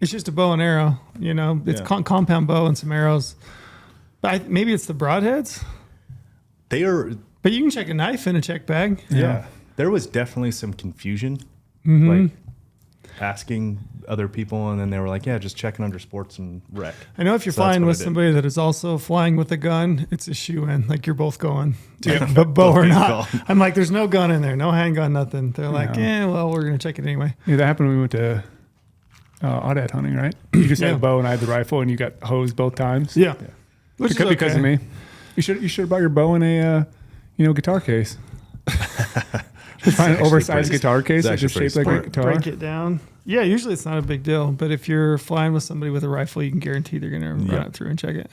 It's just a bow and arrow. You know, it's compound bow and some arrows. But maybe it's the broadheads. They are. But you can check a knife in a check bag. Yeah. There was definitely some confusion, like asking other people, and then they were like, "Yeah, just checking under sports and rec." I know if you're flying with somebody that is also flying with a gun, it's a shoe-in. Like you're both going, but bow or not. I'm like, there's no gun in there, no handgun, nothing. They're like, well, we're gonna check it anyway. Yeah, that happened when we went to aoudad hunting, right? You just had a bow and I had the rifle, and you got hosed both times. Yeah. Which is because of me. You should have brought your bow in a guitar case. Just find an oversized guitar case that's just shaped like a guitar. Break it down. Yeah, usually it's not a big deal, but if you're flying with somebody with a rifle, you can guarantee they're gonna run it through and check it.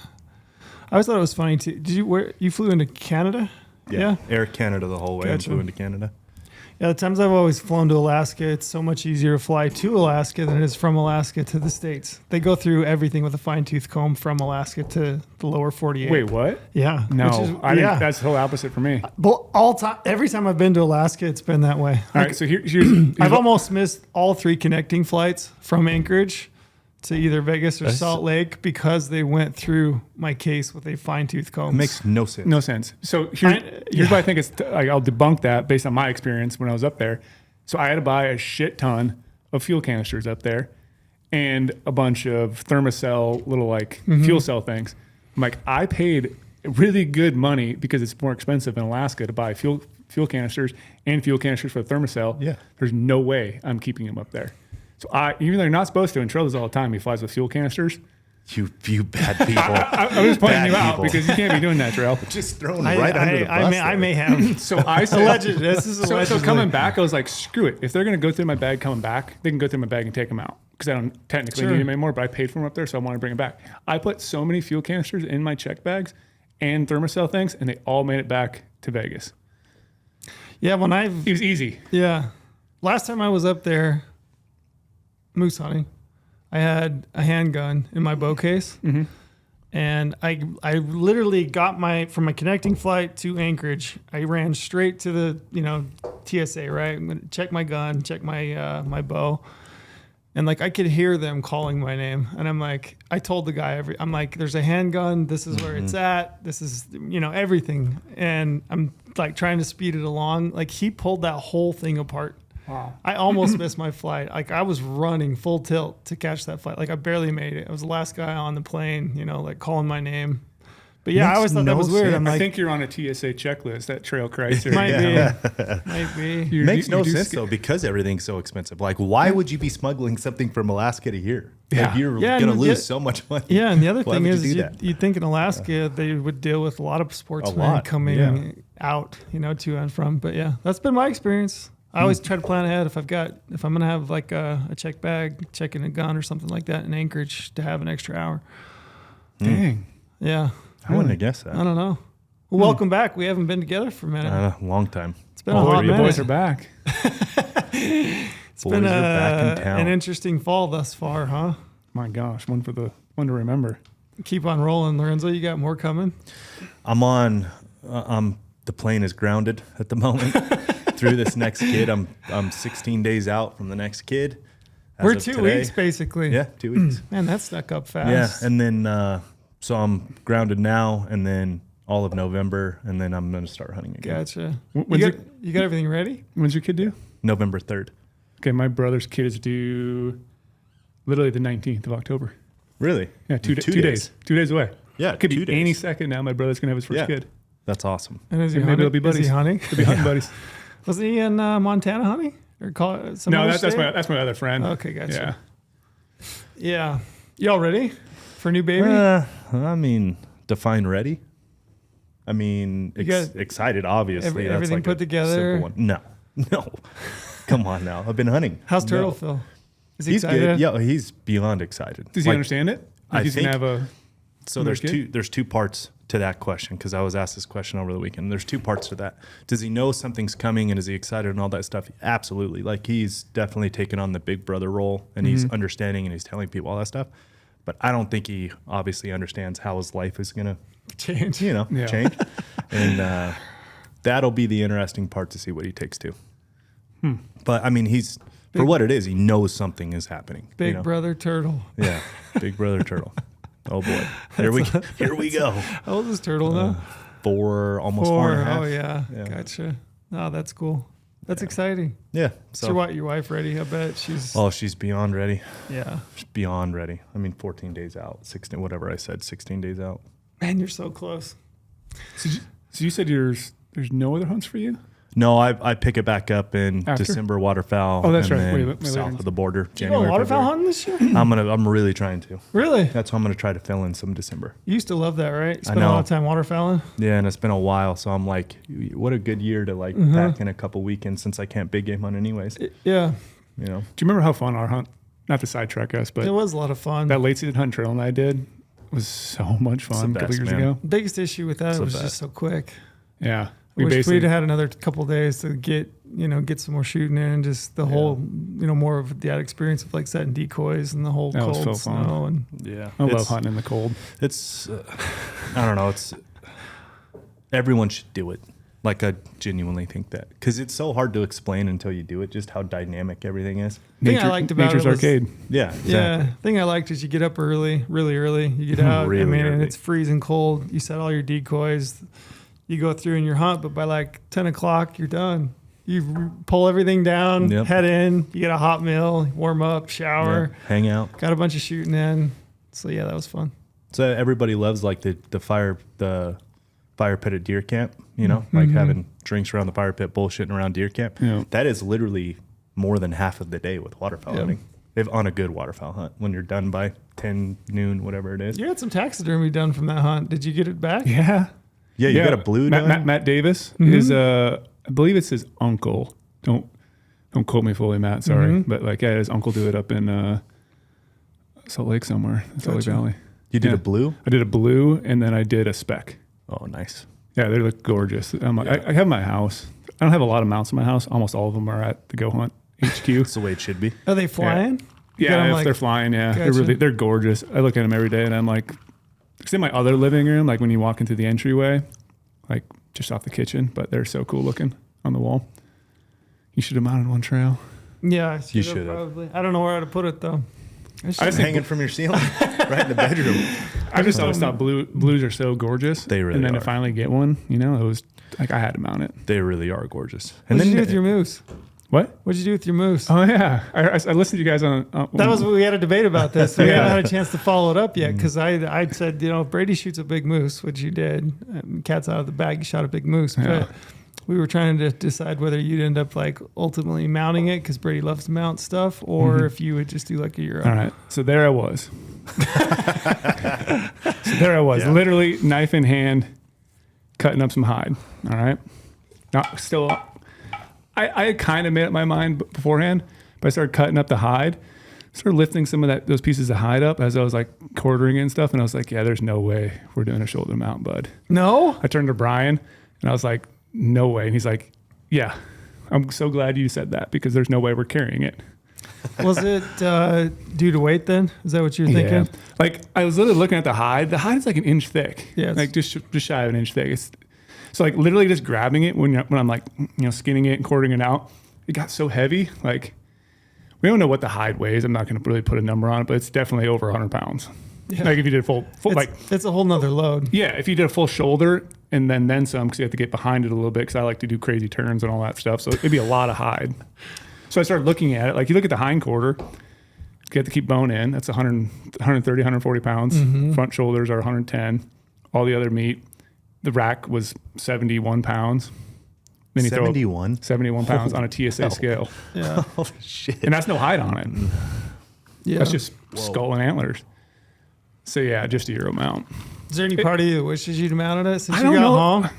I always thought it was funny too. You flew into Canada? Yeah. Air Canada the whole way. Gotcha. I flew into Canada. Yeah, the times I've always flown to Alaska, it's so much easier to fly to Alaska than it is from Alaska to the States. They go through everything with a fine-tooth comb from Alaska to the lower 48. Wait, what? Yeah. No, I think that's the whole opposite for me. But every time I've been to Alaska, it's been that way. All right, so here's I've almost missed all 3 connecting flights from Anchorage to either Vegas or Salt Lake because they went through my case with a fine-tooth comb. It makes no sense. No sense. So here's why I think it's like, I'll debunk that based on my experience when I was up there. So I had to buy a shit ton of fuel canisters up there and a bunch of thermocell little fuel cell things. I'm like, I paid really good money because it's more expensive in Alaska to buy fuel canisters and fuel canisters for the thermocell. Yeah. There's no way I'm keeping them up there. So even though you're not supposed to, and Trail does all the time, he flies with fuel canisters. You bad people. I'm just pointing you out because you can't be doing that, Trail. Just throwing right under the bus. I may have. So I said, allegedly. This is allegedly. So coming back, I was like, screw it. If they're going to go through my bag coming back, they can go through my bag and take them out because I don't technically need them anymore, but I paid for them up there, so I want to bring them back. I put so many fuel canisters in my check bags and thermocell things, and they all made it back to Vegas. Yeah, it was easy. Yeah. Last time I was up there, moose hunting, I had a handgun in my bow case, and I literally got from my connecting flight to Anchorage. I ran straight to the TSA. Right, I'm gonna check my gun, check my my bow, and I could hear them calling my name, and I'm like, I told the guy I'm like, there's a handgun. This is where it's at. This is everything, and I'm trying to speed it along. He pulled that whole thing apart. Wow. I almost missed my flight. I was running full tilt to catch that flight. I barely made it. I was the last guy on the plane, calling my name. But yeah, I always thought that was weird. I think you're on a TSA checklist, that Trail Chrysler. Might be. Makes no sense though, because everything's so expensive. Why would you be smuggling something from Alaska to here? You're going to lose so much money. Yeah, and the other thing is you'd think in Alaska they would deal with a lot of sportsmen coming out, to and from. But yeah, that's been my experience. I always try to plan ahead if I'm gonna have a check bag, checking a gun or something like that in Anchorage to have an extra hour. Dang. Yeah. I wouldn't have guessed that. I don't know. Well, welcome back. We haven't been together for a minute. Long time. It's been a hot minute. The boys are back. It's been back in town. An interesting fall thus far, huh? My gosh, one to remember. Keep on rolling, Lorenzo. You got more coming? I'm on. The plane is grounded at the moment. Through this next kid, I'm 16 days out from the next kid. We're 2 weeks basically. Yeah, 2 weeks. Man, that stuck up fast. Yeah, and then so I'm grounded now, and then all of November, and then I'm going to start hunting again. Gotcha. You got everything ready? When's your kid due? November 3rd. Okay, my brother's kid is due literally the 19th of October. Really? Yeah, 2 days. 2 days away. Yeah, it could be any second now. My brother's going to have his first kid. That's awesome. And maybe they'll be buddies. Is he hunting? They'll be hunting buddies. Wasn't he in Montana hunting? Or that's my other friend. Okay, gotcha. Yeah. Y'all ready for a new baby? Define ready. Excited, obviously. Everything put together? No. Come on now. I've been hunting. How's Turtle feel? Is he excited? Good. Yeah, he's beyond excited. Does he understand it? He's going to have a... So there's two parts to that question, because I was asked this question over the weekend. There's 2 parts to that. Does he know something's coming, and is he excited and all that stuff? Absolutely. He's definitely taken on the big brother role, and he's understanding and he's telling people all that stuff. But I don't think he obviously understands how his life is going to change. Change. And that'll be the interesting part to see what he takes to. But he's For what it is, he knows something is happening. Big brother turtle. Yeah, big brother turtle. Oh boy, here we go. How old is turtle now? 4, almost 4.5. Oh yeah, gotcha. Oh, that's cool. That's exciting. Yeah. So your wife ready? I bet she's. Oh, she's beyond ready. Yeah. She's beyond ready. I mean, 14 days out, 16, whatever I said, 16 days out. Man, you're so close. So you said there's no other hunts for you? No, I pick it back up in After? December waterfowl. Oh, that's and right. then south of the border. You go waterfowl hunting this year? I'm really trying to. Really? That's why I'm gonna try to fill in some December. You used to love that, right? Spend know. a lot of time waterfowling. Yeah, and it's been a while, so I'm like, what a good year to like pack in a couple weekends since I can't big game hunt anyways. Yeah. You know. Do you remember how fun our hunt? Not to sidetrack us, but It was a lot of fun. that late season hunt trail and I did was so much fun the a couple best, years man. ago. Biggest issue with that It's the was best. just so quick. Yeah, Wish we'd had another couple days to get some more shooting in, and just the whole more of that experience of like setting decoys and the whole That was cold so fun. snow and Yeah. I love hunting in the cold. It's I don't know. It's everyone should do it. Like I genuinely think that because it's so hard to explain until you do it. Just how dynamic everything is. thing I liked about Nature's it was- Arcade. Yeah. Exactly. Yeah, thing I liked is you get up early, really early. You get out, Really and early. it's freezing cold. You set all your decoys. You go through in your hunt, but by like 10 o'clock, you're done. You pull everything down, Yep. head in. You get a hot meal, warm up, shower. Yeah. Hang out. Got a bunch of shooting in. So yeah, that was fun. So everybody loves like the fire pit at deer camp. You know, like having drinks around the fire pit, bullshitting around deer camp. Yeah. That is literally more than half of the day with waterfowl Yeah. hunting. If on a good waterfowl hunt, when you're done by 10 noon, whatever it is. You had some taxidermy done from that hunt. Did you get it back? Yeah. Yeah, you got a blue done? Matt Davis is I believe it's his uncle. Don't quote me fully, Matt. Sorry, but like his uncle do it up in Salt Lake somewhere, Salt Lake Gotcha. Valley. You did Yeah. a blue? I did a blue and then I did a spec. Oh, nice. Yeah, they look gorgeous. I have my house. I don't have a lot of mounts in my house. Almost all of them are at the GOHUNT HQ. That's the way it should be. Are they flying? You got Yeah, 'em, if like- they're flying, yeah, Gotcha. they're gorgeous. I look at them every day, and I'm like, it's in my other living room, like when you walk into the entryway, like just off the kitchen. But they're so cool looking on the wall. You should have mounted one trail. Yeah, I You should've should've. probably. I don't know where to put it though. I just think Hanging from your ceiling, right in the bedroom. I just always thought blues are so gorgeous. They really And then are. to finally get one, it was like I had to mount it. They really are gorgeous. What'd you do with your moose? What? What'd you do with your moose? Oh yeah, I listened to you guys on. That was we had a debate about this. We Yeah. haven't had a chance to follow it up yet because I said if Brady shoots a big moose, which you did, cat's out of the bag, you shot a big moose. Yeah. But we were trying to decide whether you'd end up like ultimately mounting it because Brady loves to mount stuff, or if you would just do like a Euro. All right, so there I was. Literally knife in hand, cutting up some hide. All right, not still. I had kind of made up my mind beforehand, but I started cutting up the hide, started lifting some of those pieces of hide up as I was like quartering and stuff, and I was like, yeah, there's no way we're doing a shoulder mount, bud. No, I turned to Brian and I was like, no way, and he's like, yeah, I'm so glad you said that because there's no way we're carrying it. was it due to weight then? Is that what you're thinking? Yeah. Like I was literally looking at the hide. The hide is like an inch thick. Yeah, it's- like just shy of an inch thick. So like literally just grabbing it when I'm like skinning it and quartering it out, it got so heavy. Like we don't know what the hide weighs. I'm not going to really put a number on it, but it's definitely over 100 pounds. Yeah. Like if you did a full It's a whole nother load. yeah, if you did a full shoulder and then some, because you have to get behind it a little bit, because I like to do crazy turns and all that stuff. So it'd be a lot of hide. So I started looking at it. Like you look at the hind quarter, you have to keep bone in. That's 130, 140 pounds. Front shoulders are 110. All the other meat. The rack was 71 pounds. Then you 71? throw 71 pounds on a TSA scale. Yeah, Holy shit. And that's no hide on it. yeah. That's just skull and antlers. So yeah, just a Euro mount. Is there any part of you that wishes you'd mounted it since I you don't got know. home?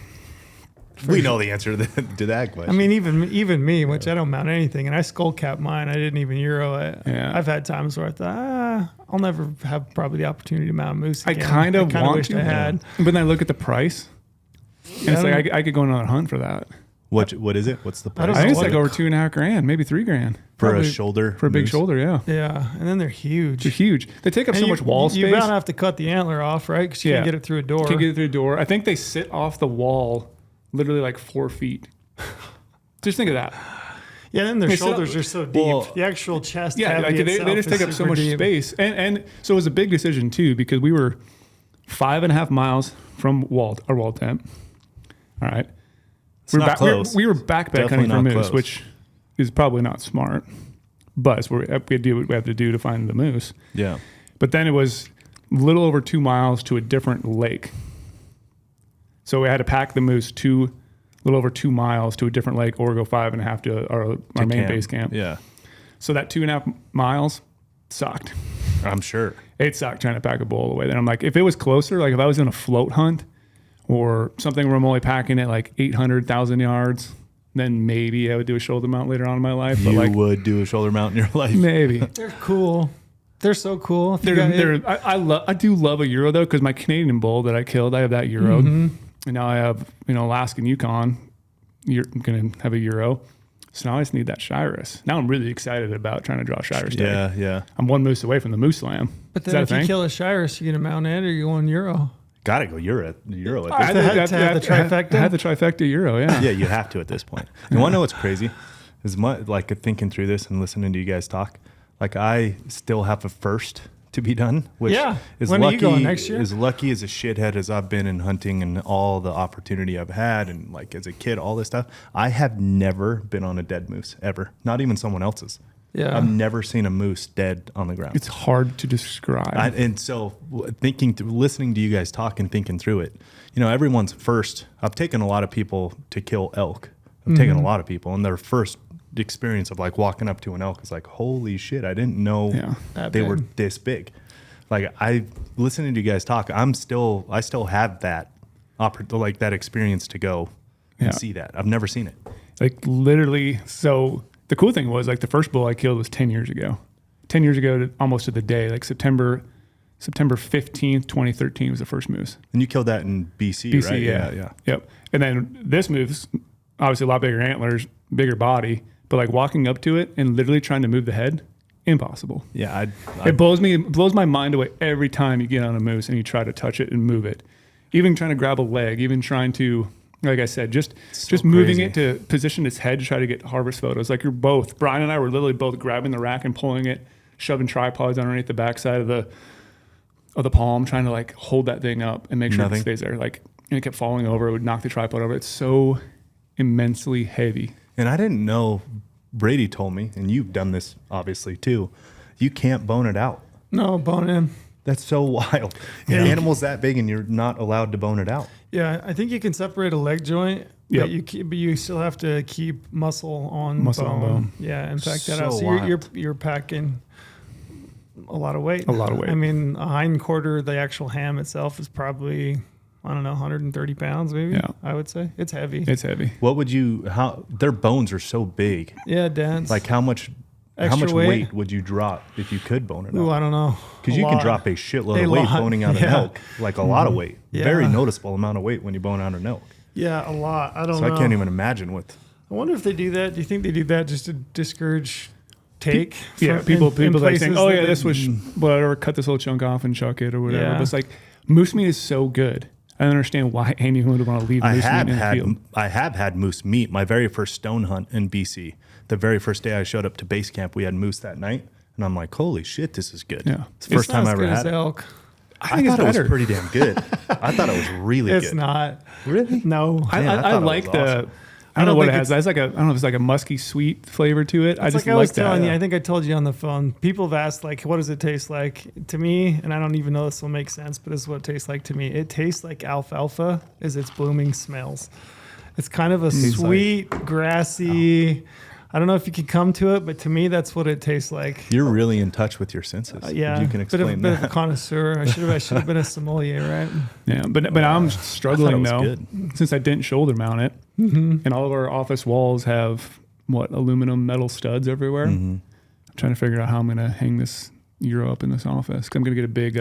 We know the answer to that question. I mean, even me, which I don't mount anything, and I skull cap mine. I didn't even Euro it. Yeah. I've had times where I thought, I'll never have probably the opportunity to mount a moose I again. kind of want wished to. I had. But then I look at the price. And it's like I could go on another hunt for that. what is it? What's the I don't price? I think it's what like it- over $2.5 grand, maybe $3 for probably a shoulder? for a big moose? shoulder. Yeah, Yeah, and then they're huge. they're huge. They take up And so you- much wall You space. about to have to cut the antler off, right? Because you can't Yeah. get it through a door. Can't get it through the door. I think they sit off the wall, literally like 4 feet. Just think of that. Yeah, and their It's shoulders are so deep. Well, the actual chest Yeah, like cavity they itself just is take up so super much deep. space. And so it was a big decision too, because we were 5.5 miles from our wall tent. All right. It's not close. We were backpack Definitely hunting for not moose, close. which is probably not smart. But it's where we do what we have to do to find the moose. Yeah. But then it was a little over 2 miles to a different lake. So we had to pack the moose a little over 2 miles to a different lake, or go 5.5 to our main camp. base camp. Yeah. So that 2.5 miles sucked. I'm sure. It sucked trying to pack a bull all the way there. I'm like, if it was closer, like if I was in a float hunt or something where I'm only packing it like 800,000 yards, then maybe I would do a shoulder mount later on in my life. But You like, would do a shoulder mount in your life. maybe. They're cool. They're so cool. If you got- I do love a Euro though, because my Canadian bull that I killed, I have that Euro. Mm-hmm. And now I have, Alaskan Yukon. You're going to have a Euro. So now I just need that Shiras. Now I'm really excited about trying to draw a Shiras tag. Yeah. I'm one moose away from the Moose Slam. But Is then that if a you thing? kill a Shiras, you get a Mount Ed or you go on Euro. Gotta go Euro at this I To have the trifecta? I had the trifecta Euro, yeah. Yeah, you have to at this point. You want to know what's crazy? Is like thinking through this and listening to you guys talk. Like I still have a first to be done, which Yeah. is When are lucky. you going, next year? As lucky as a shithead as I've been in hunting and all the opportunity I've had, and like as a kid, all this stuff. I have never been on a dead moose ever. Not even someone else's. Yeah. I've never seen a moose dead on the ground. It's hard to describe. And so listening to you guys talk and thinking through it, everyone's first. I've taken a lot of people to kill elk. I've taken a lot of people, and their first experience of like walking up to an elk is like, holy shit, I didn't know That they big. were this big. Like listening to you guys talk, I still have that like that experience to go and Yeah. see that. I've never seen it. Like literally. So the cool thing was like the first bull I killed was 10 years ago. 10 years ago, almost to the day, like September 15th, 2013 was the first moose. And you killed that in BC, BC, right? yeah. Yep. And then this moose, obviously a lot bigger antlers, bigger body, but like walking up to it and literally trying to move the head, impossible. Yeah, It blows my mind away every time you get on a moose and you try to touch it and move it. Even trying to grab a leg, even trying to, like I said, just moving crazy. it to position its head to try to get harvest photos. Like Brian and I were literally both grabbing the rack and pulling it, shoving tripods underneath the backside of the palm, trying to like hold that thing up and make sure Nothing. it stays there. Like, and it kept falling over. It would knock the tripod over. It's so immensely heavy. And I didn't know, Brady told me, and you've done this obviously too, you can't bone it out. No, bone in. That's so wild. Yeah. An animal's that big and you're not allowed to bone it out. Yeah, I think you can separate a leg joint, Yep. but you still have to keep muscle on Muscle on bone. bone. Yeah, and pack that So out. So you're packing a lot of weight. A lot of weight. I mean, a hind quarter, the actual ham itself is probably 130 pounds, maybe. Yeah. I would say it's heavy. It's heavy. What would their bones are so big. Yeah, dense. Like how much Extra weight? weight? Would you drop if you could bone it Ooh, out? I don't know. Because A you can lot. drop a shitload A of weight lot. boning out an Yeah. elk, like a lot of weight. Yeah. Very noticeable amount of weight when you bone out an elk. Yeah, a lot. I don't So know. I can't even imagine what. I wonder if they do that. Do you think they do that just to discourage take? Yeah, from- people in like saying, places "Oh that yeah, they- this was whatever. Cut this little chunk off and chuck it or whatever." Yeah. But it's like moose meat is so good. I don't understand why anyone would want to leave I moose have meat in the field. had moose meat. My very first stone hunt in BC. The very first day I showed up to base camp, we had moose that night, and I'm like, "Holy shit, this is good!" Yeah. It's the first not time I as ever good as had it. elk. I think it's thought it better. was pretty damn good. I thought it was really It's good. not. Really? No. Man, I I thought it like was the. awesome. I don't know what it think has. It's like I don't know if it's like a musky sweet flavor to it. I It's just like I was like that. telling you, I think I told you on the phone. People have asked, like, what does it taste like? To me, and I don't even know this will make sense, but this is what it tastes like to me. It tastes like alfalfa as its blooming smells. It's kind of a sweet, grassy. I don't know if you can come to it, but to me, that's what it tastes like. You're really in touch with your senses. Yeah, You can explain bit of a that. connoisseur. I should have been a sommelier, right? Yeah, but I'm struggling I thought though it was since I didn't shoulder mount it, and all of our office walls have aluminum metal studs everywhere. I'm trying to figure out how I'm going to hang this Euro up in this office. 'Cause I'm going to get a big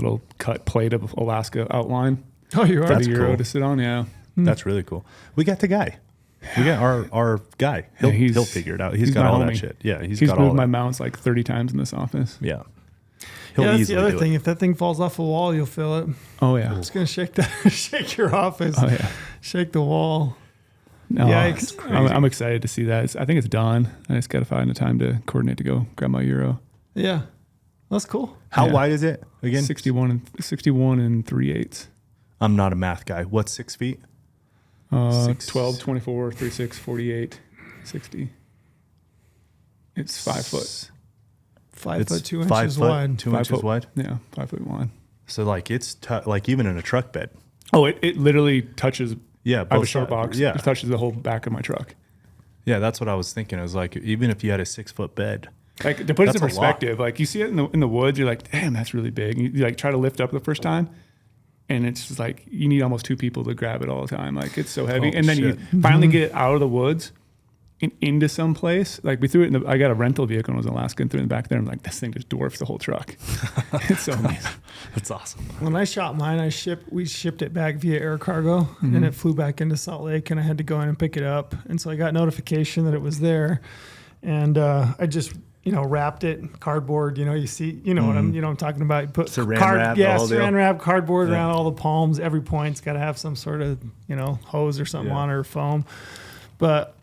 little cut plate of Alaska outline Oh, you for are. That's the Euro cool. to sit on. Yeah, That's really cool. We got the guy. We got our guy. He'll, Yeah, he'll figure it out. he's He's got my all homie. that shit. Yeah, he's he's got all moved my that. mounts like 30 times in this office. Yeah. Yeah, He'll that's the easily other do thing. it. If that thing falls off a wall, you'll feel it. Oh yeah, It's gonna shake shake your office. oh yeah. Shake the wall. No, Yikes. I'm excited to see that. I think it's done. I just got to find the time to coordinate to go grab my Euro. Yeah. That's cool. How wide is it again? 61 and 3/8. I'm not a math guy. What's 6 feet? 12, 24, 36, 48, 60. It's 5 foot. 5 It's foot 2 5 inches foot, wide. 2 5 inches foot. wide. Yeah, 5 foot wide. So like it's like even in a truck bed. Oh, it literally touches. Yeah, I have a both short sides. box. Yeah, It touches the whole back of my truck. yeah. That's what I was thinking. I was like, even if you had a 6 foot bed, Like to put it That's in a lot. perspective, like you see it in the woods, you're like, damn, that's really big. You like try to lift up the first time, and it's just like you need almost 2 people to grab it all the time. Like it's so heavy, Oh, and then shit. you finally get it out of the woods and into some place. Like we threw it in I got a rental vehicle when I was in Alaska and threw it in the back there. I'm like, this thing just dwarfs the whole truck. It's so amazing. that's awesome. When I shot mine, we shipped it back via air cargo, and it flew back into Salt Lake, and I had to go in and pick it up. And so I got notification that it was there, and I just wrapped it in cardboard. You see, what I'm talking about. You put Saran wrap, the whole deal. saran wrap, cardboard around all the palms. Every point's got to have some sort of hose or something on, or foam. But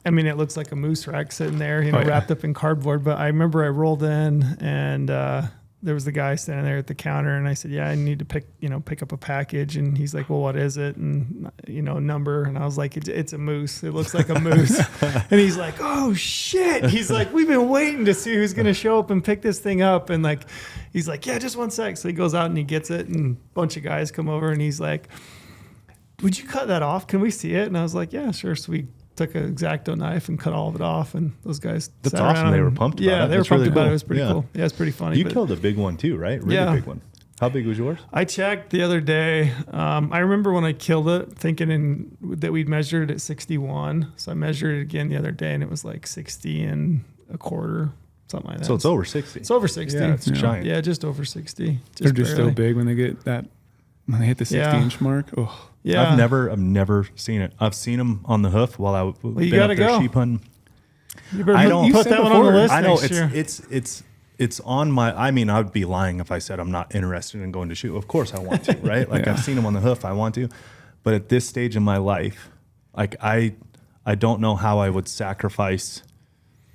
I mean, it looks like a moose rack sitting there, wrapped up in cardboard. But I remember I rolled in, and there was the guy standing there at the counter, and I said, "Yeah, I need to pick up a package." And he's like, "Well, what is it?" And number. And I was like, "It's a moose. It looks like a moose." And he's like, "Oh shit!" He's like, "We've been waiting to see who's gonna show up and pick this thing up." And like, he's like, "Yeah, just 1 sec." So he goes out and he gets it, and a bunch of guys come over, and he's like, "Would you cut that off? Can we see it?" And I was like, "Yeah, sure." So we took an X-Acto knife and cut all of it off, and those guys That's sat awesome. around They were and- pumped about Yeah, it. they were That's pumped really about it. cool. It was pretty Yeah. cool. Yeah, it's pretty funny. You but killed a big one too, right? Really Yeah. big one. How big was yours? I checked the other day. I remember when I killed it, thinking that we'd measured it at 61. So I measured it again the other day, and it was like 60 and a quarter, something like that. So it's over 60. It's over 60. Yeah, it's giant. Yeah, just over 60. They're just barely. so big when they hit the 60-inch mark. Oh, Yeah. I've never seen it. I've seen them on the hoof while I been gotta up there go. sheep hunting. You better I put, don't- put you said that one on the before. list I know next year. it's on my. I mean, I would be lying if I said I'm not interested in going to shoot. Of course, I want to, right? Like Yeah. I've seen them on the hoof. I want to, but at this stage in my life, like I don't know how I would sacrifice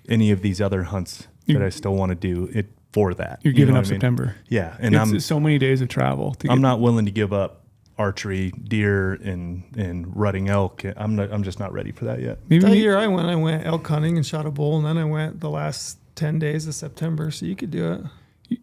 any of these other hunts that I still want to do it for that. you're You giving know up what I mean? September. Yeah, and It's so many days of travel. I'm not willing to give up archery, deer, and rutting elk. I'm just not ready for that yet. Maybe That you- year I went elk hunting and shot a bull, and then I went the last 10 days of September, so you could do it.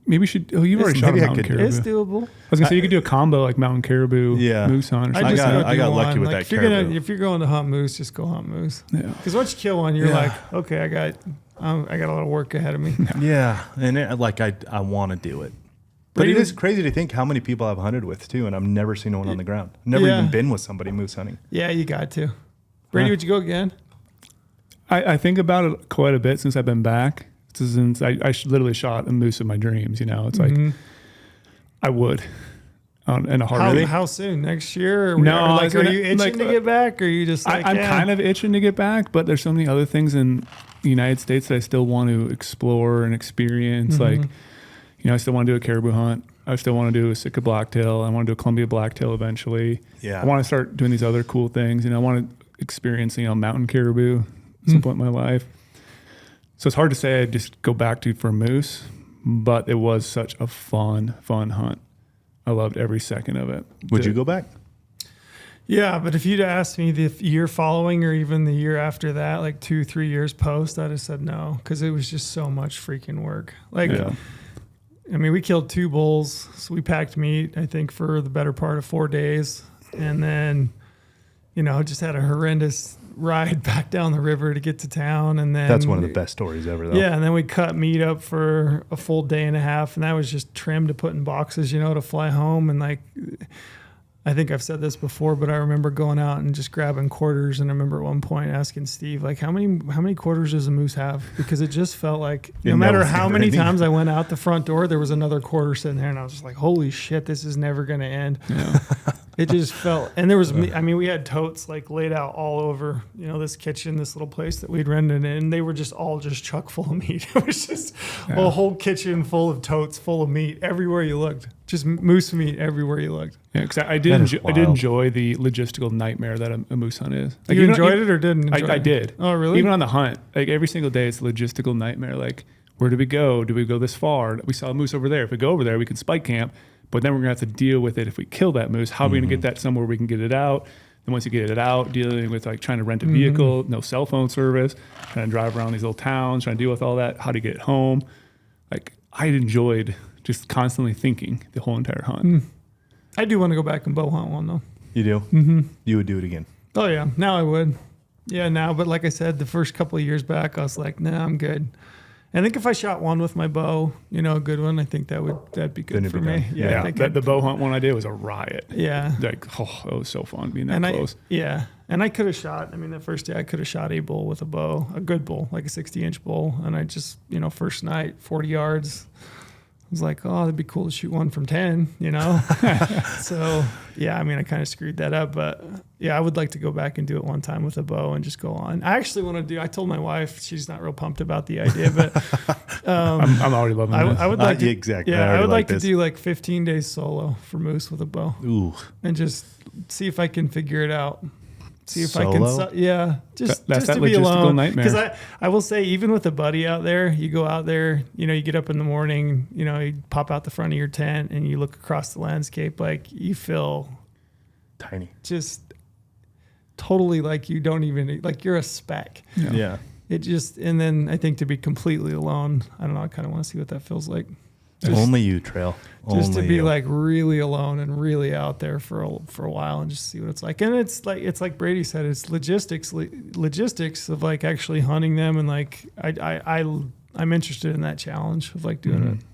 maybe you should. Oh, you've already shot a maybe I mountain could- caribou. It's doable. I was gonna say you could do a combo like mountain caribou, Yeah. moose hunt, or I something. just I got do lucky one. with Like, that if you're caribou. if you're going to hunt moose, just go hunt moose. Yeah. Because once you kill one, you're Yeah. like, okay, I got a lot of work ahead of me. Yeah, and I want to do it. But Brady it is was- crazy to think how many people I've hunted with too, and I've never seen one on the ground. Never Yeah. even been with somebody moose hunting. Yeah, you got to. Brady, Yeah. would you go again? I think about it quite a bit since I've been back. Since I literally shot a moose in my dreams. It's like I would, in a heartbeat. How soon? Next year? Or No, or I like, was are gonna- you itching like, to get back? Or are you just like, I'm kind of itching to get back, but there's so many other things in the United States that I still want to explore and experience. Like, I still want to do a caribou hunt. I still want to do a Sitka blacktail. I want to do a Columbia blacktail eventually. Yeah. I want to start doing these other cool things. I want to experience, mountain caribou at some point in my life. So it's hard to say I just go back to for moose, but it was such a fun hunt. I loved every second of it. Would you go back? Yeah, but if you'd asked me the year following or even the year after that, like 2-3 years post, I'd have said no, because it was just so much freaking work. Like, Yeah. I mean, we killed 2 bulls, so we packed meat, I think, for the better part of 4 days. And then, just had a horrendous ride back down the river to get to town. And then That's one of the best stories ever, though. Yeah, and then we cut meat up for a full day and a half, and that was just trimmed to put in boxes, to fly home. And like, I think I've said this before, but I remember going out and just grabbing quarters. And I remember at one point asking Steve, like, how many quarters does a moose have? Because it just felt like no It matter never how ended. many times I went out the front door, there was another quarter sitting there, and I was just like, holy shit, this is never going to end. Yeah. It just felt, and there was, I mean, we had totes like laid out all over, you know, this kitchen, this little place that we'd rented, and they were just all just chock full of meat. It was just a whole kitchen full of totes full of meat everywhere you looked. Just moose meat everywhere you looked. Yeah, because I did enjoy the logistical nightmare that a moose hunt is. Like, you enjoyed it or didn't enjoy it? I did. Oh, really? Even on the hunt, like every single day, it's a logistical nightmare. Like, where do we go? Do we go this far? We saw a moose over there. If we go over there, we can spike camp. But then we're going to have to deal with it if we kill that moose. How are we going to get that somewhere we can get it out? Then once you get it out, dealing with like trying to rent a vehicle, no cell phone service, trying to drive around these little towns, trying to deal with all that, how to get it home. Like, I enjoyed just constantly thinking the whole entire hunt. I do want to go back and bow hunt one though. You do? Mm-hmm. You would do it again? Oh yeah, now I would. Yeah, now. But like I said, the first couple of years back, I was like, nah, I'm good. I think if I shot one with my bow, you know, a good one, I think that'd be good for me. Yeah, I think the bow hunt one I did was a riot. Yeah. Like, it was so fun being that close. And I could have shot, I mean, the first day I could have shot a bull with a bow, a good bull, like a 60-inch bull. And I just, you know, first night, 40 yards. I was like, oh, that'd be cool to shoot one from 10, you know? So, yeah, I mean, I kind of screwed that up. But, yeah, I would like to go back and do it one time with a bow and just go on. I actually want to I told my wife, she's not real pumped about the idea, but I'm already loving this. I would like to, exactly. Yeah, I would like to do like 15 days solo for moose with a bow. Ooh. And just see if I can figure it out. See if Solo? I can, just That's to that be logistical alone. nightmare. Because I will say, even with a buddy out there, you go out there, you know, you get up in the morning, you know, you pop out the front of your tent and you look across the landscape, like you feel tiny, just totally like you don't even, like you're a speck. Yeah. It just, and then I think to be completely alone, I don't know, I kind of want to see what that feels like. Only you, Trail. Just Only to be you. like really alone and really out there for a while and just see what it's like. And it's like Brady said, it's logistics of like actually hunting them, and like I'm interested in that challenge of like doing it.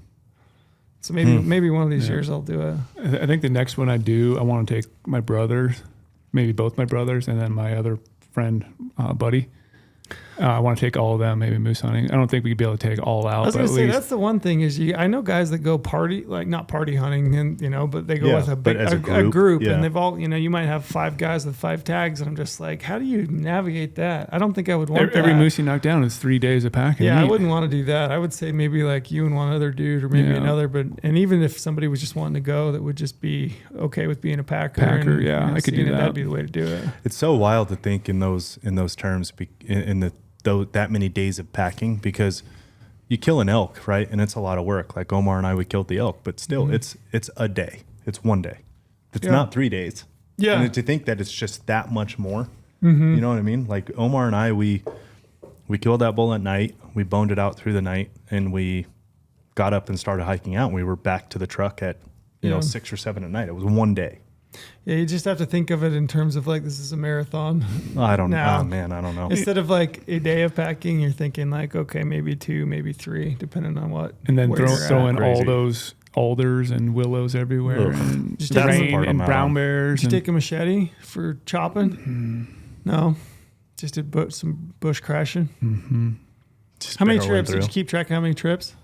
So maybe one of these years I'll do it. I think the next one I want to take my brothers, maybe both my brothers, and then my other friend, buddy. I want to take all of them, maybe moose hunting. I don't think we'd be able to take all out. I was going to say, that's the one thing is I know guys that go party, like not party hunting, and you know, but they go with a group, and they've all, you know, you might have 5 guys with 5 tags, and I'm just like, how do you navigate that? I don't think I would want every moose you knock down is 3 days of packing. Yeah, I wouldn't want to do that. I would say maybe like you and one other dude, or maybe another, and even if somebody was just wanting to go, that would just be okay with being a packer. And, you know, I could do that. That'd be the way to do it. It's so wild to think in those terms, that many days of packing, because you kill an elk, right? And it's a lot of work. Like Omar and I, we killed the elk, but still it's a day. It's one day. It's not 3 days. Yeah. And to think that it's just that much more, you know what I mean? Like Omar and I, we killed that bull at night. We boned it out through the night, and we got up and started hiking out. And we were back to the truck at, you know, 6 or 7 at night. It was one day. Yeah, you just have to think of it in terms of like, this is a marathon. I don't know. Oh, man, I don't know. Instead of like a day of packing, you're thinking like, okay, maybe 2, maybe 3, depending on what. And then throw in all those alders and willows everywhere, and just rain and brown bears. Did you take a machete for chopping? No, just did some bush crashing. How many trips? Did you keep track of how many trips?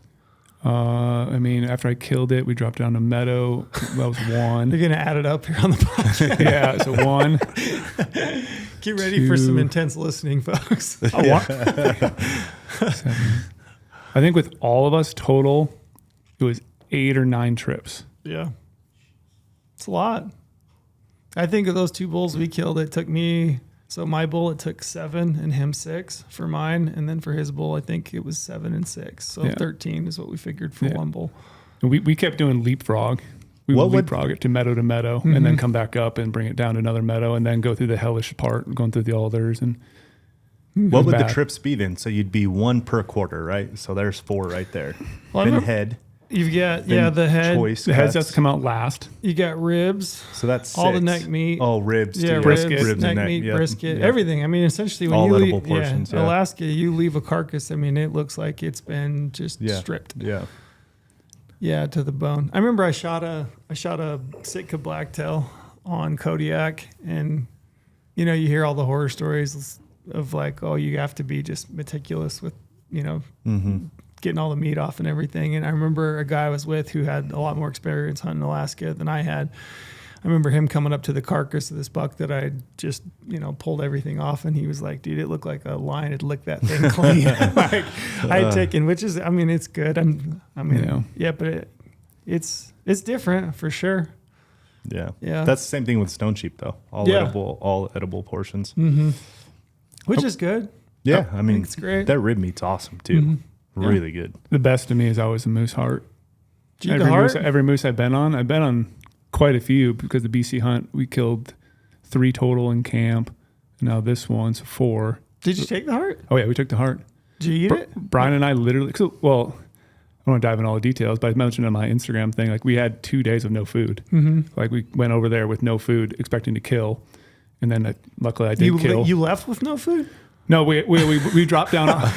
I mean, after I killed it, we dropped down to meadow. That was 1. You're gonna add it up here on the podcast. Yeah, so 1. Get ready for some intense listening, folks. 7. I think with all of us total, it was 8 or 9 trips. Yeah, it's a lot. I think of those 2 bulls we killed, it took me. So my bull, it took 7 and him 6 for mine. And then for his bull, I think it was 7 and 6. So 13 is what we figured for one bull. And we kept doing leapfrog. We would leapfrog it to meadow, and then come back up and bring it down to another meadow, and then go through the hellish part, going through the alders. And what would the trips be then? So you'd be 1 per quarter, right? So there's 4 right there. Then head. You've got, the head. The heads have to come out last. You got ribs. So that's 6. All the neck meat. Oh, ribs. Yeah, brisket. ribs, neck meat, brisket, everything. I mean, essentially, when all you edible leave portions, Alaska, you leave a carcass. I mean, it looks like it's been just stripped. Yeah. Yeah, to the bone. I remember I shot a Sitka blacktail on Kodiak, and you know, you hear all the horror stories of like, oh, you have to be just meticulous with, you know, getting all the meat off and everything. And I remember a guy I was with who had a lot more experience hunting Alaska than I had. I remember him coming up to the carcass of this buck that I just, pulled everything off. And he was like, dude, it looked like a lion had licked that thing clean. Like I had taken, which is, it's good. But it's different for sure. Yeah. Yeah. That's the same thing with stone sheep though. All edible portions. Mm-hmm. Which is good. Yeah. it's great. That rib meat's awesome too. Mm-hmm. Really good. The best to me is always the moose heart. Every Moose I've been on quite a few because the BC hunt, we killed 3 total in camp. Now this one's 4. Did you take the heart? Oh yeah, we took the heart. Did you eat it? Brian and I literally, I don't want to dive in all the details, but I mentioned in my Instagram thing, like we had 2 days of no food. Mm-hmm. Like we went over there with no food, expecting to kill. And then luckily I did kill. You left with no food? No, we dropped down.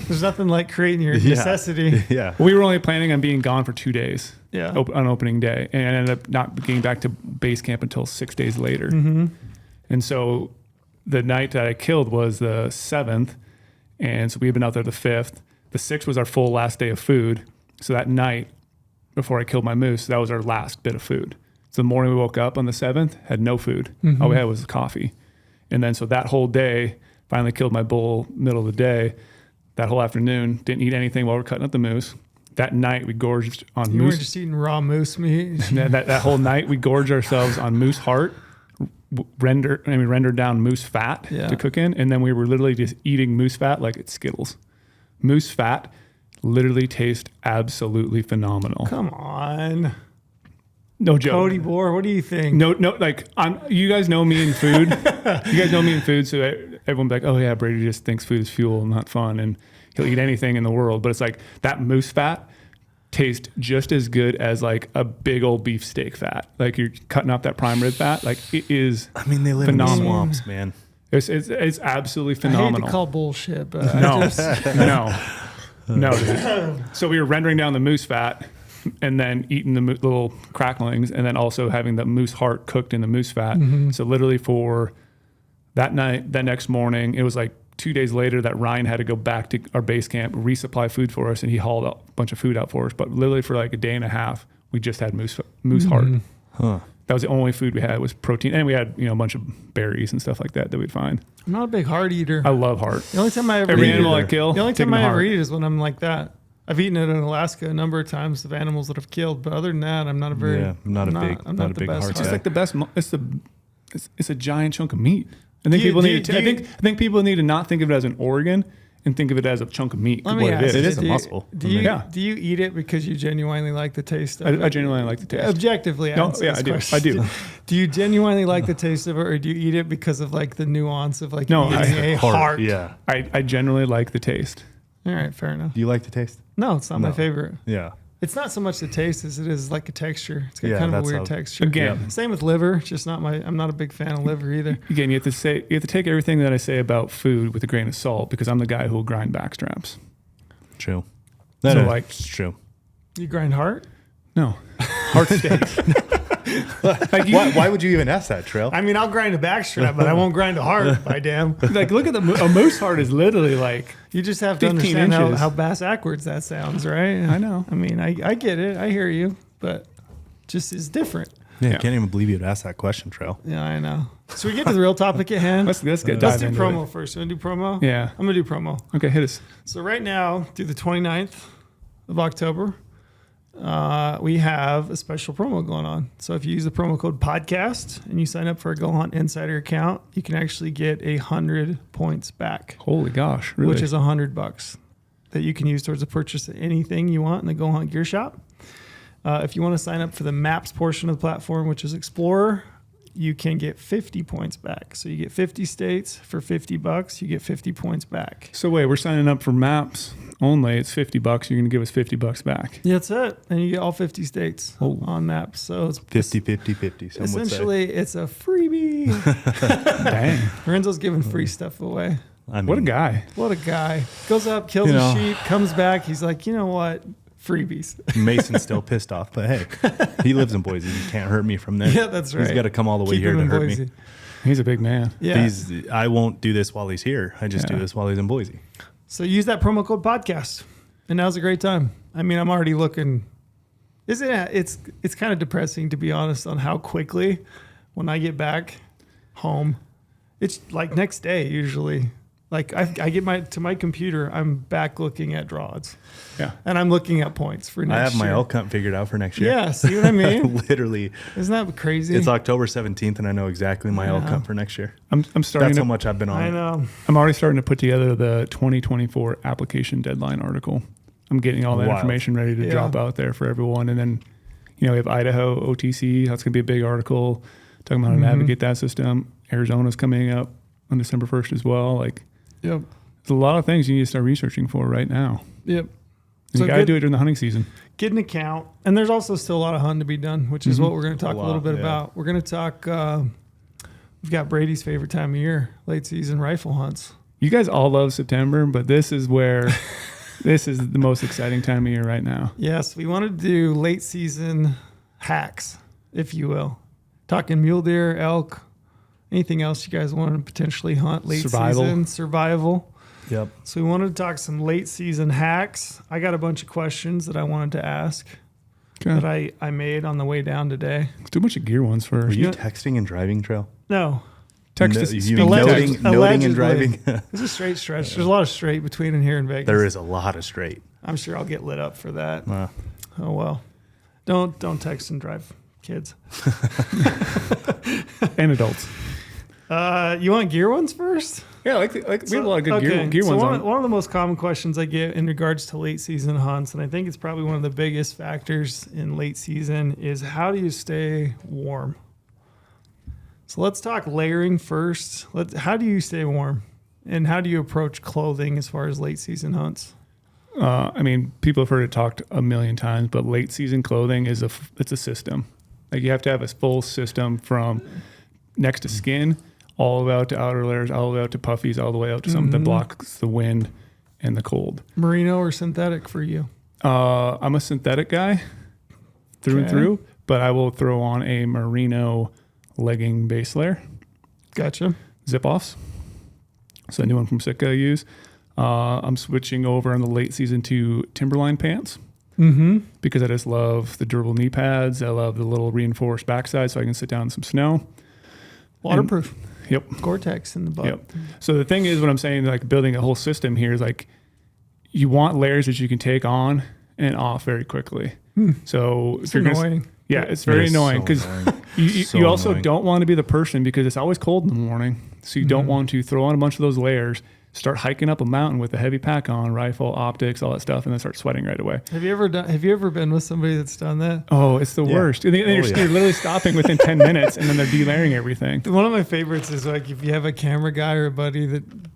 There's nothing like creating your necessity. Yeah. We were only planning on being gone for 2 days. Yeah. On opening day, and I ended up not getting back to base camp until 6 days later. Mm-hmm. And so the night that I killed was the 7th, and so we had been out there the 5th. The 6th was our full last day of food. So that night before I killed my moose, that was our last bit of food. So the morning we woke up on the 7th, had no food. Mm-hmm. All we had was coffee. And then so that whole day, finally killed my bull middle of the day. That whole afternoon, didn't eat anything while we're cutting up the moose. That night we gorged on You moose. weren't just eating raw moose meat. that whole night we gorged ourselves on moose heart, rendered down moose fat to cook in, and then we were literally just eating moose fat like it's Skittles. Moose fat literally tastes absolutely phenomenal. Come on. No joke. Cody Bohr, what do you think? No, like you guys know me in food. So everyone be like, oh yeah, Brady just thinks food is fuel and not fun, and he'll eat anything in the world. But it's like that moose fat tastes just as good as like a big old beef steak fat. Like you're cutting off that prime rib fat. Like it is. They live phenomenal. in the swamps, man. It's absolutely phenomenal. I hate to call bullshit, but no, dude. So we were rendering down the moose fat, and then eating the little cracklings, and then also having the moose heart cooked in the moose fat. Mm-hmm. So literally for that night, that next morning, it was like 2 days later that Ryan had to go back to our base camp, resupply food for us, and he hauled a bunch of food out for us. But literally for like a day and a half, we just had moose heart. Huh. That was the only food we had was protein, and we had a bunch of berries and stuff like that we'd find. I'm not a big heart eater. I love heart. The only time I ever Every eat animal it, I kill, the only time I ever heart. eat it is when I'm like that. I've eaten it in Alaska a number of times of animals that I've killed, but other than that, I'm not a very. I'm not a big heart It's guy. just like the best. It's a giant chunk of meat. I think people need to. I think people need to not think of it as an organ and think of it as a chunk of meat. Let me ask you, It is a muscle. Do you eat it because you genuinely like the taste of it? I genuinely like the taste. Objectively, I do. I do. Do you genuinely like the taste of it, or do you eat it because of like the nuance of like No, eating a heart? Yeah. I generally like the taste. All right, fair enough. Do you like the taste? No, it's not my favorite. Yeah. It's not so much the taste as it is like a texture. It's got kind of a that's weird how- texture. Again. Same with liver. It's just not I'm not a big fan of liver either. Again, you have to take everything that I say about food with a grain of salt because I'm the guy who will grind backstraps. True. It's true. You grind heart? No, heart steaks. Why would you even ask that, Trail? I mean, I'll grind a backstrap, but I won't grind a heart. By damn. Like, look at a moose heart is literally like You just have to 15 understand inches. how backwards that sounds, right? I know. I mean, I get it. I hear you, but just is different. I can't even believe you'd ask that question, Trail. Yeah, I know. So we get to the real topic at hand. Let's get Let's dive do into promo it. first. You want to do promo? Yeah. I'm going to do promo. Okay, hit us. So right now, through the 29th of October, we have a special promo going on. So if you use the promo code podcast and you sign up for a GOHUNT Insider account, you can actually get 100 points back, Holy gosh, really? which is $100 that you can use towards the purchase of anything you want in the GOHUNT Gear Shop. If you want to sign up for the maps portion of the platform, which is Explorer, you can get 50 points back. So you get 50 states for $50. You get 50 points back. So wait, we're signing up for maps only. It's $50. You're going to give us $50 back. Yeah, that's it. And you get all 50 states Oh. on maps. So it's 50-50-50, some would say. essentially it's a freebie. Dang. Renzo's giving free stuff away. I mean, What a guy. What a guy. Goes up, kills a sheep, comes back. He's like, you know what? Freebies. Mason's still pissed off, but hey, he lives in Boise. He can't hurt me from there. Yeah, that's right. He's got to come all the way Keep here him to in hurt Boise. me. He's a big man. Yeah. I won't do this while he's here. I just do Yeah. this while he's in Boise. So use that promo code podcast. And now's a great time. I mean, I'm already looking Isn't it? It's kind of depressing, to be honest, on how quickly when I get back home, it's like next day usually. Like I get to my computer, I'm back looking at draw odds. Yeah. And I'm looking at points for next year. I have my elk hunt figured out for next year. Yeah, see what I mean? Literally. Isn't that crazy? It's October 17th, and I know exactly my elk hunt for next year. I'm starting. That's how much I've been on. I know. I'm already starting to put together the 2024 application deadline article. I'm getting all that information ready to drop out there for everyone. And then, we have Idaho OTC. That's going to be a big article talking about how to navigate that system. Arizona's coming up on December 1st as well. Like, yep. There's a lot of things you need to start researching for right now. Yep. And you got to do it during the hunting season. Get an account. And there's also still a lot of hunting to be done, which is what we're going to talk a little bit about. We're going to talk, we've got Brady's favorite time of year, late season rifle hunts. You guys all love September, but this is where this is the most exciting time of year right now. Yes, we wanted to do late season hacks, if you will. Talking mule deer, elk, anything else you guys want to potentially hunt late season, survival. Yep. So we wanted to talk some late season hacks. I got a bunch of questions that I wanted to ask that I made on the way down today. Let's do a bunch of gear ones first. Were you texting and driving, Trail? No. Text us. You mean noting and driving? It's a straight stretch. There's a lot of straight between and here in Vegas. There is a lot of straight. I'm sure I'll get lit up for that. Oh well. Don't text and drive, kids. And adults. You want gear ones first? Yeah, we have a lot of good gear so ones. One of the most common questions I get in regards to late season hunts, and I think it's probably one of the biggest factors in late season, is how do you stay warm? So let's talk layering first. How do you stay warm? And how do you approach clothing as far as late season hunts? People have heard it talked a million times, but late season clothing it's a system. Like you have to have a full system from next to skin, all the way out to outer layers, all the way out to puffies, all the way out to something that blocks the wind and the cold. Merino or synthetic for you? I'm a synthetic guy through and through, but I will throw on a merino legging base layer. Gotcha. Zip offs. So a new one from Sitka I use. I'm switching over in the late season to Timberline pants because I just love the durable knee pads. I love the little reinforced backside so I can sit down in some snow. Waterproof. Yep. Gore-Tex in the butt. Yep. So the thing is, what I'm saying, like building a whole system here is like you want layers that you can take on and off very quickly. So it's annoying. It's very annoying because you also don't want to be the person because it's always cold in the morning. So you don't want to throw on a bunch of those layers, start hiking up a mountain with a heavy pack on, rifle, optics, all that stuff, and then start sweating right away. Have you ever been with somebody that's done that? Oh, it's the worst. And then you're literally stopping within 10 minutes, and then they're delayering everything. One of my favorites is like if you have a camera guy or a buddy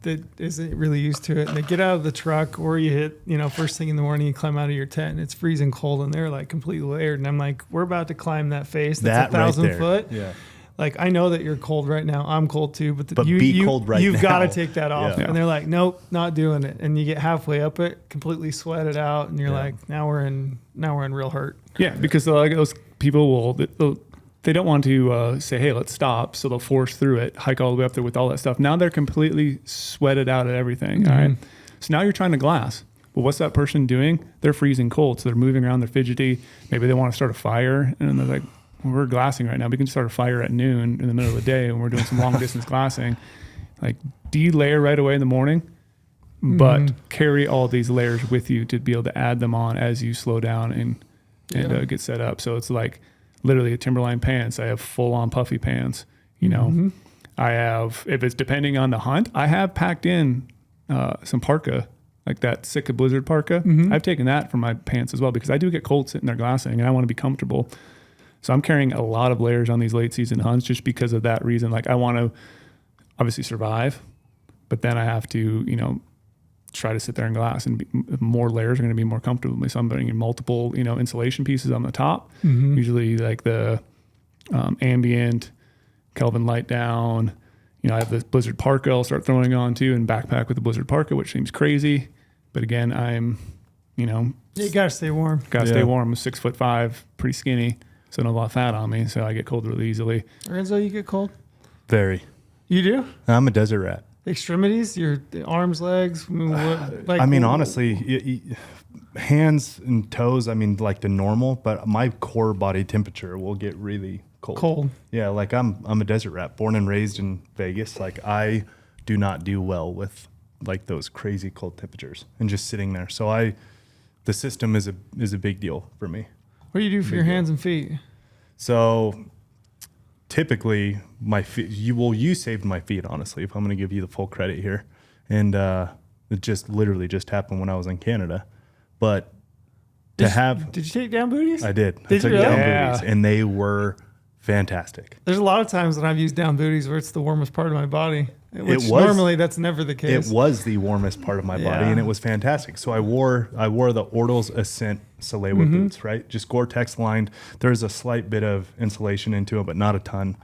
that isn't really used to it, and they get out of the truck, or you hit, first thing in the morning, you climb out of your tent, and it's freezing cold, and they're like completely layered, and I'm like, we're about to climb that face that's 1,000 foot. Yeah. Like, I know that you're cold right now. I'm cold too, but cold right you've now. got to take that off. Yeah. And they're like, nope, not doing it. And you get halfway up it, completely sweat it out, and you're like, now we're in real hurt. Yeah, because like those people they don't want to say, hey, let's stop. So they'll force through it, hike all the way up there with all that stuff. Now they're completely sweated out at everything. All right. So now you're trying to glass. Well, what's that person doing? They're freezing cold. So they're moving around, they're fidgety. Maybe they want to start a fire, and they're like, we're glassing right now. We can start a fire at noon in the middle of the day and we're doing some long distance glassing. Like de-layer right away in the morning, but carry all these layers with you to be able to add them on as you slow down and get set up. So it's like literally a Timberline pants. I have full on puffy pants, I have, if it's depending on the hunt, I have packed in some parka, like that Sitka Blizzard parka. I've taken that for my pants as well because I do get cold sitting there glassing and I want to be comfortable. So I'm carrying a lot of layers on these late season hunts just because of that reason. Like I want to obviously survive, but then I have to, try to sit there and glass, and more layers are going to be more comfortable. So I'm bringing multiple, insulation pieces on the top, usually like the ambient, Kelvin light down. I have this Blizzard parka I'll start throwing on too, and backpack with the Blizzard parka, which seems crazy. But again, I'm, you got to stay warm. Stay warm. I'm 6'5", pretty skinny. So not a lot of fat on me, so I get cold really easily. Renzo, you get cold? Very. You do? I'm a desert rat. Extremities, your arms, legs. Honestly, hands and toes, I mean, like the normal, but my core body temperature will get really cold. Yeah, like I'm a desert rat, born and raised in Vegas. Like I do not do well with like those crazy cold temperatures and just sitting there. So the system is a big deal for me. What do you do for your hands and feet? So typically my feet, you saved my feet, honestly, if I'm going to give you the full credit here. And it just literally just happened when I was in Canada. But did you take down booties? I did. Did I took you really? down booties, and they were fantastic. There's a lot of times that I've used down booties where it's the warmest part of my body. Normally that's never the case. It was the warmest part of my body, and it was fantastic. So I wore the Ortles Ascent Salewa boots, right? Just Gore-Tex lined. There's a slight bit of insulation into it, but not a ton.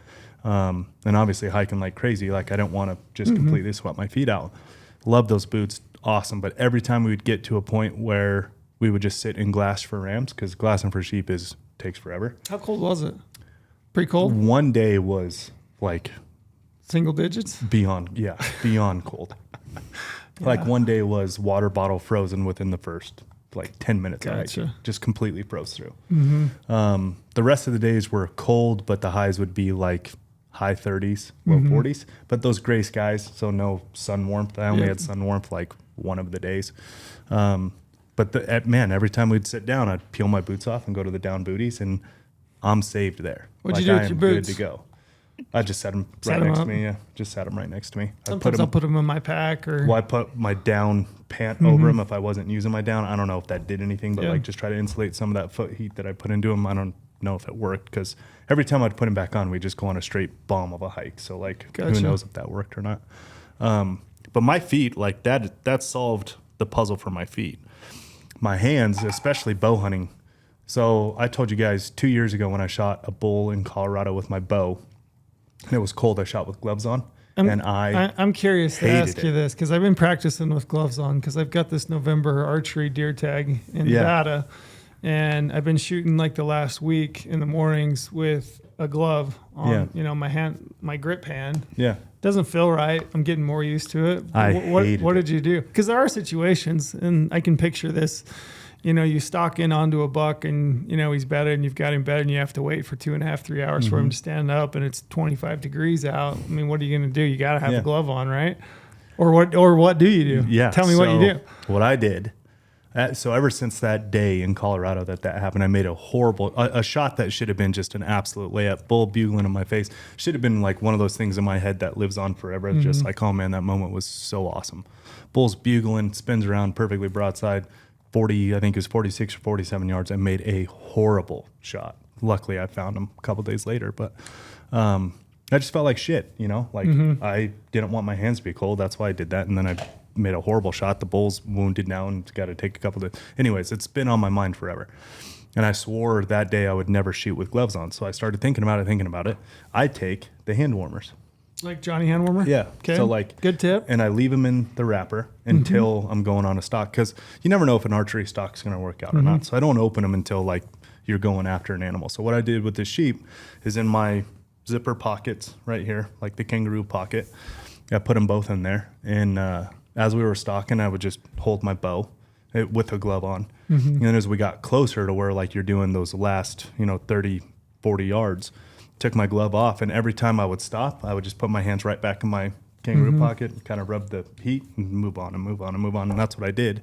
And obviously hiking like crazy, like I don't want to just completely sweat my feet out. Love those boots, awesome. But every time we would get to a point where we would just sit in glass for rams, because glassing for sheep takes forever. How cold was it? Pretty cold? One day was like single digits? Beyond cold. Like one day was water bottle frozen within the first like 10 minutes. Gotcha. Just completely froze through. The rest of the days were cold, but the highs would be like high 30s, low 40s. But those gray skies, so no sun warmth. I only had sun warmth like one of the days. But every time we'd sit down, I'd peel my boots off and go to the down booties, and I'm saved there. What'd you do with your boots? Good to go. I just set them next to me. Yeah, just sat them right next to me. Sometimes I'll put them in my pack, or I put my down pant over them if I wasn't using my down. I don't know if that did anything, but like just try to insulate some of that foot heat that I put into them. I don't know if it worked, because every time I'd put them back on, we just go on a straight bomb of a hike. So like, who knows if that worked or not? But my feet, like that solved the puzzle for my feet. My hands, especially bow hunting. So I told you guys 2 years ago when I shot a bull in Colorado with my bow, and it was cold. I shot with gloves on, I'm curious to ask you this, because I've been practicing with gloves on, because I've got this November archery deer tag in Nevada, and I've been shooting like the last week in the mornings with a glove on, my hand, my grip hand. Yeah. Doesn't feel right. I'm getting more used to it. What did you do? Because there are situations, and I can picture this. You stalk in onto a buck, and he's bedded, and you've got him bedded, and you have to wait for 2.5, 3 hours for him to stand up, and it's 25 degrees out. I mean, what are you going to do? You got to have a glove on, right? Or what do you do? Yeah. Tell me what you do. What I did. So ever since that day in Colorado that happened, I made a shot that should have been just an absolute layup, bull bugling in my face. Should have been like one of those things in my head that lives on forever. Just like, oh man, that moment was so awesome. Bull's bugling, spins around perfectly broadside, 40, I think it was 46 or 47 yards. I made a horrible shot. Luckily, I found him a couple days later, but I just felt like shit, I didn't want my hands to be cold. That's why I did that. And then I made a horrible shot. The bull's wounded now and got to take a couple of days. Anyways, it's been on my mind forever. And I swore that day I would never shoot with gloves on. So I started thinking about it. I take the hand warmers. Like Johnny hand warmer? Yeah. Okay. So like, good tip. And I leave them in the wrapper until I'm going on a stalk, because you never know if an archery stalk is going to work out or not. So I don't open them until like you're going after an animal. So what I did with the sheep is in my zipper pockets right here, like the kangaroo pocket, I put them both in there. And as we were stalking, I would just hold my bow with a glove on. And then as we got closer to where like you're doing those last, 30, 40 yards, took my glove off, and every time I would stop, I would just put my hands right back in my kangaroo pocket and kind of rub the heat and move on. And that's what I did.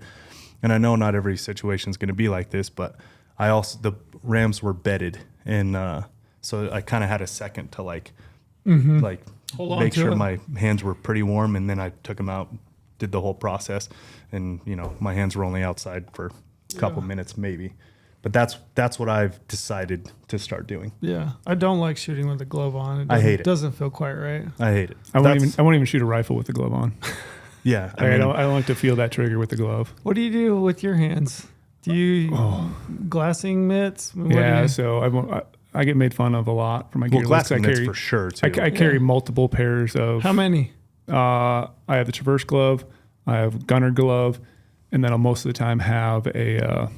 And I know not every situation is going to be like this, but the rams were bedded. And so I kind of had a second to like make sure my hands were pretty warm. And then I took them out, did the whole process. And, my hands were only outside for a couple minutes maybe. But that's what I've decided to start doing. Yeah, I don't like shooting with a glove on. I hate it. It doesn't feel quite right. I hate it. I won't even shoot a rifle with the glove on. Yeah, I don't like to feel that trigger with the glove. What do you do with your hands? Do you glassing mitts? So I get made fun of a lot for my gear. Glassing mitts for sure too. I carry multiple pairs of. How many? I have the Traverse glove. I have gunner glove, and then I'll most of the time have a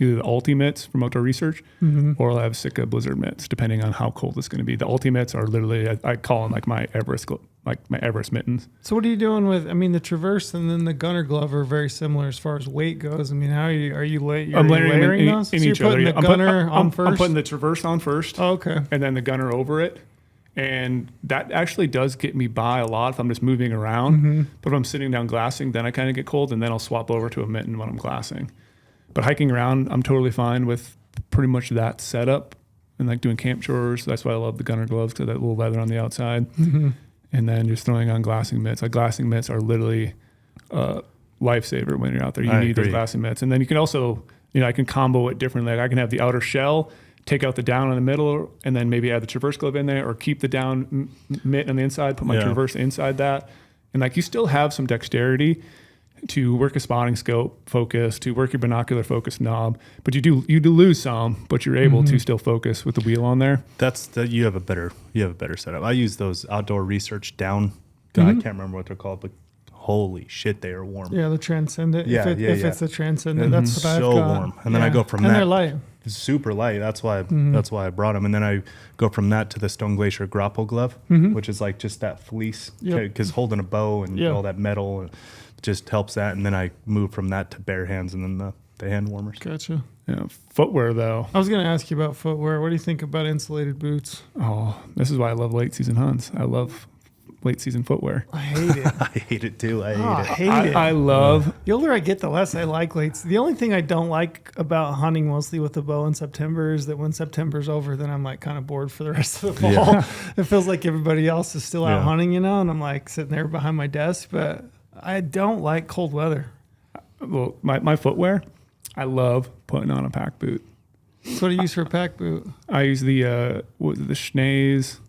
either the Ulti mitts from Outdoor Research, or I'll have Sitka Blizzard mitts, depending on how cold it's going to be. The Ulti mitts are literally, I call them like my Everest mittens. So what are you doing with? I mean, the Traverse and then the Gunner glove are very similar as far as weight goes. I mean, how are you layering those? In So each you're putting other. the Gunner on first. I'm putting the Traverse on first. Oh, okay. And then the Gunner over it. And that actually does get me by a lot if I'm just moving around. But if I'm sitting down glassing, then I kind of get cold, and then I'll swap over to a mitten when I'm glassing. But hiking around, I'm totally fine with pretty much that setup and like doing camp chores. That's why I love the Gunner gloves, because that little leather on the outside. And then just throwing on glassing mitts. Like glassing mitts are literally a lifesaver when you're out there. You need those glassing mitts. And then you can also, I can combo it differently. Like I can have the outer shell, take out the down in the middle, and then maybe add the Traverse glove in there, or keep the down mitt on the inside, put my Traverse inside that. And like you still have some dexterity to work a spotting scope focus, to work your binocular focus knob, but you do lose some, but you're able to still focus with the wheel on there. You have a better setup. I use those Outdoor Research down. God, I can't remember what they're called, but holy shit, they are warm. Yeah, the Transcendent. Yeah, if it's a Transcendent, that's what I've so got. warm. And then I go from and that. They're light. Super light. That's why I brought them. And then I go from that to the Stone Glacier grapple glove, which is like just that fleece, because holding a bow and all that metal just helps that. And then I move from that to bare hands and then the hand warmers. Gotcha. Yeah, footwear though. I was going to ask you about footwear. What do you think about insulated boots? Oh, this is why I love late season hunts. I love late season footwear. I hate it. I hate it too. I hate it. I love. The older I get, the less I like late. The only thing I don't like about hunting mostly with the bow in September is that when September's over, then I'm like kind of bored for the rest of the fall. Yeah. It feels like everybody else is still out hunting, and I'm like sitting there behind my desk, but I don't like cold weather. Well, my footwear, I love putting on a pack boot. So what do you use for a pack boot? I use the Schnees.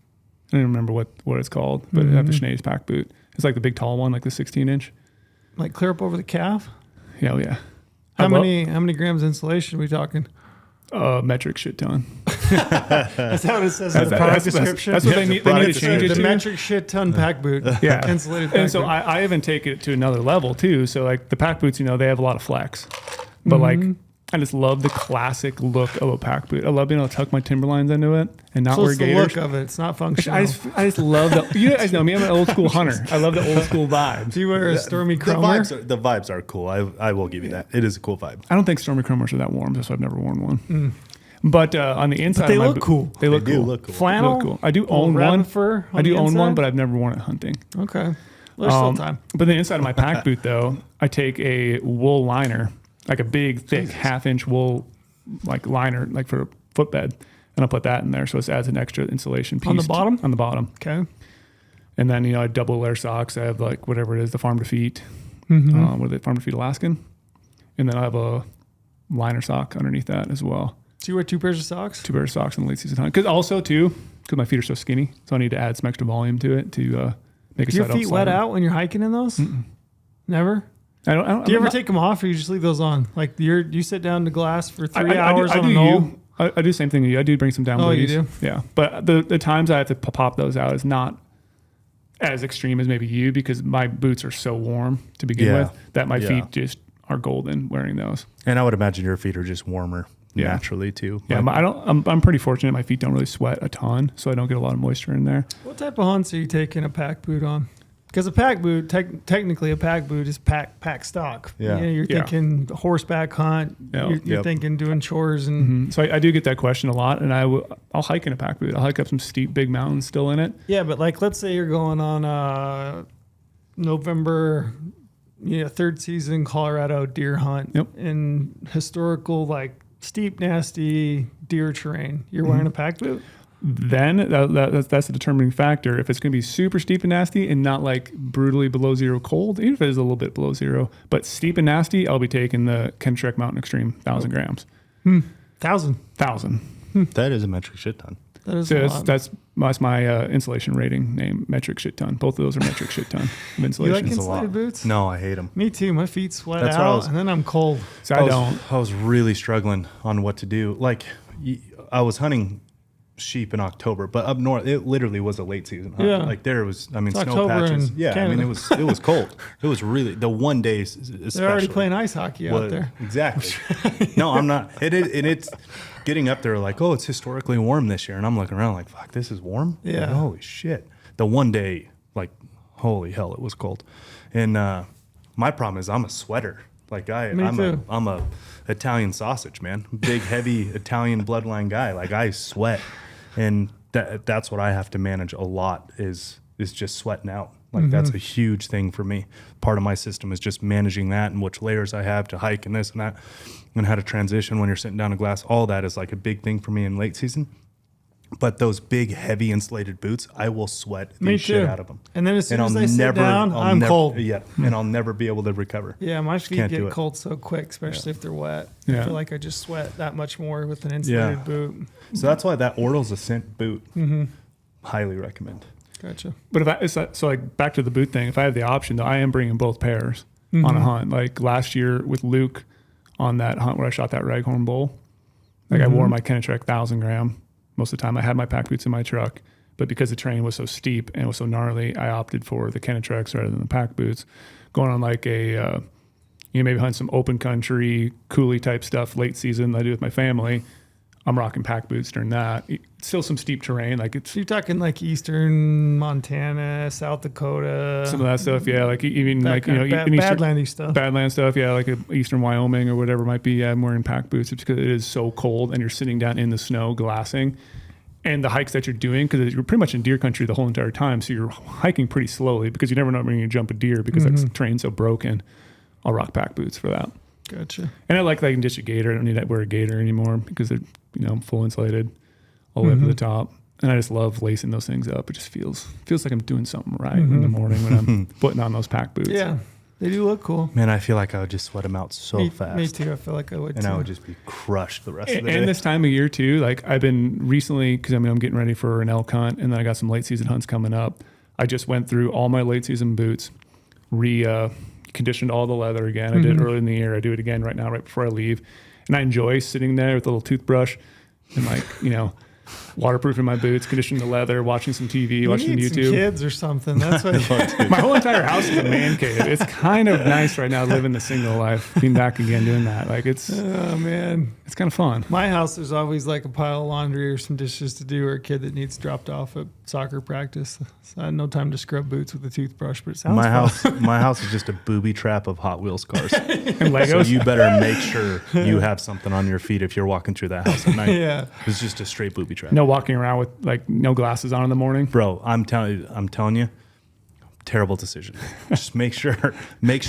I don't remember what it's called, but I have the Schnees pack boot. It's like the big tall one, like the 16-inch. Like clear up over the calf? Yeah, yeah. How many grams insulation are we talking? Metric shit ton. That's how it says in the product description. That's what they need to change it the to. metric shit ton pack boot. Yeah. Insulated pack And so boot. I even take it to another level too. So like the pack boots, they have a lot of flex. But like I just love the classic look of a pack boot. I love being able to tuck my Timberlines into it and not So wear it's the gaiters. look of it. It's not functional. I just love that. You guys know me. I'm an old school hunter. I love the old school vibes. Do you wear a Stormy The Chromer? the vibes are cool. I will give you that. It is a cool vibe. I don't think Stormy Chromers are that warm, so I've never worn one. But on the inside, they of my look cool. They look do cool. look cool. Flannel? Look cool. I do Little own rabbit one. fur on I do the own one, inside? but I've never worn it hunting. Okay. There's still time. But the inside of my pack boot, though, I take a wool liner, like a big, thick, half-inch wool like liner, like for a footbed, and I'll put that in there, so it adds an extra insulation piece On the bottom? On the bottom. Okay. And then I double layer socks. I have like whatever it is, the Farm to Feet. What are they? Farm to Feet Alaskan. And then I have a liner sock underneath that as well. So you wear 2 pairs of socks? 2 pairs of socks in the late season hunt. Because my feet are so skinny, so I need to add some extra volume to it to make it. Do your feet wet out when you're hiking in those? Never. I don't. Do you ever take them off, or you just leave those on? Like you sit down to glass for 3 hours I on do a knoll? I do the same thing to you. I do bring some down booties. You do? Yeah. But the times I have to pop those out is not as extreme as maybe you, because my boots are so warm to begin with that my feet just are golden wearing those. And I would imagine your feet are just warmer naturally too. Yeah, but I'm pretty fortunate. My feet don't really sweat a ton, so I don't get a lot of moisture in there. What type of hunts are you taking a pack boot on? Because a pack boot, technically a pack boot is pack stock. Yeah. You're thinking horseback hunt. Yeah. You're thinking doing chores and So I do get that question a lot, and I'll hike in a pack boot. I'll hike up some steep, big mountains still in it. yeah, but like let's say you're going on November, third season Colorado deer hunt in historical like steep, nasty deer terrain. You're wearing a pack boot. Then that's a determining factor. If it's going to be super steep and nasty and not like brutally below zero cold, even if it is a little bit below zero, but steep and nasty, I'll be taking the Kentrek Mountain Extreme 1,000 grams. 1,000. 1,000. That is a metric shit ton. That is So a lot. that's my insulation rating name, metric shit ton. Both of those are metric shit ton of You insulation. like It's a insulated lot. boots? No, I hate them. Me too. My feet sweat That's what I out, was- and then I'm cold. So I don't. I was really struggling on what to do. Like I was hunting sheep in October, but up north it literally was a late season hunt. Yeah. Like there was, I mean, It's snow October patches. in Yeah, I Canada. mean it was cold. It was really the one day especially. They're already playing ice hockey out there. Exactly. No, I'm not. It's getting up there like, oh, it's historically warm this year, and I'm looking around like, fuck, this is warm. Yeah. Like, holy shit. The one day, like, holy hell, it was cold. And my problem is I'm a sweater. Like I'm a Italian sausage, man. Big, heavy Italian bloodline guy. Like I sweat, and that's what I have to manage a lot is just sweating out. Like that's a huge thing for me. Part of my system is just managing that and which layers I have to hike and this and that, and how to transition when you're sitting down a glass. All that is like a big thing for me in late season. But those big, heavy insulated boots, I will sweat the shit out of them. And then as soon as I sit down, I'm cold. Yeah, and I'll never be able to recover. Yeah, my feet can't do get it. cold so quick, especially if they're wet. Yeah. I feel like I just sweat that much more with an insulated Yeah. boot. So that's why that Ortle's Ascent boot, highly recommend. Gotcha. But so like back to the boot thing, if I have the option, though, I am bringing both pairs on a hunt. Like last year with Luke on that hunt where I shot that raghorn bull, like I wore my Kenetrek 1,000 gram most of the time. I had my pack boots in my truck, but because the terrain was so steep and it was so gnarly, I opted for the Kenetreks rather than the pack boots. Going on like a, maybe hunt some open country, coulee type stuff late season that I do with my family. I'm rocking pack boots during that. It's still some steep terrain. Like it's So you're talking like eastern Montana, South Dakota, some of that stuff. Yeah. Like even that like, kind of even eastern, badlandy stuff. Badland stuff, yeah, like eastern Wyoming or whatever it might be. Yeah, I'm wearing pack boots. It's because it is so cold and you're sitting down in the snow glassing. And the hikes that you're doing, because you're pretty much in deer country the whole entire time, so you're hiking pretty slowly because you never know when you're going to jump a deer because that terrain's so broken. I'll rock pack boots for that. Gotcha. And I like that I can ditch a gator. I don't need to wear a gator anymore because they're full insulated all the way up to the top. And I just love lacing those things up. It just feels like I'm doing something right in the morning when I'm putting on those pack boots. Yeah, they do look cool. Man, I feel like I would just sweat them out so fast. Me too. I feel like I would And too. I would just be crushed the rest of the day. And this time of year too, like I've been recently, because I'm getting ready for an elk hunt, and then I got some late season hunts coming up. I just went through all my late season boots, conditioned all the leather again. I did it early in the year. I do it again right now, right before I leave. And I enjoy sitting there with a little toothbrush and waterproofing my boots, conditioning the leather, watching some TV, watching some need YouTube. some kids or something. That's what. My whole entire house is a man cave. It's kind of nice right now living the single life, being back again doing that. Like it's Oh man, it's kind of fun. my house there's always like a pile of laundry or some dishes to do, or a kid that needs dropped off at soccer practice. So I had no time to scrub boots with a toothbrush, but it sounds My house is just a booby trap of Hot Wheels cars. And So Legos. you better make sure you have something on your feet if you're walking through that house at night. Yeah. It's just a straight booby trap. No walking around with like no glasses on in the morning. Bro, I'm telling you, terrible decision. Just make sure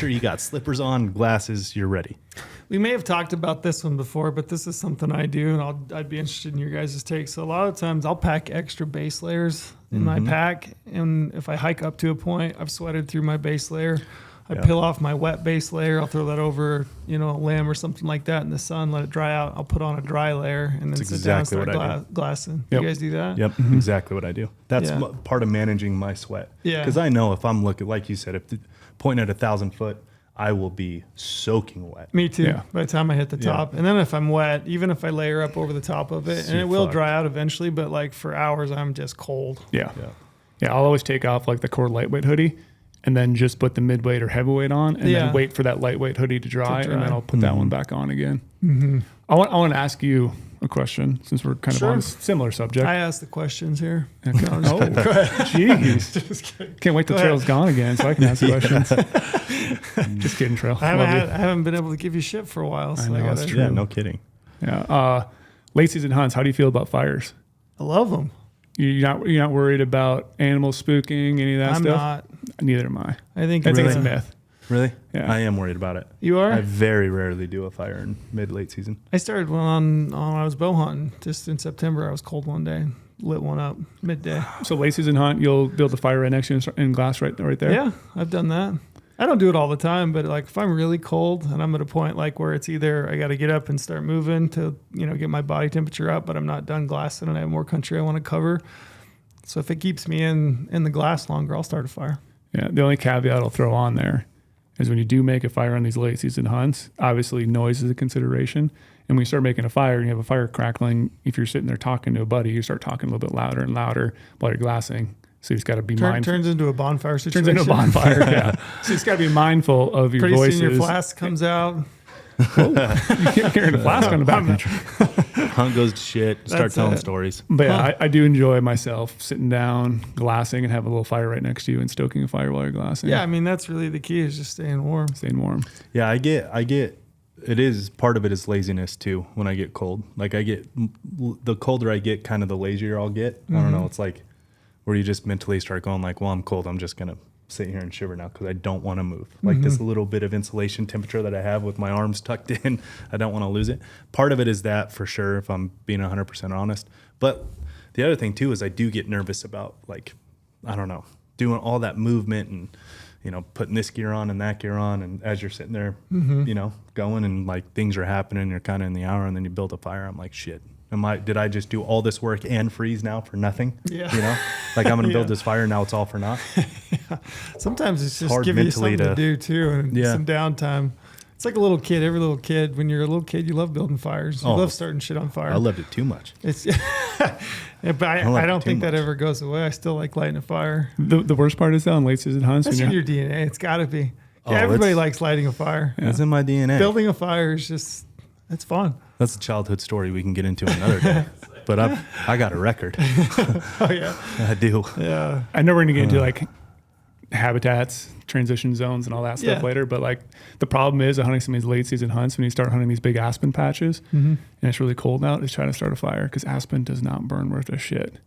you got slippers on, glasses, you're ready. We may have talked about this one before, but this is something I do, and I'd be interested in your guys' take. So a lot of times I'll pack extra base layers in my pack, and if I hike up to a point, I've sweated through my base layer. I peel off my wet base layer. I'll throw that over, a limb or something like that in the sun, let it dry out. I'll put on a dry layer and then That's sit down and exactly start what I do. glassing. Yep. You guys do that? Yep, exactly what I do. That's Yeah. part of managing my sweat. Yeah. Because I know if I'm looking, like you said, pointing at 1,000 foot, I will be soaking wet. Me too. Yeah. By the time I hit the Yeah. top, and then if I'm wet, even if I layer up over the top of it, and You're it will fucked. dry out eventually, but like for hours, I'm just cold. Yeah. Yeah. Yeah. I'll always take off like the core lightweight hoodie and then just put the midweight or heavyweight on and Yeah. then wait for that lightweight hoodie to dry, and then I'll put that one back on again. Mm-hmm. I want to ask you a question since we're kind of on a similar subject. I ask the questions here. Okay. No, I'm just kidding. Go ahead. Jeez. Just kidding. Can't wait till Go ahead. Trail's gone again so I can ask questions. Just kidding, Trail. I Love you. haven't been able to give you shit for a while, so I I, know, gotta. it's true. Yeah, no kidding. Yeah. Late season hunts. How do you feel about fires? I love them. You're not worried about animals spooking, any of that I'm stuff? not. Neither am I. I think I think it's it's a myth. Really? Yeah. I am worried about it. You are? I very rarely do a fire in mid-late season. I started when I was bow hunting. Just in September, I was cold one day, lit one up midday. So late season hunt, you'll build a fire right next to you in glass right there? Yeah, I've done that. I don't do it all the time, but like if I'm really cold and I'm at a point like where it's either I got to get up and start moving to get my body temperature up, but I'm not done glassing and I have more country I want to cover. So if it keeps me in the glass longer, I'll start a fire. Yeah. The only caveat I'll throw on there is when you do make a fire on these late season hunts, obviously noise is a consideration. And when you start making a fire and you have a fire crackling, if you're sitting there talking to a buddy, you start talking a little bit louder and louder while you're glassing. So you just got to be mindful. Turns into a bonfire situation. Turns into a bonfire, yeah. So you just got to be mindful of your Pretty voices. soon your flask comes out. You keep carrying a flask on the back. Hunt goes to shit. Start That's telling it. stories. But yeah, I do enjoy myself sitting down, glassing, and have a little fire right next to you and stoking a fire while you're glassing. Yeah, I mean, that's really the key is just staying warm. Staying warm. Yeah, I get. It is part of it is laziness too. When I get cold, like the colder I get, kind of the lazier I'll get. I don't know. It's like where you just mentally start going like, well, I'm cold. I'm just gonna sit here and shiver now because I don't want to move. Like this little bit of insulation temperature that I have with my arms tucked in, I don't want to lose it. Part of it is that for sure, if I'm being 100% honest. But the other thing too is I do get nervous about like, I don't know, doing all that movement and, you know, putting this gear on and that gear on. And as you're sitting there, you know, going and like things are happening, you're kind of in the hour and then you build a fire. I'm like, shit. Did I just do all this work and freeze now for nothing? Yeah. You know, like I'm going to build this fire. Now it's all for naught. Sometimes it's just hard giving you mentally something to do too, and Yeah. some downtime. It's like a little kid. Every little kid, when you're a little kid, you love building fires. You Oh, love starting shit on fire. I loved it too much. It's, yeah, but love I don't it too think that much. ever goes away. I still like lighting a fire. The worst part is though on late season hunts That's when in you're your DNA. It's got to be. Oh, Yeah, everybody it's- likes lighting a fire. It's in my DNA. Building a fire is just, it's fun. That's a childhood story we can get into another day. But I got a record. Oh yeah, I do. yeah. I know we're gonna get into like habitats, transition zones, and all that stuff Yeah. later. But like the problem is hunting some of these late season hunts when you start hunting these big aspen patches and it's really cold out, is trying to start a fire because aspen does not burn worth a shit.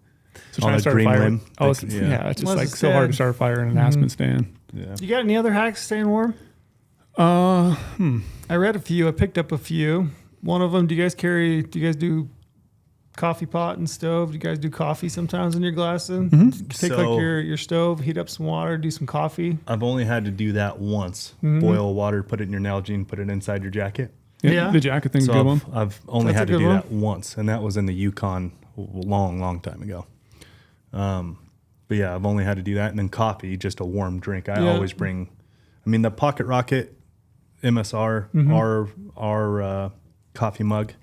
So On trying a to start green a fire, limb? oh, Like, it's, yeah. yeah, it's just Unless like it's so hard dead. to start a fire in an aspen stand. Yeah. You got any other hacks staying warm? Uh, I read a few. I picked up a few. One of them. Do you guys do coffee pot and stove? Do you guys do coffee sometimes in your glassing? Take like So- your stove, heat up some water, do some coffee. I've only had to do that once. Boil water, put it in your Nalgene, put it inside your jacket. Yeah. The jacket thing's So a good one. I've only That's had a to good do one. that once, and that was in the Yukon a long time ago. But yeah, I've only had to do that. And then coffee, just a warm drink. I Yeah. always bring, I mean, the Pocket Rocket MSR, our coffee mug,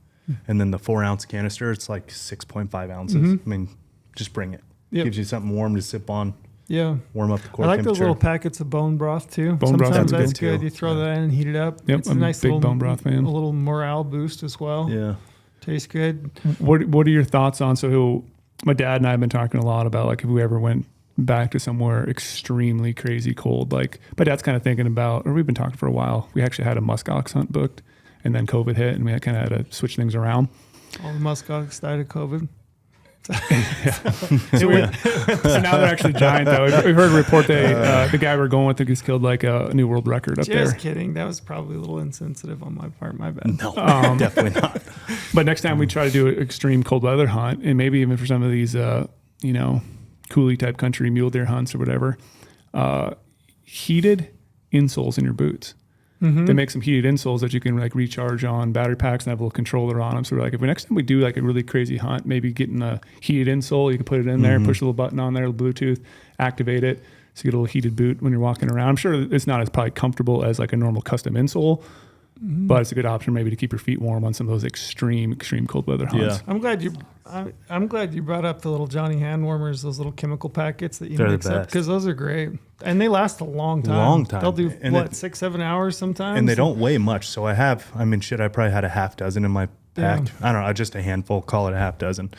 and then the 4-ounce canister, it's like 6.5 ounces. I mean, just bring it. Yep. Gives you something warm to sip on, Yeah. warm up the core I like those temperature. little packets of bone broth too. Bone broth Sometimes is that's good, good. too. You throw that in and heat it up. Yep, It's a I'm a nice big little bone broth fan. A little morale boost as well. Yeah. Tastes good. What are your thoughts on? So my dad and I have been talking a lot about like if we ever went back to somewhere extremely crazy cold. Like my dad's kind of thinking about, or we've been talking for a while. We actually had a muskox hunt booked, and then COVID hit, and we kind of had to switch things around. All the muskox died of COVID. So now they're actually giant though. We've heard a report that the guy we're going with has killed like a new world record up Just there. kidding. That was probably a little insensitive on my part. My bad. No, definitely not. But next time we try to do an extreme cold weather hunt, and maybe even for some of these, coulee type country mule deer hunts or whatever, heated insoles in your boots. They make some heated insoles that you can like recharge on battery packs and have a little controller on them. So we're like, if next time we do like a really crazy hunt, maybe getting a heated insole, you can put it in there, push a little button on there, Bluetooth, activate it. So you get a little heated boot when you're walking around. I'm sure it's not as probably comfortable as like a normal custom insole, but it's a good option maybe to keep your feet warm on some of those extreme cold weather hunts. Yeah. I'm glad you brought up the little Johnny hand warmers, those little chemical packets that you They're the mix up best. because those are great and they last a long time. Long time. They'll do And 6-7 hours sometimes. And they don't weigh much. So I probably had a half dozen in my pack. Yeah. I don't know, just a handful, call it a half dozen.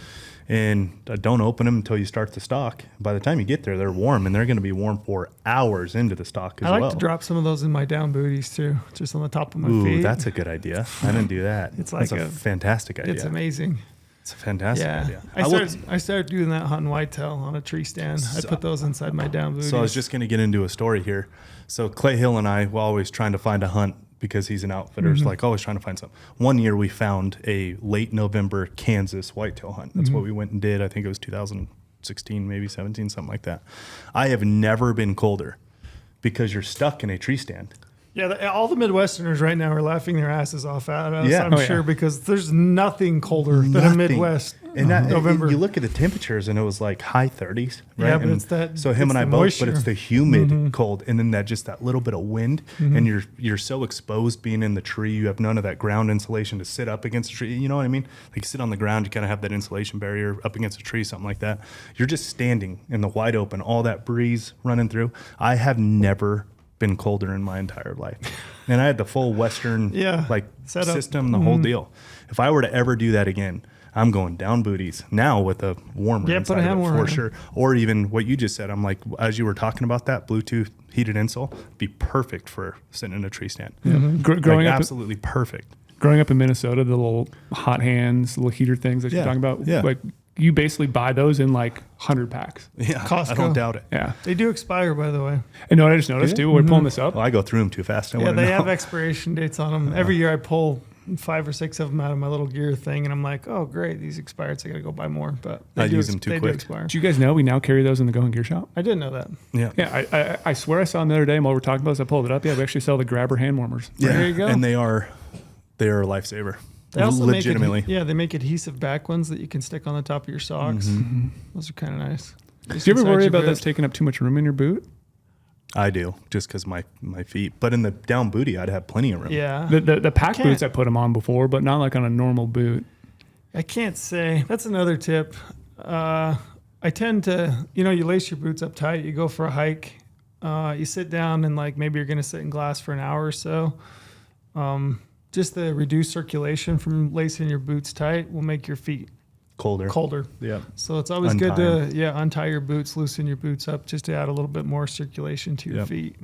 And don't open them until you start the stock. By the time you get there, they're warm, and they're going to be warm for hours into the stock as I like well. to drop some of those in my down booties too, just on the top of my Ooh, feet. that's a good idea. I didn't do that. It's That's like a a- fantastic idea. It's amazing. It's a fantastic Yeah, idea. I started doing that hunting whitetail on a tree stand. I put those inside my down booties. So I was just going to get into a story here. So Clay Hill and I were always trying to find a hunt because he's an outfitter. It's like always trying to find something. One year we found a late November Kansas whitetail hunt. That's what we went and did. I think it was 2016, maybe 17, something like that. I have never been colder because you're stuck in a tree stand. Yeah, all the Midwesterners right now are laughing their asses off at us, Yeah. I'm sure, because there's nothing colder than a Nothing. Midwest And November. you look at the temperatures, and it was like high 30s, right? Yeah, but And it's that- So him it's and I the both, moisture. but it's the humid cold, and then that little bit of wind, and you're so exposed being in the tree. You have none of that ground insulation to sit up against the tree. You know what I mean? Like you sit on the ground, you kind of have that insulation barrier up against a tree, something like that. You're just standing in the wide open, all that breeze running through. I have never been colder in my entire life, and I had the full Western setup. system, the whole deal. If I were to ever do that again, I'm going down booties now with a warmer Yeah, inside put a of hand it warmer for in. sure. Or even what you just said, I'm like, as you were talking about that Bluetooth heated insole, be perfect for sitting in a tree stand. Growing up, absolutely perfect. growing up in Minnesota, the little hot hands, little heater things that you're talking about, Yeah. like you basically buy those in like 100 packs. Yeah, Costco. I don't doubt it. Yeah. They do expire, by the way. And know what I just noticed too? We're pulling this up. Well, I go through them too fast. I Yeah, want to they know. have expiration dates on them. Every year I pull 5 or 6 of them out of my little gear thing, and I'm like, oh, great, these expired, so I got to go buy more. But I do use them too they quick. do expire. Do you guys know we now carry those in the Go Hunt Gear Shop? I didn't know that. Yeah. Yeah, I swear I saw them the other day, and while we're talking about this, I pulled it up. Yeah, we actually sell the grabber hand warmers. Yeah. There you go. And they are a lifesaver. They also Legitimately. they make adhesive back ones that you can stick on the top of your socks. Those are kind of nice. Do you ever worry about this taking up too much room in your boot? I do, just because my feet. But in the down booty, I'd have plenty of room. Yeah. The pack Can't- boots I put them on before, but not like on a normal boot. I can't say. That's another tip. I tend to, you lace your boots up tight. You go for a hike. You sit down and like maybe you're going to sit in glass for an hour or so. Just the reduced circulation from lacing your boots tight will make your feet colder. Yeah. So it's always Untie good to untie your boots, loosen your boots up just to add a little bit more circulation to your Yep. feet.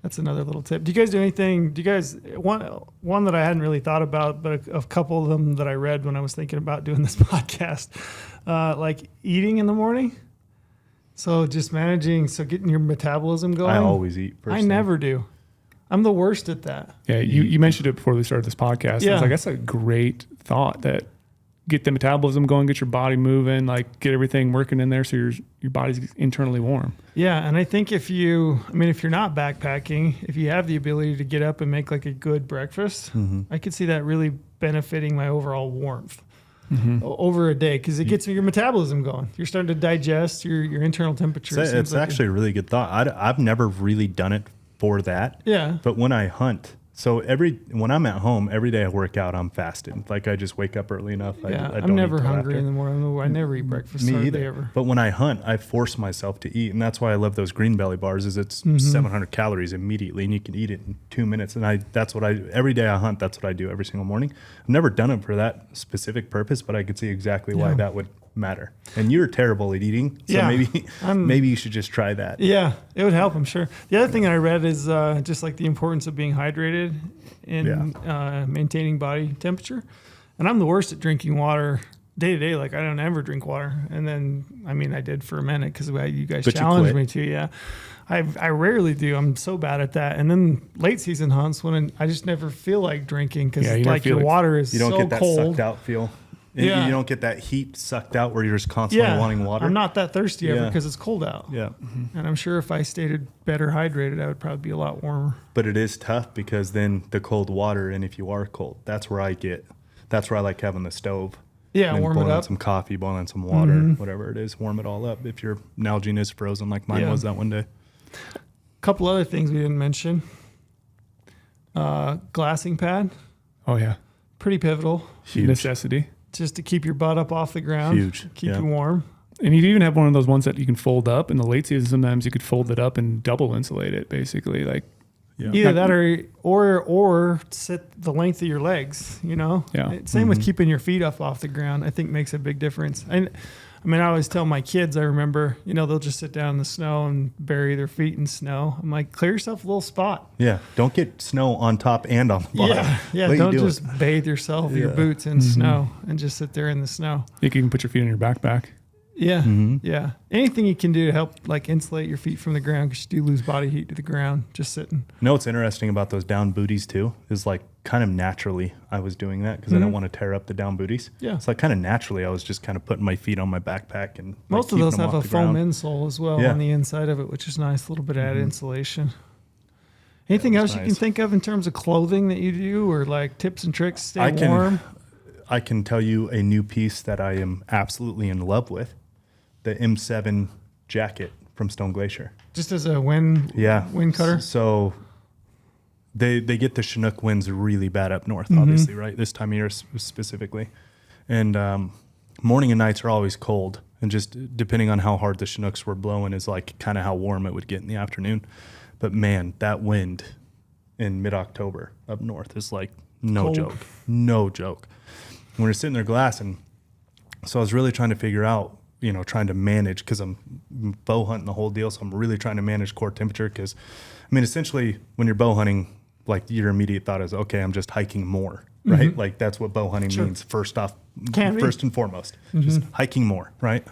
That's another little tip. Do you guys do anything? Do you guys one that I hadn't really thought about, but a couple of them that I read when I was thinking about doing this podcast, like eating in the morning. So just getting your metabolism going. I always eat first I thing. never do. I'm the worst at that. Yeah, you mentioned it before we started this podcast. I Yeah. was like, that's a great thought that get the metabolism going, get your body moving, like get everything working in there so your body's internally warm. Yeah, and I think if you're not backpacking, if you have the ability to get up and make like a good breakfast, I could see that really benefiting my overall warmth over a day because it gets your metabolism going. You're starting to digest your internal temperature. It's actually a really good thought. I've never really done it for that. Yeah. But when I hunt, when I'm at home, every day I work out, I'm fasted. Like I just wake up early enough. I don't I'm never eat till hungry after. in the morning. I never eat breakfast. Me hardly either. ever. But when I hunt, I force myself to eat, and that's why I love those green belly bars. Is it's 700 calories immediately, and you can eat it in 2 minutes. And every day I hunt. That's what I do every single morning. I've never done it for that specific purpose, but I could see exactly why that would matter. And you're terrible at eating, so Yeah. maybe you should just try that. Yeah, it would help, I'm sure. The other thing I read is just like the importance of being hydrated and maintaining body temperature. And I'm the worst at drinking water day to day. Like I don't ever drink water. And then, I did for a minute because you guys But you challenged quit. me to. Yeah, I rarely do. I'm so bad at that. And then late season hunts when I just never feel like drinking because Yeah, you never like feel your it. water is You don't so get that cold. sucked out feel. Yeah. You don't get that heat sucked out where you're just constantly Yeah, wanting water. I'm not that thirsty ever Yeah. because it's cold out. Yeah. And I'm sure if I stayed better hydrated, I would probably be a lot warmer. But it is tough because then the cold water, and if you are cold, that's where I like having the stove. Yeah, And warm it boiling up. some coffee, boiling some water, whatever it is, warm it all up. If your Nalgene is frozen like mine Yeah. was that one day. Couple other things we didn't mention. Glassing pad, Oh yeah, pretty pivotal, Huge. necessity. just to keep your butt up off the ground. Huge, Keep yeah. you warm. And you even have one of those ones that you can fold up. In the late season, sometimes you could fold it up and double insulate it, basically. Like, Yeah. Either that or sit the length of your legs, Yeah. Same with keeping your feet up off the ground, I think makes a big difference. And I always tell my kids, I remember, they'll just sit down in the snow and bury their feet in snow. I'm like, clear yourself a little spot. Yeah. Don't get snow on top and on the bottom. Yeah. Let you Don't do just it. bathe yourself, your Yeah. boots in snow and just sit there in the snow. you can put your feet in your backpack. Yeah. Yeah. Anything you can do to help like insulate your feet from the ground because you do lose body heat to the ground just sitting. You know what's interesting about those down booties too is like kind of naturally I was doing that because I don't want to tear up the down booties. Yeah. It's like kind of naturally I was just kind of putting my feet on my backpack and like, Most of keeping those them have a off the foam ground. insole as well Yeah. on the inside of it, which is nice. A little bit of added insulation. Anything That was else you nice. can think of in terms of clothing that you do, or like tips and tricks to stay warm? I can tell you a new piece that I am absolutely in love with: the M7 jacket from Stone Glacier. Just as a wind cutter. So they get the Chinook winds really bad up north, obviously, right? This time of year specifically, and morning and nights are always cold, and just depending on how hard the Chinooks were blowing is like kind of how warm it would get in the afternoon. But man, that wind in mid-October up north is like no joke. When we're sitting there glassing, so I was really trying to figure out, trying to manage, because I'm bow hunting the whole deal. So I'm really trying to manage core temperature, because, essentially when you're bow hunting, like your immediate thought is, okay, I'm just hiking more, right? Like that's what bow hunting means first and foremost, just hiking more, right?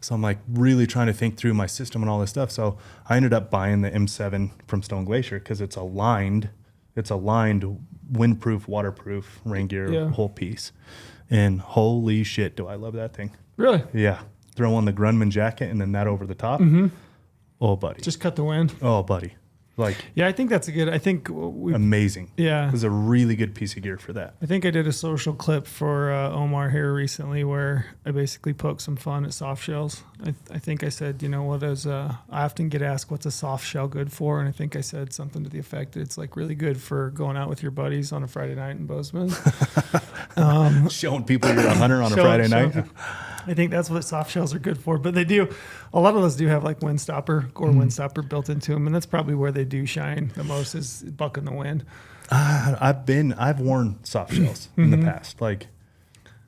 So I'm like really trying to think through my system and all this stuff. So I ended up buying the M7 from Stone Glacier because it's a lined windproof, waterproof rain gear whole piece. And holy shit, do I love that thing. Really? Yeah. Throw on the Grumman jacket and then that over the top. Oh, buddy. Just cut the wind. Oh, buddy. Like, yeah, I think that's a good. I think amazing. Yeah, it was a really good piece of gear for that. I think I did a social clip for Omar here recently where I basically poked some fun at soft shells. I think I said, what is I often get asked what's a soft shell good for, and I think I said something to the effect that it's like really good for going out with your buddies on a Friday night in Bozeman. Showing people you're a hunter on a Friday night. I think that's what soft shells are good for, but they do. A lot of those do have like wind stopper built into them, and that's probably where they do shine the most is bucking the wind. I've worn soft shells in the past. Like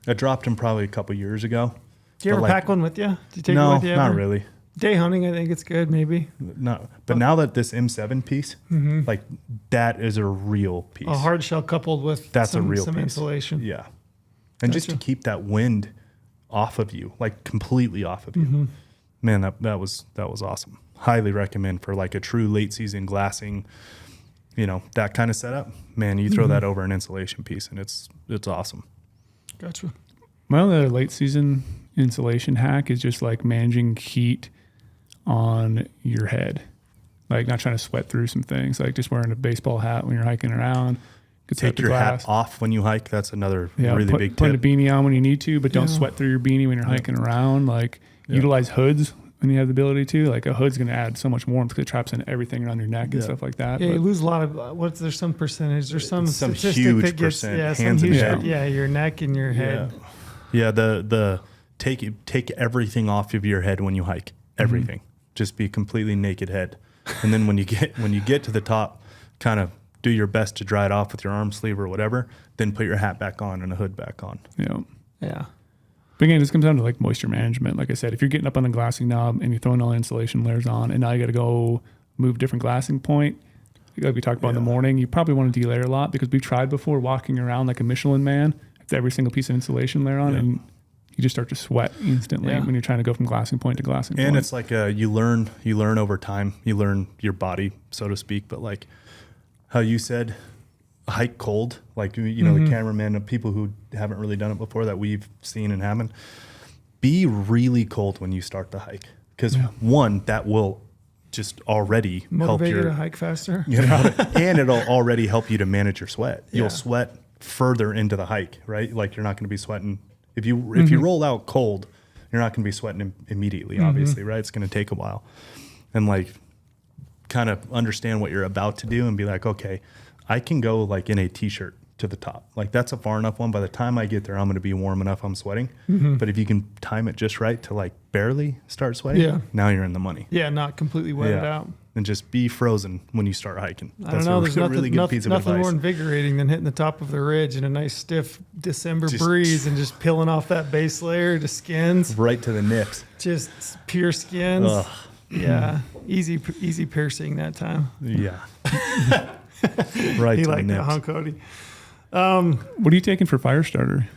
I dropped them probably a couple years ago. Do you ever pack one with you? Do you take it with you ever? Not really. Day hunting, I think it's good, maybe. No, but now that this M7 piece, like that is a real piece. A hard shell coupled with some piece. insulation. Yeah, and just to keep that wind off of you, like completely off of you. Man, that was awesome. Highly recommend for like a true late season glassing, that kind of setup. Man, you throw that over an insulation piece and it's awesome. Gotcha. My other late season insulation hack is just like managing heat on your head. Like not trying to sweat through some things, like just wearing a baseball hat when you're hiking around. Take your hat off when you hike. That's another really big tip. Put a beanie on when you need to, but don't sweat through your beanie when you're hiking around. Like utilize hoods when you have the ability to. Like a hood's going to add so much warmth because it traps in everything around your neck and stuff like that. Yeah, you lose a lot of, there's some percentage, there's some statistic huge that gets, percent, some hands and huge, head. your neck and your head. Yeah, the take everything off of your head when you hike. Everything. Just be completely naked head. And then when you get to the top, kind of do your best to dry it off with your arm sleeve or whatever, then put your hat back on and a hood back on. Yeah. But again, this comes down to like moisture management. Like I said, if you're getting up on the glassing knob and you're throwing all the insulation layers on and now you got to go move different glassing point, like we talked about in the morning, you probably want to delayer a lot because we've tried before walking around like a Michelin man with every single piece of insulation layer on and you just start to sweat instantly when you're trying to go from glassing point to glassing point. And it's like you learn over time. You learn your body, so to speak. But like how you said, hike cold. Like the cameraman and people who haven't really done it before that we've seen and haven't. Be really cold when you start the hike because one, that will just already motivate help you to hike faster. And it'll already help you to manage your sweat. You'll sweat further into the hike, right? Like you're not going to be sweating. If you roll out cold, you're not going to be sweating immediately, obviously, right? It's going to take a while. And like kind of understand what you're about to do and be like, okay, I can go like in a t-shirt to the top. Like that's a far enough one. By the time I get there, I'm going to be warm enough. I'm sweating. But if you can time it just right to like barely start sweating, now you're in the money. Yeah, not completely wetted out. And just be frozen when you start hiking. I don't know. There's really good piece of advice. Nothing more invigorating than hitting the top of the ridge in a nice stiff December breeze and just peeling off that base layer to skins. Right to the nips. Just pure skins. Ugh. Yeah. Easy piercing that time. Yeah. Right to the nips. That, huh, Cody? What are you taking for fire starter?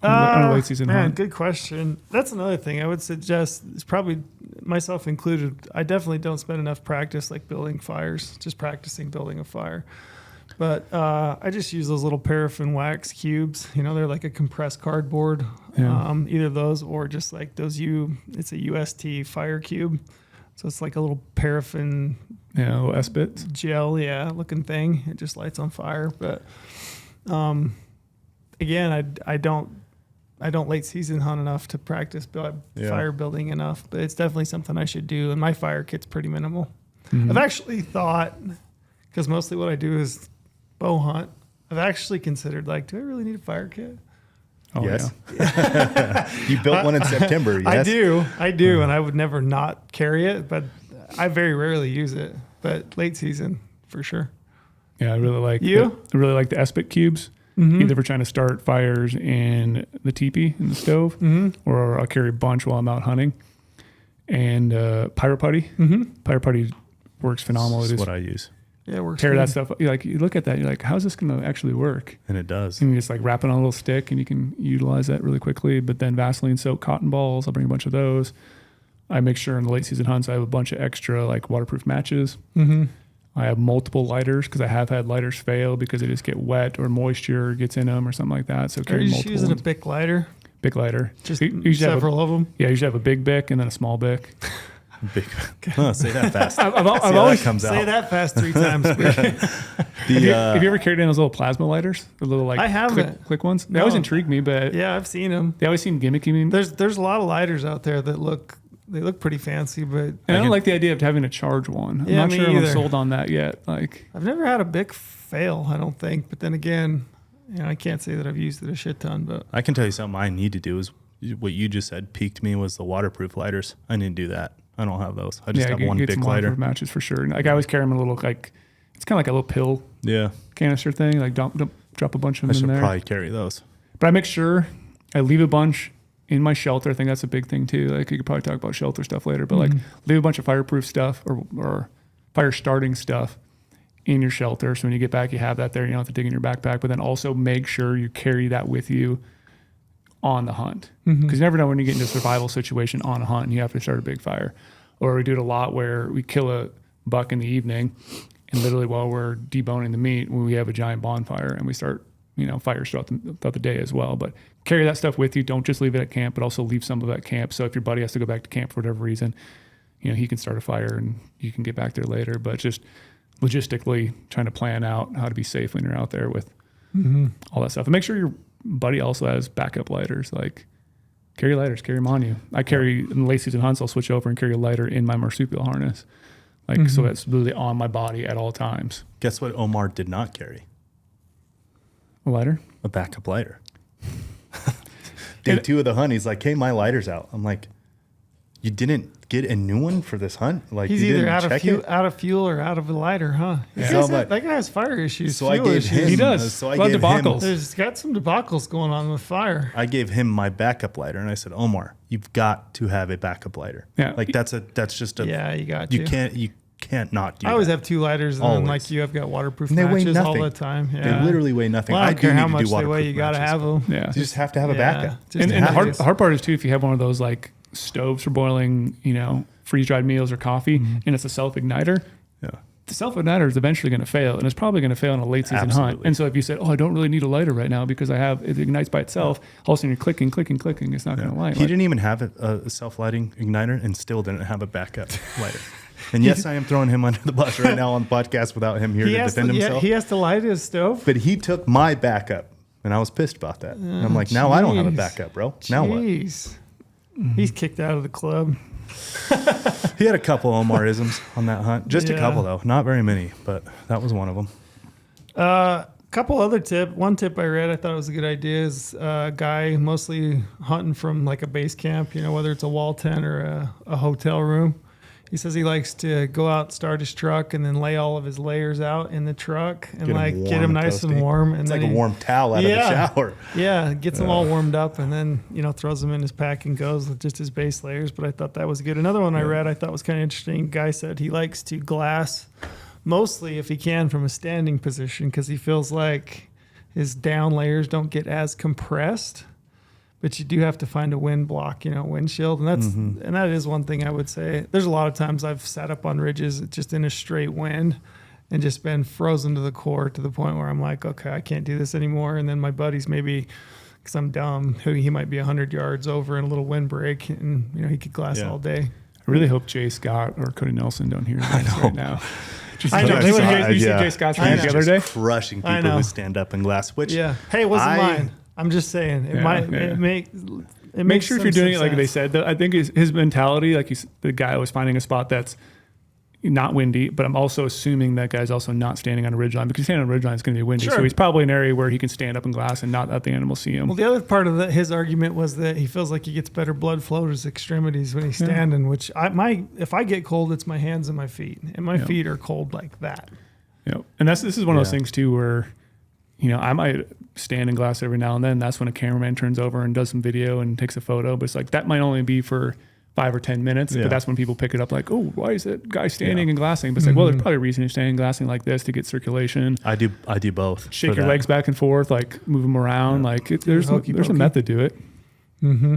On a late season hunt? Good question. That's another thing I would suggest. It's probably myself included. I definitely don't spend enough practice like building fires, just practicing building a fire. But I just use those little paraffin wax cubes. They're like a compressed cardboard. Either of those or just like those it's a UST fire cube. So it's like a little paraffin Yeah, little S-bits. gel, looking thing. It just lights on fire. But again, I don't late season hunt enough to practice fire building enough. But it's definitely something I should do. And my fire kit's pretty minimal. Mm-hmm. I've actually thought, because mostly what I do is bow hunt, I've actually considered, like, do I really need a fire kit? Oh, yes. Yeah. You built one in September, yes? I do, and I would never not carry it, but I very rarely use it. But late season, for sure. Yeah, I really like I really like the S-bit cubes, either for trying to start fires in the teepee, in the stove, or I'll carry a bunch while I'm out hunting. And Pyro Putty. Pyro Putty works phenomenal. That's what I use. Yeah, it works. Tear that stuff. You look at that. You're like, how's this going to actually work? And it does. And you just like wrap it on a little stick, and you can utilize that really quickly. But then Vaseline soaked cotton balls. I'll bring a bunch of those. I make sure in the late season hunts I have a bunch of extra like waterproof matches. I have multiple lighters because I have had lighters fail because they just get wet or moisture gets in them or something like that. So carry multiple. Are you using a Bic lighter? Big lighter. Just several of them. Yeah, you should have a big Bic and then a small Bic. Big. Say that fast. I've always comes say out. that fast 3 times. Have you ever carried in those little plasma lighters? The little like I haven't. Click ones. They always intrigue me, but yeah, I've seen them. They always seem gimmicky. There's a lot of lighters out there that look pretty fancy, but I don't like the idea of having to charge one. I'm not sure I'm sold on that yet. Like I've never had a Bic fail, I don't think. But then again, I can't say that I've used it a shit ton. But I can tell you something I need to do is what you just said piqued me was the waterproof lighters. I need to do that. I don't have those. I just have one big lighter. Matches for sure. Like I always carry them in a little like it's kind of like a little pill canister thing. Like drop a bunch of them in there. I should probably carry those. But I make sure I leave a bunch in my shelter. I think that's a big thing too. Like you could probably talk about shelter stuff later, but like leave a bunch of fireproof stuff or fire starting stuff in your shelter. So when you get back, you have that there. You don't have to dig in your backpack. But then also make sure you carry that with you on the hunt, because you never know when you get into a survival situation on a hunt and you have to start a big fire. Or we do it a lot where we kill a buck in the evening, and literally while we're deboning the meat, we have a giant bonfire and we start fires throughout the day as well. But carry that stuff with you. Don't just leave it at camp, but also leave some of it at camp. So if your buddy has to go back to camp for whatever reason, he can start a fire and you can get back there later. But just logistically trying to plan out how to be safe when you're out there with all that stuff, and make sure your buddy also has backup lighters. Like carry lighters, carry them on you. I carry in the late season hunts. I'll switch over and carry a lighter in my marsupial harness, so that's literally on my body at all times. Guess what Omar did not carry? A lighter, a backup lighter. Day 2 of the hunt, he's like, "Hey, my lighter's out." I'm like, "You didn't get a new one for this hunt? Like he's either out of fuel or out of a lighter, huh?" Yeah. So that guy has fire issues. So I gave him. He does. So I gave debacles. There's got some debacles going on with fire. I gave him my backup lighter, and I said, "Omar, you've got to have a backup lighter. Yeah, like that's just a you got to. You can't not do. I always have 2 lighters, and then like you have got waterproof matches all the time. Yeah. They literally weigh nothing. Well, I don't care how much they weigh. You got to have them. Yeah, you just have to have a backup. And the hard part is too, if you have one of those like stoves for boiling, freeze-dried meals or coffee, and it's a self-igniter. Yeah. The self-igniter is eventually going to fail, and it's probably going to fail in a late-season hunt. And so if you said, "Oh, I don't really need a lighter right now because it ignites by itself," all of a sudden you're clicking, it's not going to light. He didn't even have a self-lighting igniter and still didn't have a backup lighter. And yes, I am throwing him under the bus right now on the podcast without him here to defend himself. Yeah, he has to light his stove. But he took my backup, and I was pissed about that. And I'm like, now I don't have a backup, bro. Now what? He's kicked out of the club. He had a couple Omar-isms on that hunt. Just a couple, though. Not very many, but that was one of them. Couple other one tip I read I thought it was a good idea is a guy mostly hunting from like a base camp, whether it's a wall tent or a hotel room. He says he likes to go out, start his truck, and then lay all of his layers out in the truck and get him nice and warm. And it's then like a warm towel out of the shower. Yeah, gets them all warmed up, and then throws them in his pack and goes with just his base layers. But I thought that was good. Another one I read I thought was kind of interesting. Guy said he likes to glass mostly if he can from a standing position because he feels like his down layers don't get as compressed. But you do have to find a wind block, windshield. And that is one thing I would say. There's a lot of times I've sat up on ridges just in a straight wind and just been frozen to the core to the point where I'm like, okay, I can't do this anymore. And then my buddies maybe, because I'm dumb, he might be 100 yards over in a little windbreak and, he could glass all day. I I really hope Jay Scott or Cody Nelson don't hear this right now. I know. Did you see Jay Scott's rant the other day? Crushing people who stand up in glass. Which hey, it wasn't mine. I'm just saying it Make sure if you're doing it like sense. they said. Though, I think his mentality, like the guy was finding a spot that's not windy, but I'm also assuming that guy's also not standing on a ridgeline, because standing on a ridgeline is going to be windy. Sure. So he's probably in an area where he can stand up in glass and not let the animal see him. Well, the other part of his argument was that he feels like he gets better blood flow to his extremities when he's standing, which if I get cold, it's my hands and my feet, and my feet are cold like that. Yeah, and this is one of those things too where, I might stand in glass every now and then. That's when a cameraman turns over and does some video and takes a photo, but it's like that might only be for 5 or 10 minutes, but that's when people pick it up like, oh, why is that guy standing and glassing? But it's like, well, there's probably a reason you're standing and glassing like this to get circulation. I do both. Shake your legs back and forth, like move them around. Yeah. Like there's a method to it,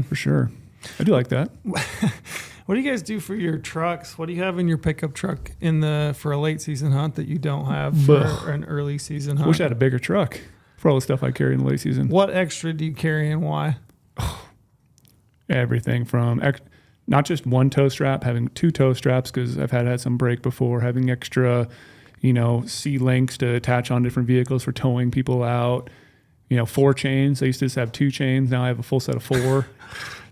for sure. I do like that. What do you guys do for your trucks? What do you have in your pickup truck for a late season hunt that you don't have for an early season hunt? I wish I had a bigger truck for all the stuff I carry in the late season. What extra do you carry and why? Everything from not just one tow strap, having 2 tow straps because I've had some break before, having extra, C links to attach on different vehicles for towing people out, 4 chains. I used to just have 2 chains. Now I have a full set of 4.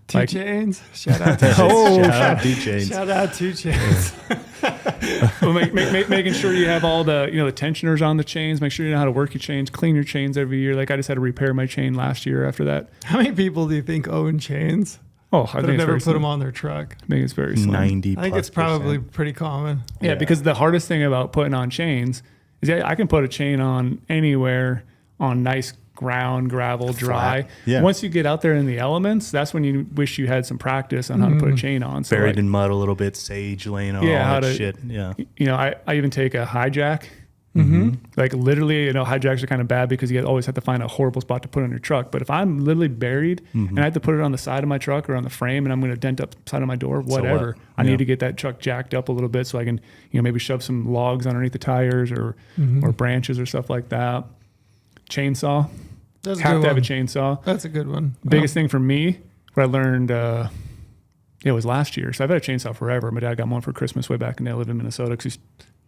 2 chains. Shout out to shout out 2 chains. Shout out 2 chains. Well, making sure you have all the the tensioners on the chains. Make sure you know how to work your chains. Clean your chains every year. Like I just had to repair my chain last year after that. How many people do you think own chains? Oh, I think have never put them on their truck. I think it's very slim. 90%. I think it's probably pretty common. Yeah, because the hardest thing about putting on chains is I can put a chain on anywhere on nice ground, gravel, dry. Yeah. Once you get out there in the elements, that's when you wish you had some practice on how to put a chain on. So buried in mud a little bit, sage laying on all that shit. Yeah. I even take a hijack. Like literally, hijacks are kind of bad because you always have to find a horrible spot to put on your truck. But if I'm literally buried and I have to put it on the side of my truck or on the frame and I'm going to dent up the side of my door, whatever, I need to get that truck jacked up a little bit so I can, maybe shove some logs underneath the tires or branches or stuff like that. Chainsaw. That's have to have a chainsaw. That's a good one. Biggest thing for me, what I learned, it was last year. So I've had a chainsaw forever. My dad got one for Christmas way back in the day. I lived in Minnesota because he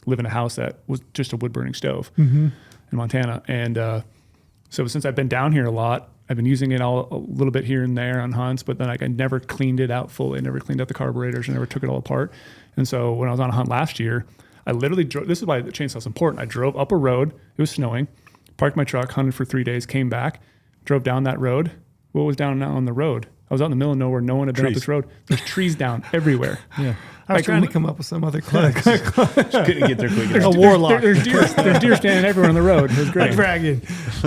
lived in a house that was just a wood burning stove in Montana. And so since I've been down here a lot, I've been using it a little bit here and there on hunts, but then I never cleaned it out fully. I never cleaned out the carburetors. I never took it all apart. And so when I was on a hunt last year, I literally drove. This is why the chainsaw is important. I drove up a road. It was snowing. Parked my truck, hunted for 3 days, came back, drove down that road. What was down on the road? I was out in the middle of nowhere. No one had been up this road. There's trees down everywhere. Yeah. I was trying to come up with some other clubs. Couldn't get there quick enough. A warlock. There's deer standing everywhere on the road. It was great. I'm bragging.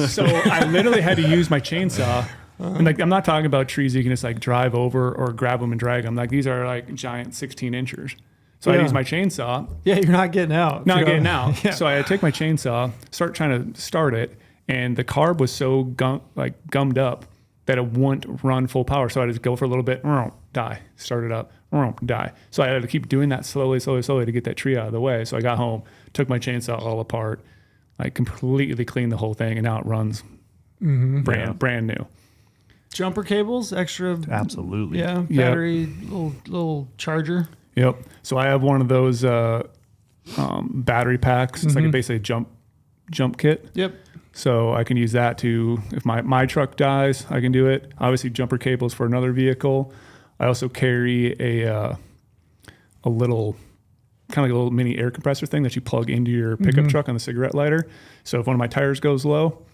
So I literally had to use my chainsaw. And I'm not talking about trees you can just drive over or grab them and drag them. These are giant 16 inchers. So I use my chainsaw. Yeah, you're not getting out. Not getting out. Yeah. So I take my chainsaw, start trying to start it, and the carb was so gummed up that it wouldn't run full power. So I had to go for a little bit, die, start it up, die. So I had to keep doing that slowly to get that tree out of the way. So I got home, took my chainsaw all apart, completely cleaned the whole thing, and now it runs brand new. Jumper cables, extra. Absolutely. Yeah, battery, little charger. Yep. So I have one of those battery packs. It's basically a jump kit. Yep. So I can use that to, if my truck dies, I can do it. Obviously, jumper cables for another vehicle. I also carry a little, kind of like a little mini air compressor thing that you plug into your pickup truck on the cigarette lighter. So if one of my tires goes low,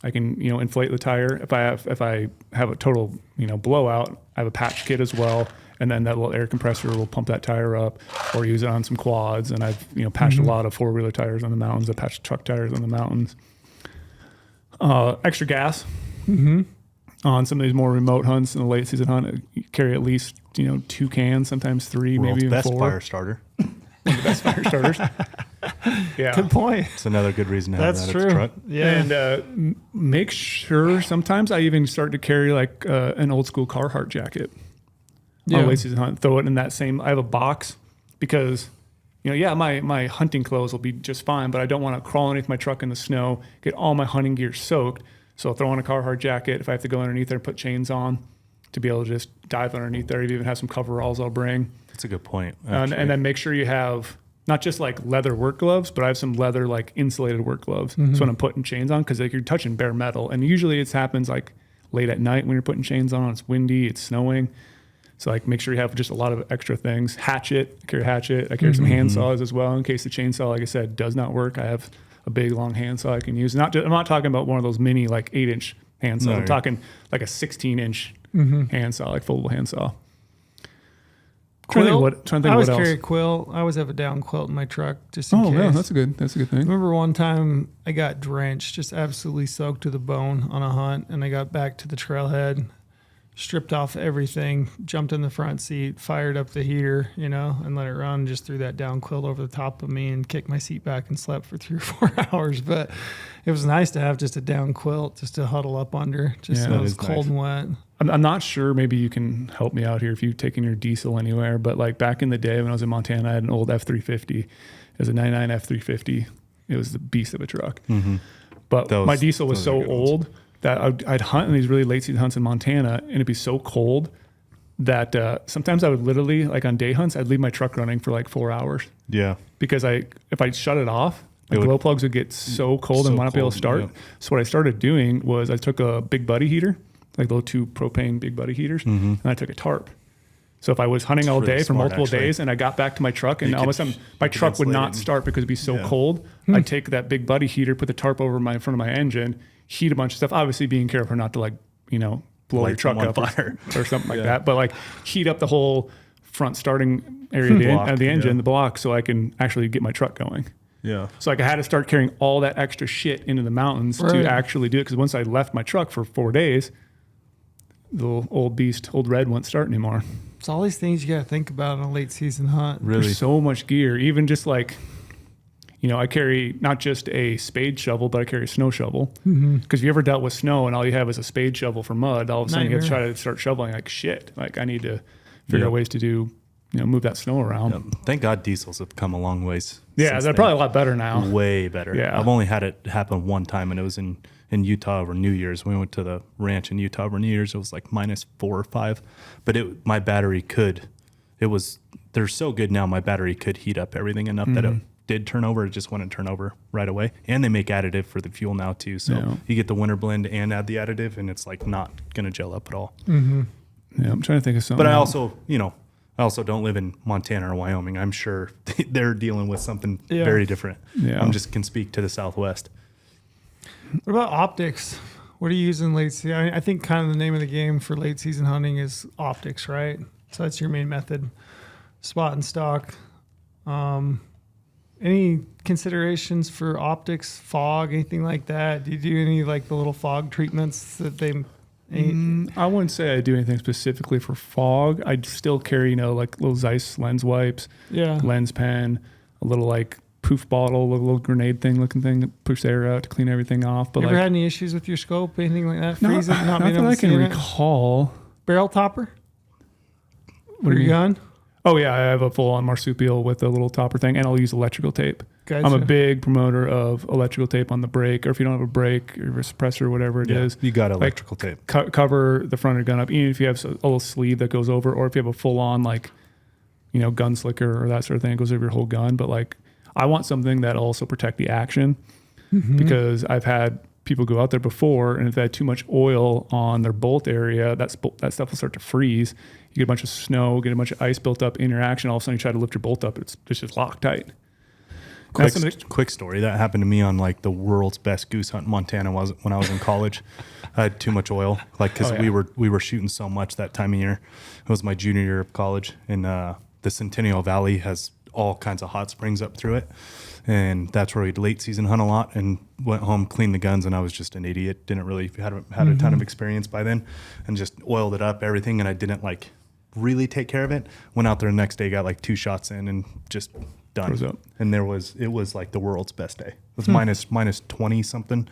I can inflate the tire. If I have a total blowout, I have a patch kit as well. And then that little air compressor will pump that tire up, or use it on some quads. And I've patched a lot of 4-wheeler tires on the mountains. I patched truck tires on the mountains. Extra gas on some of these more remote hunts in the late season hunt. You carry at least 2 cans, sometimes 3, maybe even best 4. Fire starter. One of the best fire starters. Yeah, good point. It's another good reason to have That's that true. at the truck. Yeah, and make sure. Sometimes I even start to carry an old school Carhartt jacket. On a late season hunt, throw it in that same. I have a box because, my hunting clothes will be just fine, but I don't want to crawl underneath my truck in the snow, get all my hunting gear soaked. So I'll throw on a Carhartt jacket. If I have to go underneath there and put chains on, to be able to just dive underneath there. You even have some coveralls I'll bring. That's a good point. And then make sure you have not just like leather work gloves, but I have some leather like insulated work gloves. So when I'm putting chains on, because like you're touching bare metal, and usually it happens like late at night when you're putting chains on. It's windy, it's snowing. So like make sure you have just a lot of extra things. Hatchet, I carry a hatchet. I carry some hand saws as well in case the chainsaw, like I said, does not work. I have a big long handsaw I can use. I'm not talking about one of those mini like 8-inch handsaws. No, I'm talking like a 16-inch handsaw, like foldable handsaw. Quilt. Trying to think I always what else. carry a quilt. I always have a down quilt in my truck just in Oh case. yeah, that's a good thing. I remember one time I got drenched, just absolutely soaked to the bone on a hunt, and I got back to the trailhead, stripped off everything, jumped in the front seat, fired up the heater, and let it run. Just threw that down quilt over the top of me and kicked my seat back and slept for 3 or 4 hours. But it was nice to have just a down quilt just to huddle up under, just so it was cold and wet. I'm not sure. Maybe you can help me out here if you've taken your diesel anywhere. But like back in the day when I was in Montana, I had an old F350. It was a 99 F350. It was the beast of a truck. But my diesel was so old that I'd hunt in these really late season hunts in Montana, and it'd be so cold that sometimes I would literally, like on day hunts, I'd leave my truck running for like 4 hours. Yeah. Because if I shut it off, the glow plugs would get so cold and not be able to start. Yeah. So what I started doing was I took a big buddy heater, like those 2 propane big buddy heaters, and I took a tarp. So if I was hunting all really day for smart, multiple actually. days and I got back to my truck and all of a sudden my truck would not start because it'd be so cold, I'd take that big buddy heater, put the tarp over in front of my engine, heat a bunch of stuff, obviously being careful not to like, blow your Light truck them on up fire. or something like that. But like heat up the whole front starting area of the engine, the block, so I can actually get my truck going. Yeah. So like I had to start carrying all that extra shit into the mountains to actually do it. Because once I left my truck for 4 days, the little old beast, old red, won't start anymore. It's all these things you got to think about on a late season hunt. Really? There's so much gear. Even just like, I carry not just a spade shovel, but I carry a snow shovel. Because if you ever dealt with snow and all you have is a spade shovel for mud, all of a sudden you have to try to start shoveling like shit. Like I need to figure out ways to do, move that snow around. Yep. Thank God diesels have come a long ways. Yeah, they're probably a lot better now. Way better. Yeah. I've only had it happen one time, and it was in Utah over New Year's. We went to the ranch in Utah over New Year's. It was like -4 or -5, but my battery they're so good now. My battery could heat up everything enough that it did turn over. It just wouldn't turn over right away. And they make additive for the fuel now too. So you get the winter blend and add the additive, and it's like not going to gel up at all. Yeah, I'm trying to think of something. But I also don't live in Montana or Wyoming. I'm sure they're dealing with something very different. Yeah. can speak to the Southwest. What about optics? What are you using late season? I think kind of the name of the game for late season hunting is optics, right? So that's your main method. Spot and stock. Any considerations for optics, fog, anything like that? Do you do any like the little fog treatments that they... I wouldn't say I do anything specifically for fog. I'd still carry, like little Zeiss lens wipes, lens pen, a little like poof bottle, a little grenade looking thing that pushes air out to clean everything off. But you ever had any issues with your scope, anything like that? Freezing, not that I can recall. Barrel topper? What are you gun? Oh yeah, I have a full-on marsupial with a little topper thing, and I'll use electrical tape. Gotcha. I'm a big promoter of electrical tape on the brake, or if you don't have a brake or a suppressor, whatever it is. You got electrical tape. Cover the front of the gun up, even if you have a little sleeve that goes over, or if you have a full-on gun slicker or that sort of thing, it goes over your whole gun. But I want something that also protect the action, because I've had people go out there before, and if they had too much oil on their bolt area, that stuff will start to freeze. You get a bunch of snow, get a bunch of ice built up in your action. All of a sudden, you try to lift your bolt up, it's just locked tight. Quick story that happened to me on the world's best goose hunt in Montana when I was in college. I had too much oil, because we were shooting so much that time of year. It was my junior year of college, and the Centennial Valley has all kinds of hot springs up through it, and that's where we'd late season hunt a lot. And went home, cleaned the guns, and I was just an idiot. Didn't really had a ton of experience by then, and just oiled it up everything, and I didn't really take care of it. Went out there the next day, got 2 shots in, and just done. And it was the world's best day. It was minus 20 something,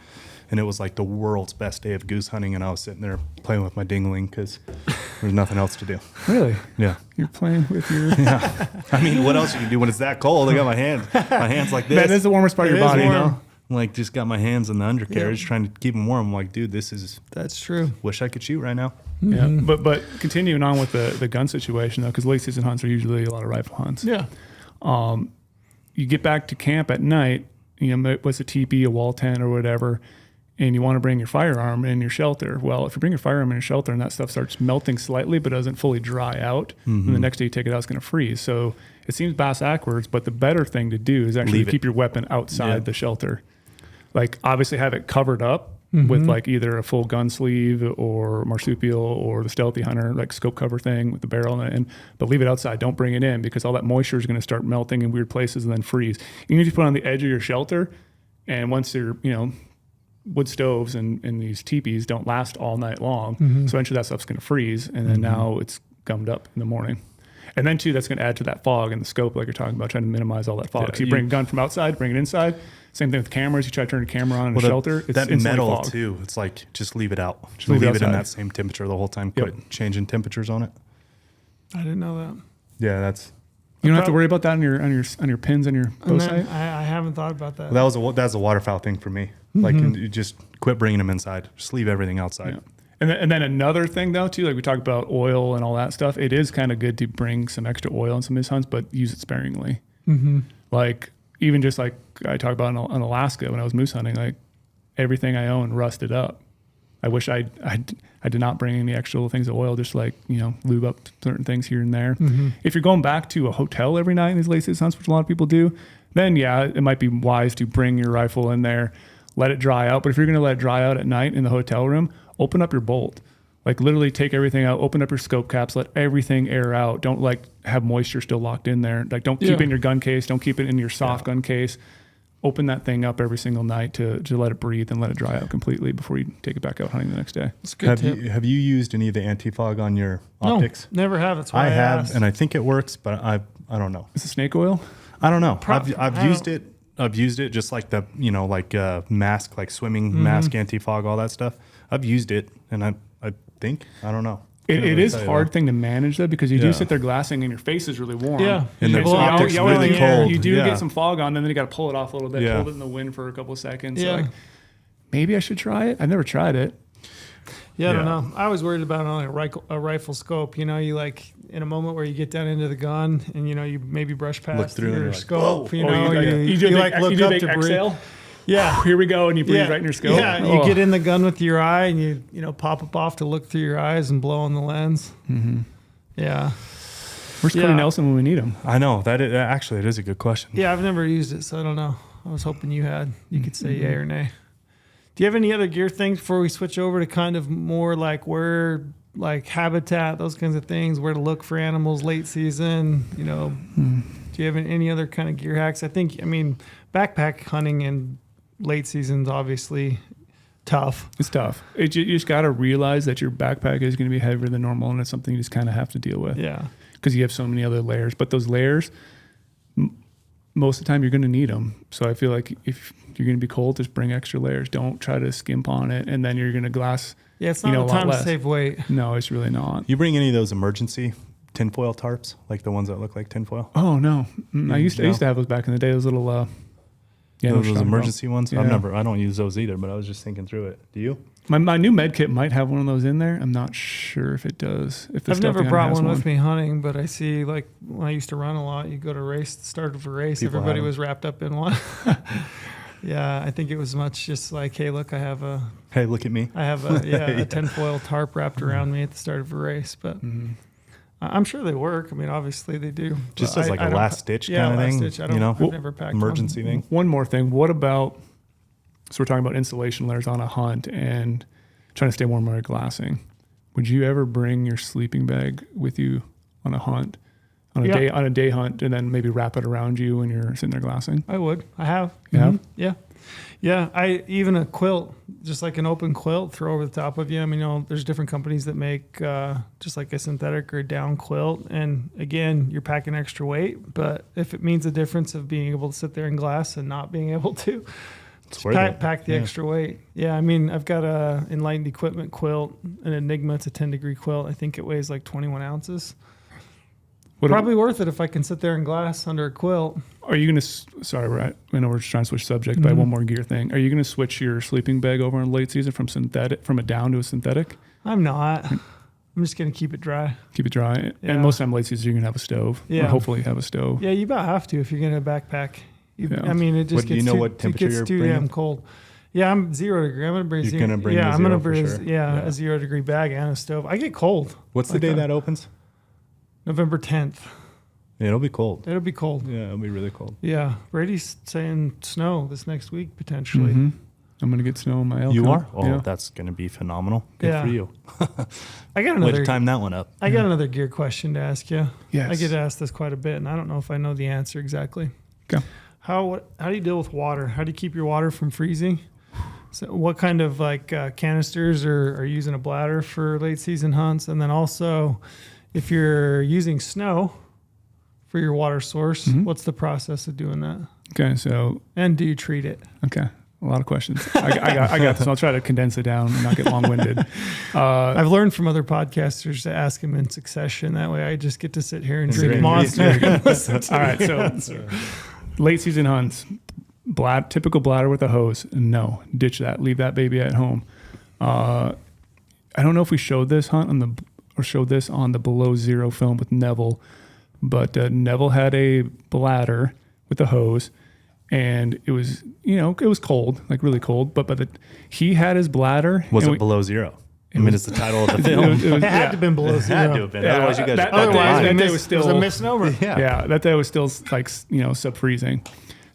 and it was the world's best day of goose hunting. And I was sitting there playing with my dingling because there's nothing else to do. Really? Yeah. You're playing with your... Yeah. I mean, what else you can do when it's that cold? I got my hands like this. That is the warmest part of your body, like just got my hands in the undercarriage trying to keep them warm. I'm like, dude, That's true. wish I could shoot right now. Yeah, but continuing on with the gun situation though, because late season hunts are usually a lot of rifle hunts. Yeah. You get back to camp at night, what's a teepee, a wall tent, or whatever, and you want to bring your firearm in your shelter. Well, if you bring your firearm in your shelter and that stuff starts melting slightly but doesn't fully dry out, and the next day you take it out, it's going to freeze. So it seems backwards, but the better thing to do is actually keep your weapon outside the shelter. Like obviously have it covered up with like either a full gun sleeve or marsupial or the Stealthy Hunter like scope cover thing with the barrel in it, but leave it outside. Don't bring it in because all that moisture is going to start melting in weird places and then freeze. You need to put it on the edge of your shelter, and once you're wood stoves and these teepees don't last all night long, so eventually that stuff's going to freeze, and then now it's gummed up in the morning. And then too, that's going to add to that fog in the scope, like you're talking about, trying to minimize all that fog. So you bring a gun from outside, bring it inside. Same thing with cameras. You try to turn your camera on in a shelter. It's that metal fog. Too. It's like just leave it out. Just leave it in that same temperature the whole time. Quit changing temperatures on it. I didn't know that. Yeah, that's. You don't have to worry about that on your pins and your bow sight. I haven't thought about that. Well, that's a waterfowl thing for me. Like, you just quit bringing them inside. Just leave everything outside. Yeah. And then another thing though too, like we talked about oil and all that stuff. It is kind of good to bring some extra oil in some of these hunts, but use it sparingly. Like even just like I talked about in Alaska when I was moose hunting, like everything I owned rusted up. I wish I did not bring any extra things of oil, just like lube up certain things here and there. If you're going back to a hotel every night in these late season hunts, which a lot of people do, then yeah, it might be wise to bring your rifle in there, let it dry out. But if you're going to let it dry out at night in the hotel room, open up your bolt. Like literally take everything out, open up your scope caps, let everything air out. Don't like have moisture still locked in there. Like don't keep it in your gun case. Don't keep it in your soft gun case. Open that thing up every single night to let it breathe and let it dry out completely before you take it back out hunting the next day. That's a good tip. Have you used any of the anti-fog on your optics? No, never have. That's why I have, asked. and I think it works, but I don't know. Is it snake oil? I don't know. I've used it. I've used it just like the mask, like swimming mask, anti-fog, all that stuff. I've used it, and I think I don't know. It is a hard thing to manage though, because you do sit there glassing and your face is really warm. Yeah. And the so optics you really cold. You do get some fog on, and then you got to pull it off a little bit, hold it in the wind for a couple of seconds. Yeah. So like, maybe I should try it. I've never tried it. Yeah, I don't know. I was worried about it on a rifle scope. You like in a moment where you get down into the gun and you maybe brush past your scope. You look up to breathe. Yeah, here we go, and you breathe right in your scope. Yeah, you get in the gun with your eye, and you pop up off to look through your eyes and blow on the lens. Yeah. Where's Cody Nelson when we need him? I know that. Actually, it is a good question. Yeah, I've never used it, so I don't know. I was hoping you had. You could say yay or nay. Do you have any other gear things before we switch over to kind of more like where, like habitat, those kinds of things, where to look for animals late season? Do you have any other kind of gear hacks? I mean, backpack hunting and late season's obviously tough. It's tough. You just got to realize that your backpack is going to be heavier than normal, and it's something you just kind of have to deal with. Yeah. Because you have so many other layers. But those layers, most of the time, you're going to need them. So I feel like if you're going to be cold, just bring extra layers. Don't try to skimp on it, and then you're going to glass. Yeah, it's not the time to save weight. No, it's really not. You bring any of those emergency tinfoil tarps, like the ones that look like tinfoil? Oh no, I used to have those back in the day. Those little. Those emergency ones. Yeah. I don't use those either, but I was just thinking through it. Do you? My new med kit might have one of those in there. I'm not sure if it does. I've never brought one with me hunting, but I see like when I used to run a lot, you go to race, the start of a race, everybody was wrapped up in one. Yeah, I think it was much just like, hey, look, hey, look at me. I have a tinfoil tarp wrapped around me at the start of a race, but I'm sure they work. I mean, obviously they do. Just as like a last ditch kind of thing. Stitch. I've never packed emergency thing. One more thing. What about? So we're talking about insulation layers on a hunt and trying to stay warm while glassing. Would you ever bring your sleeping bag with you on a hunt, on a day hunt, and then maybe wrap it around you when you're sitting there glassing? I would. I have. You have? Yeah. Yeah, even a quilt, just like an open quilt, throw over the top of you. I mean, there's different companies that make just like a synthetic or a down quilt. And again, you're packing extra weight. But if it means the difference of being able to sit there and glass and not being able to, pack the extra weight. Yeah, I mean, I've got a Enlightened Equipment quilt, an Enigma. It's a 10-degree quilt. I think it weighs like 21 ounces. Probably worth it if I can sit there in glass under a quilt. Are you going to, sorry, I know we're just trying to switch subject, but I have one more gear thing. Are you going to switch your sleeping bag over in late season from a down to a synthetic? I'm not. I'm just going to keep it dry. Keep it dry. Yeah. And most time late season, you're going to have a stove. Yeah. Or hopefully you have a stove. Yeah, you about have to if you're going to backpack. Yeah. I mean, it just Do you gets know too, what temperature it gets you're too bringing? damn cold. Yeah, I'm 0 degree. I'm going to bring You're zero. gonna bring yeah, the I'm going to zero for bring sure. a 0 degree bag and a stove. I get cold. What's the Like day that. that opens? November 10th. Yeah, it'll be cold. It'll be cold. Yeah, it'll be really cold. Yeah, Brady's saying snow this next week potentially. Mm-hmm. I'm going to get snow in my elk. You hunt. are? Oh, Yeah. that's going to be phenomenal. Good Yeah. for you. I got Way to another. time that one up. I got another gear question to ask you. Yes. I get asked this quite a bit, and I don't know if I know the answer exactly. Okay. How do you deal with water? How do you keep your water from freezing? So what kind of canisters are you using a bladder for late season hunts? And then also, if you're using snow for your water source, what's the process of doing that? Okay. So, And do you treat it? okay. A lot of questions. I got this. I'll try to condense it down and not get long-winded. I've learned from other podcasters to ask them in succession. That way I just get to sit here and drink Drink. Monster. and listen to All right. So late season hunts, typical bladder with a hose. No, ditch that. Leave that baby at home. I don't know if we showed this hunt showed this on the Below Zero film with Neville, but Neville had a bladder with a hose, and it was it was cold, like really cold. But he had his bladder. Was and it below zero? I mean, it's the title of the film. It had to have been below It had to zero. have been. Yeah, Otherwise, you guys that- are fucking otherwise, lying. that day It was still was a misnomer. Yeah, that day was still like sub freezing.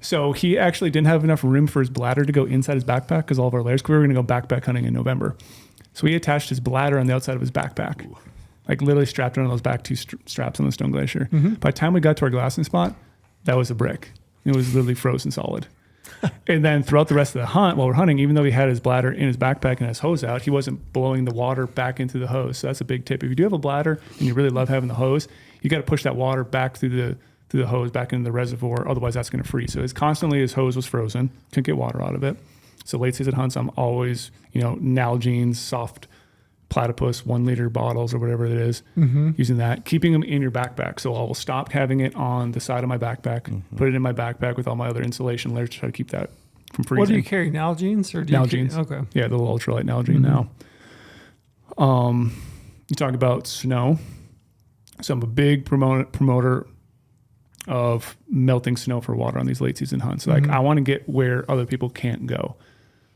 So he actually didn't have enough room for his bladder to go inside his backpack because all of our layers. Because we were going to go backpack hunting in November, so he attached his bladder on the outside of his backpack, like literally strapped it on those back two straps on the Stone Glacier. By the time we got to our glassing spot, that was a brick. It was literally frozen solid. And then throughout the rest of the hunt, while we're hunting, even though he had his bladder in his backpack and his hose out, he wasn't blowing the water back into the hose. So that's a big tip. If you do have a bladder and you really love having the hose, you got to push that water back through the hose back into the reservoir. Otherwise, that's going to freeze. So his hose was frozen. Couldn't get water out of it. So late season hunts, I'm always Nalgene's soft platypus 1 liter bottles or whatever it is, using that, keeping them in your backpack. So I will stop having it on the side of my backpack, put it in my backpack with all my other insulation layers to try to keep that from freezing. What do you carry? Nalgene's or do Nalgene's. You carry, okay. Yeah, the little ultralight Nalgene now. You talk about snow. So I'm a big promoter of melting snow for water on these late season hunts. Like I want to get where other people can't go.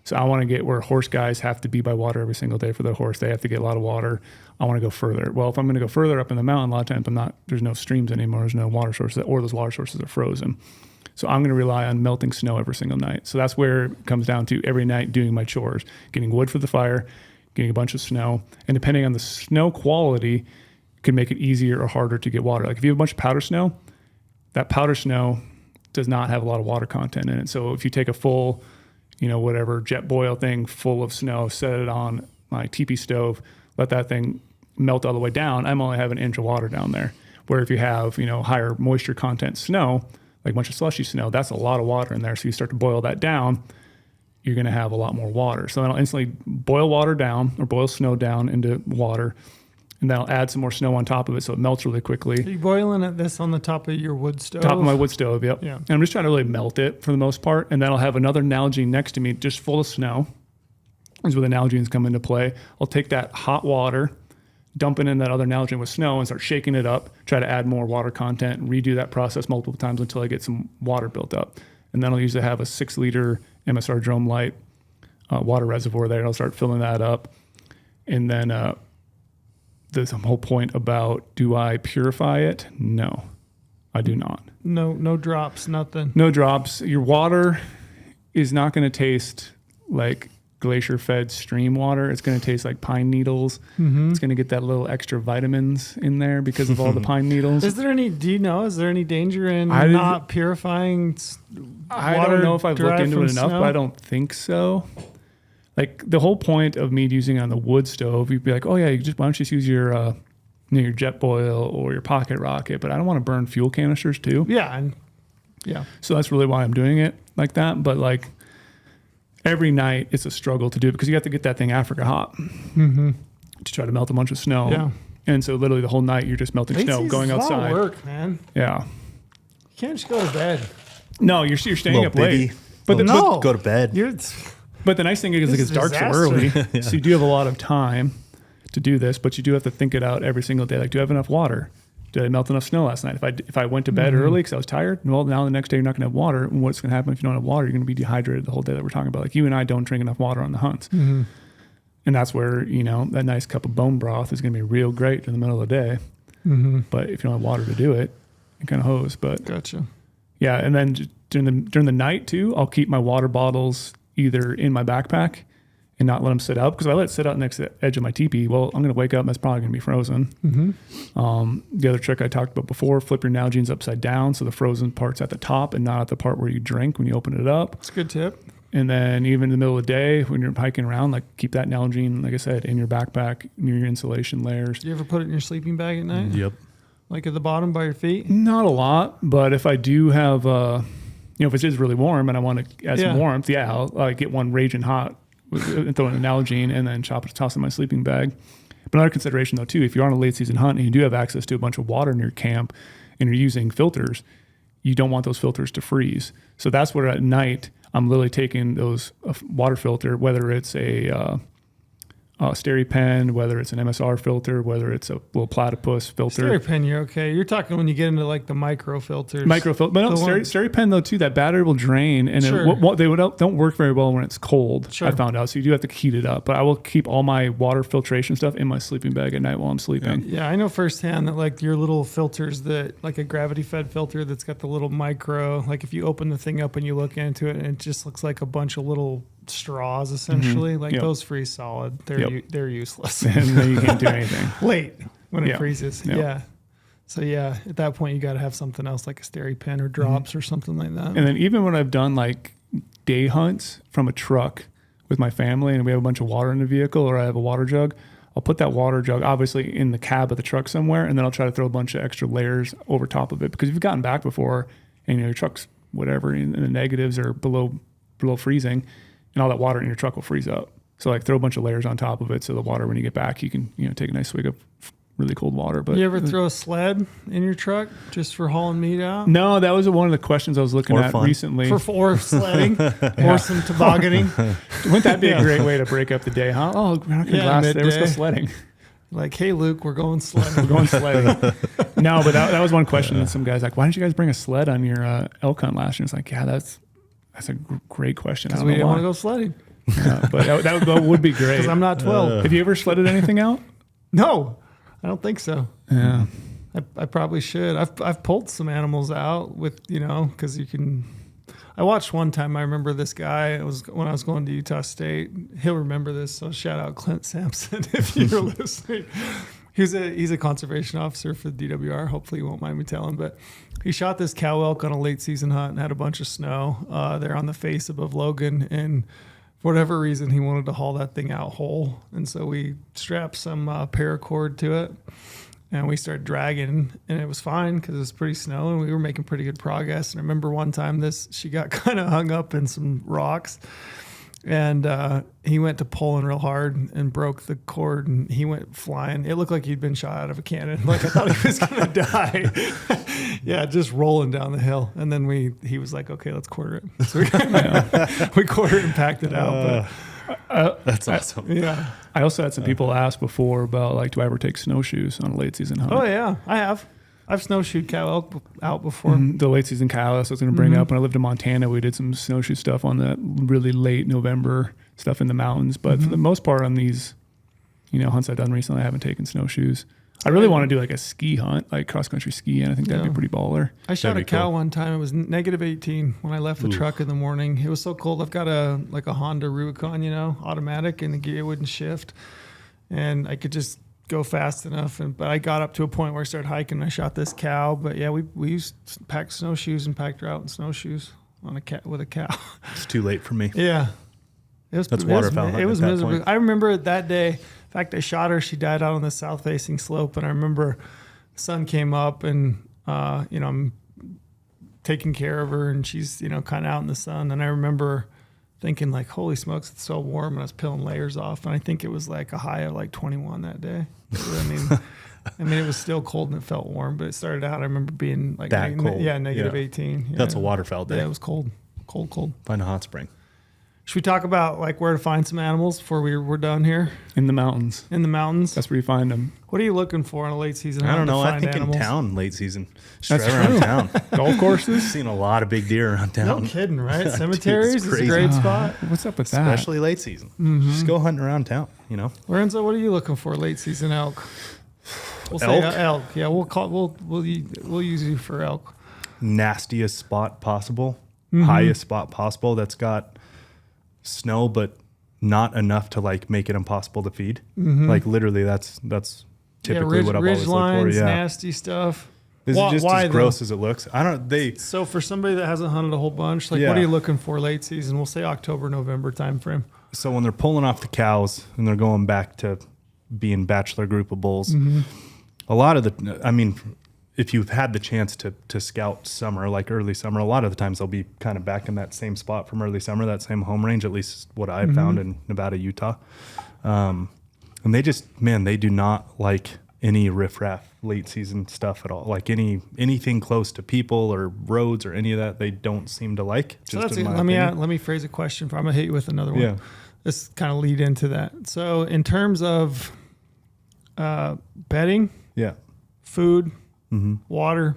So I want to get where horse guys have to be by water every single day for their horse. They have to get a lot of water. I want to go further. Well, if I'm going to go further up in the mountain, a lot of times there's no streams anymore. There's no water sources, or those water sources are frozen. So I'm going to rely on melting snow every single night. So that's where it comes down to every night doing my chores, getting wood for the fire, getting a bunch of snow. And depending on the snow quality, can make it easier or harder to get water. Like if you have a bunch of powder snow, that powder snow does not have a lot of water content in it. So if you take a full whatever jet boil thing full of snow, set it on my teepee stove, let that thing melt all the way down, I'm only having an inch of water down there. Where if you have, higher moisture content snow, like a bunch of slushy snow, that's a lot of water in there. So you start to boil that down, you're going to have a lot more water. So then I'll instantly boil water down or boil snow down into water, and then I'll add some more snow on top of it so it melts really quickly. Are you boiling this on the top of your wood stove? Top of my wood stove, yep. Yeah. And I'm just trying to really melt it for the most part. And then I'll have another Nalgene next to me just full of snow. This is where the Nalgenes come into play. I'll take that hot water, dump it in that other Nalgene with snow and start shaking it up, try to add more water content, and redo that process multiple times until I get some water built up. And then I'll usually have a 6 liter MSR Drome Light water reservoir there. And I'll start filling that up. And then there's a whole point about, do I purify it? No, I do not. No drops, nothing. No drops. Your water is not going to taste like glacier-fed stream water. It's going to taste like pine needles. It's going to get that little extra vitamins in there because of all the pine needles. Is there any danger in I not purifying I water don't know if I've looked derived into it from enough, snow? but I don't think so. Like the whole point of me using it on the wood stove, you'd be like, oh yeah, why don't you just use your your jet boil or your pocket rocket? But I don't want to burn fuel canisters too. Yeah. So that's really why I'm doing it like that. But like every night it's a struggle to do because you have to get that thing Africa hot to try to melt a bunch of snow. Yeah. And so literally the whole night you're just melting Late snow, season's going a lot of outside. work, man. Yeah. You can't just go to bed. No, you're staying Little up late. biggie. But the, Little- No. Go to bed. but the nice thing is like This it's is dark so disaster. early, so you do have a lot of time to do this, but you do have to think it out every single day. Like, do I have enough water? Did I melt enough snow last night? If I went to bed early because I was tired, well, now the next day you're not going to have water. And what's going to happen if you don't have water? You're going to be dehydrated the whole day that we're talking about. Like you and I don't drink enough water on the hunts. And that's where, that nice cup of bone broth is going to be real great in the middle of the day. But if you don't have water to do it, you kind of hose. But Gotcha. yeah, and then just during the night too, I'll keep my water bottles either in my backpack and not let them sit out, because if I let it sit out next to the edge of my teepee, well, I'm going to wake up and it's probably going to be frozen. The other trick I talked about before, flip your Nalgene's upside down so the frozen part's at the top and not at the part where you drink when you open it up. That's a good tip. And then even in the middle of the day when you're hiking around, like keep that Nalgene, like I said, in your backpack near your insulation layers. Do you ever put it in your sleeping bag at night? Yep. Like at the bottom by your feet? Not a lot, but if I do have, if it is really warm and I want to add some warmth, I'll get one raging hot and throw in an Nalgene and then toss in my sleeping bag. But another consideration though too, if you're on a late season hunt and you do have access to a bunch of water in your camp and you're using filters, you don't want those filters to freeze. So that's where at night I'm literally taking those water filter, whether it's a SteriPen, whether it's an MSR filter, whether it's a little platypus filter. SteriPen, you're okay. You're talking when you get into like the micro filters. But no, SteriPen though too, that battery will drain, and Sure. they don't work very well when it's cold. Sure. I found out, so you do have to heat it up. But I will keep all my water filtration stuff in my sleeping bag at night while I'm sleeping. Yeah, I know firsthand that like your little filters that like a gravity fed filter that's got the little micro, like if you open the thing up and you look into it and it just looks like a bunch of little straws essentially, like Yep. those freeze solid. They're they're useless. And then you can't do anything. Late when it Yeah. freezes. Yeah. Yeah. So yeah, at that point you got to have something else like a SteriPen or drops or something like that. And then even when I've done like day hunts from a truck with my family and we have a bunch of water in the vehicle or I have a water jug, I'll put that water jug obviously in the cab of the truck somewhere, and then I'll try to throw a bunch of extra layers over top of it, because if you've gotten back before and your truck's whatever and the negatives are below freezing, and all that water in your truck will freeze up. So like throw a bunch of layers on top of it so the water, when you get back, you can take a nice swig of really cold water. But you ever throw a sled in your truck just for hauling meat out? no, that was one of the questions I was looking Or at fun. recently. For sledding or some tobogganing? Wouldn't that be a great way to break up the day, huh? Oh, we're not going to Yeah, glass today. Let's go midday. sledding. Like, hey, Luke, we're going sledding. We're going sledding. No, but that was one question that some guys like, why didn't you guys bring a sled on your elk hunt last year? It's like, yeah, that's a great question. I Because don't we know didn't why. want to go sledding. But that would be great. Because I'm not 12. Have you ever sledded anything out? No, I don't think so. Yeah. I probably should. I've pulled some animals out with, because you can. I watched one time. I remember this guy. It was when I was going to Utah State. He'll remember this. So shout out Clint Sampson if you're listening. He's a conservation officer for the DWR. Hopefully, you won't mind me telling. But he shot this cow elk on a late season hunt and had a bunch of snow there on the face above Logan. And for whatever reason, he wanted to haul that thing out whole. And so we strapped some paracord to it. And we started dragging, and it was fine because it was pretty snow, and we were making pretty good progress. And I remember one time she got kind of hung up in some rocks, and he went to pulling real hard and broke the cord, and he went flying. It looked like he'd been shot out of a cannon. Like I thought he was going to die. Yeah, just rolling down the hill. And then he was like, okay, let's quarter it. So we quartered and packed it out. That's awesome. Yeah. I also had some people ask before about, like, do I ever take snowshoes on a late season hunt? Oh, yeah, I have. I've snowshoed cow elk out before. The late season cow, I was going to bring up. When I lived in Montana, we did some snowshoe stuff on the really late November stuff in the mountains. But for the most part on these, hunts I've done recently, I haven't taken snowshoes. I really want to do like a ski hunt, like cross country ski, and I think that'd be pretty baller. I shot a That'd be cow cool. one time. It was negative 18 when I left the truck in the morning. It was so cold. I've got a Honda Rubicon, automatic, and the gear wouldn't shift, and I could just go fast enough. But I got up to a point where I started hiking and I shot this cow. But yeah, we used packed snowshoes and packed her out in snowshoes on with a cow. It's too late for me. Yeah. That's waterfowl hunting It was at that miserable. point. I remember that day. In fact, I shot her. She died out on the south facing slope, and I remember the sun came up, and I'm taking care of her, and she's kind of out in the sun. And I remember thinking like, holy smokes, it's so warm. And I was peeling layers off. And I think it was like a high of like 21 that day. So, I mean, it was still cold and it felt warm, but it started out, I remember being like, cold. Yeah, negative 18. Yeah. That's a waterfowl day. Yeah, it was cold. Cold. Find a hot spring. Should we talk about like where to find some animals before we're done here? In the mountains. In the mountains? That's where you find them. What are you looking for in a late season? I don't know. I find think animals? in town, late season. That's Just right true. around town. Golf courses? Seen a lot of big deer around No town. kidding, right? Dude, Cemeteries it's is a crazy. great spot. What's up with that? Especially late season. Just go hunting around town, you know? Lorenzo, what are you looking for late season elk? We'll Elk? say elk. Yeah, we'll use you for elk. Nastiest spot possible. Highest spot possible that's got snow, but not enough to like make it impossible to feed. Like literally that's typically what I've ridge always looked for. lines, Yeah. nasty stuff. Is it just why as gross as it looks? I don't, So for somebody that hasn't hunted a whole bunch, like Yeah. what are you looking for late season? We'll say October, November timeframe. so when they're pulling off the cows and they're going back to being bachelor group of bulls, a lot of if you've had the chance to scout summer, like early summer, a lot of the times they'll be kind of back in that same spot from early summer, that same home range, at least what I've found in Nevada, Utah. And they they do not like any riffraff late season stuff at all. Like anything close to people or roads or any of that, they don't seem to like. So let me phrase a question. I'm gonna hit you with another one. Yeah. This kind of lead into that. So in terms of bedding, Yeah. food, water,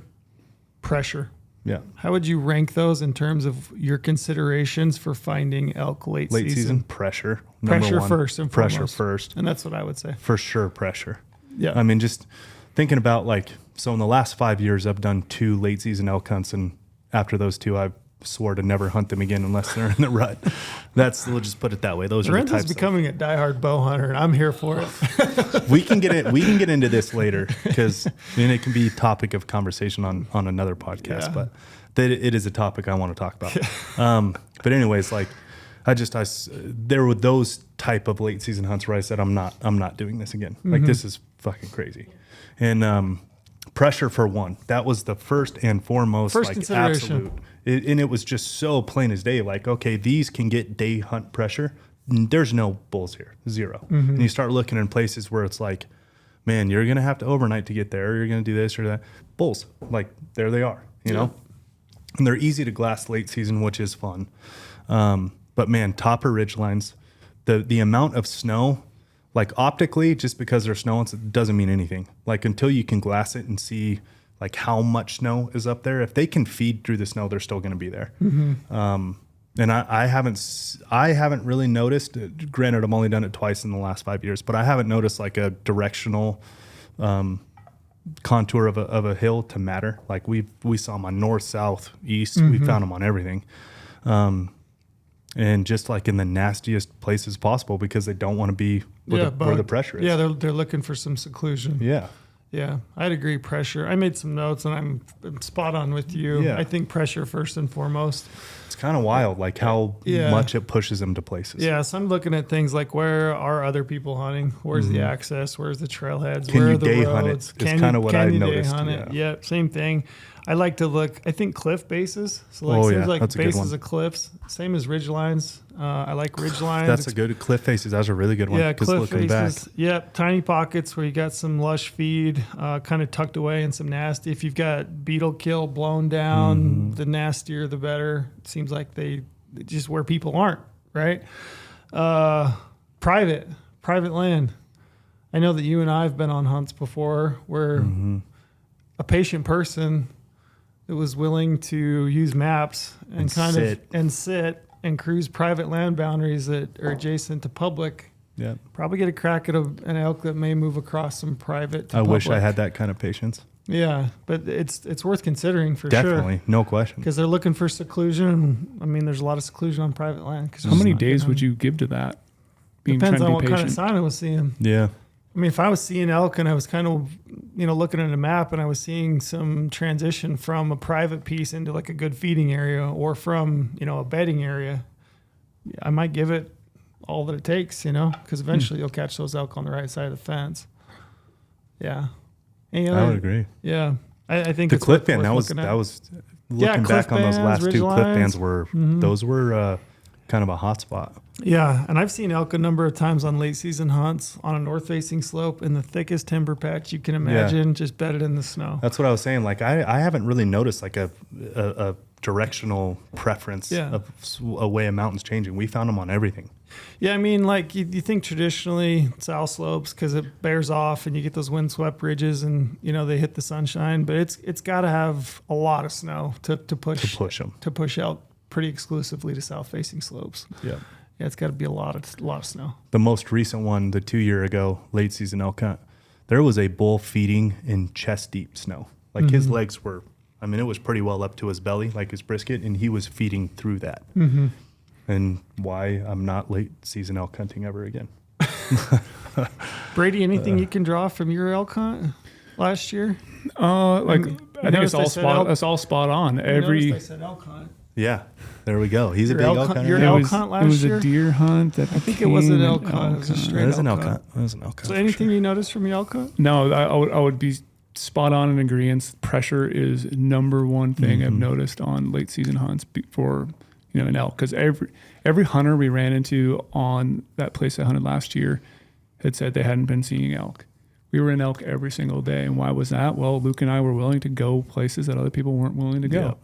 pressure, Yeah. how would you rank those in terms of your considerations for finding elk late Season pressure. Pressure Number one. first and Pressure foremost. first. And that's what I would say. For sure, pressure. Yeah. I mean, just thinking about so in the last 5 years, I've done 2 late season elk hunts, and after those 2, I swore to never hunt them again unless they're in the rut. We'll just put it that way. Those are the Lorenzo's types. becoming a diehard bow hunter, and I'm here for it. We can get into this later because it can be topic of conversation on another podcast. Yeah. But it is a topic I want to talk about. But anyways, there were those type of late season hunts where I said I'm not doing this again. Like this is fucking crazy, and pressure for one. That was the first and foremost consideration. absolute. And it was just so plain as day. Like, okay, these can get day hunt pressure. There's no bulls here, 0. And you start looking in places where it's like, man, you're gonna have to overnight to get there. Or you're gonna do this or that. Bulls, like there they are, you know. And they're easy to glass late season, which is fun. But man, topper ridge lines, the amount of snow, like optically, just because there's snow, it doesn't mean anything. Like until you can glass it and see like how much snow is up there, if they can feed through the snow, they're still going to be there. And I haven't really noticed. Granted, I've only done it twice in the last 5 years, but I haven't noticed like a directional contour of a hill to matter. Like we saw them on north, south, east. We found them on everything. And just like in the nastiest places possible because they don't want to be where the pressure is. Yeah, they're looking for some seclusion. Yeah. Yeah, I'd agree. Pressure. I made some notes, and I'm spot on with you. Yeah. I think pressure first and foremost. It's kind of wild, like how much it pushes them to places. Yeah, so I'm looking at things like where are other people hunting? Where's the access? Where's the trailheads? Can where you are the day roads? hunt it? Is kind of what I noticed. Yeah, same thing. I like to look. I think cliff bases. So seems like that's a good bases one. of cliffs. Same as ridge lines. I like ridge lines. That's a good cliff faces. That's a really good one. Yeah, Just cliff looking faces. back. Yep, tiny pockets where you got some lush feed, kind of tucked away, and some nasty. If you've got beetle kill blown down, the nastier the better. It seems like they just where people aren't, right? Private land. I know that you and I have been on hunts before where a patient person that was willing to use maps and sit and cruise private land boundaries that are adjacent to public. Yeah. Probably get a crack at an elk that may move across some private to I public. wish I had that kind of patience. Yeah, but it's worth considering for sure. Definitely, no question. Because they're looking for seclusion. I mean, there's a lot of seclusion on private land. How many days would you give to that? Depends on what kind of sign I was seeing. Yeah. I mean, if I was seeing elk and I was kind of, looking at a map and I was seeing some transition from a private piece into like a good feeding area or from, a bedding area, I might give it all that it takes, because eventually you'll catch those elk on the right side of the fence. Yeah. I would agree. Yeah. I think The it's cliff band, worth that was looking back on those last ridge 2 cliff lines. bands those were kind of a hot spot. Yeah, and I've seen elk a number of times on late season hunts on a north facing slope in the thickest timber patch you can imagine, just bedded in the snow. That's what I was saying. Like I haven't really noticed like a directional preference of a way a mountain's changing. We found them on everything. Yeah, I mean, like you think traditionally south slopes because it bears off and you get those windswept ridges and they hit the sunshine, but it's got to have a lot of snow to push elk pretty exclusively to south facing slopes. Yeah, it's got to be a lot of snow. The most recent one, the 2 year ago late season elk hunt, there was a bull feeding in chest deep snow. Like his legs were, I mean, it was pretty well up to his belly, like his brisket, and he was feeding through that. And why I'm not late season elk hunting ever again. Brady, anything you can draw from your elk hunt last year? I think it's all spot on. I said elk hunt. Yeah, there we go. He's a big elk hunter. Your elk hunt last year? It was a deer hunt. I think it was an elk hunt. It was a straight elk hunt. It was an elk hunt. So anything you noticed from your elk hunt? No, I would be spot on in agreement. Pressure is number one thing I've noticed on late season hunts for an elk, because every hunter we ran into on that place I hunted last year had said they hadn't been seeing elk. We were in elk every single day. And why was that? Well, Luke and I were willing to go places that other people weren't willing to go. Yep.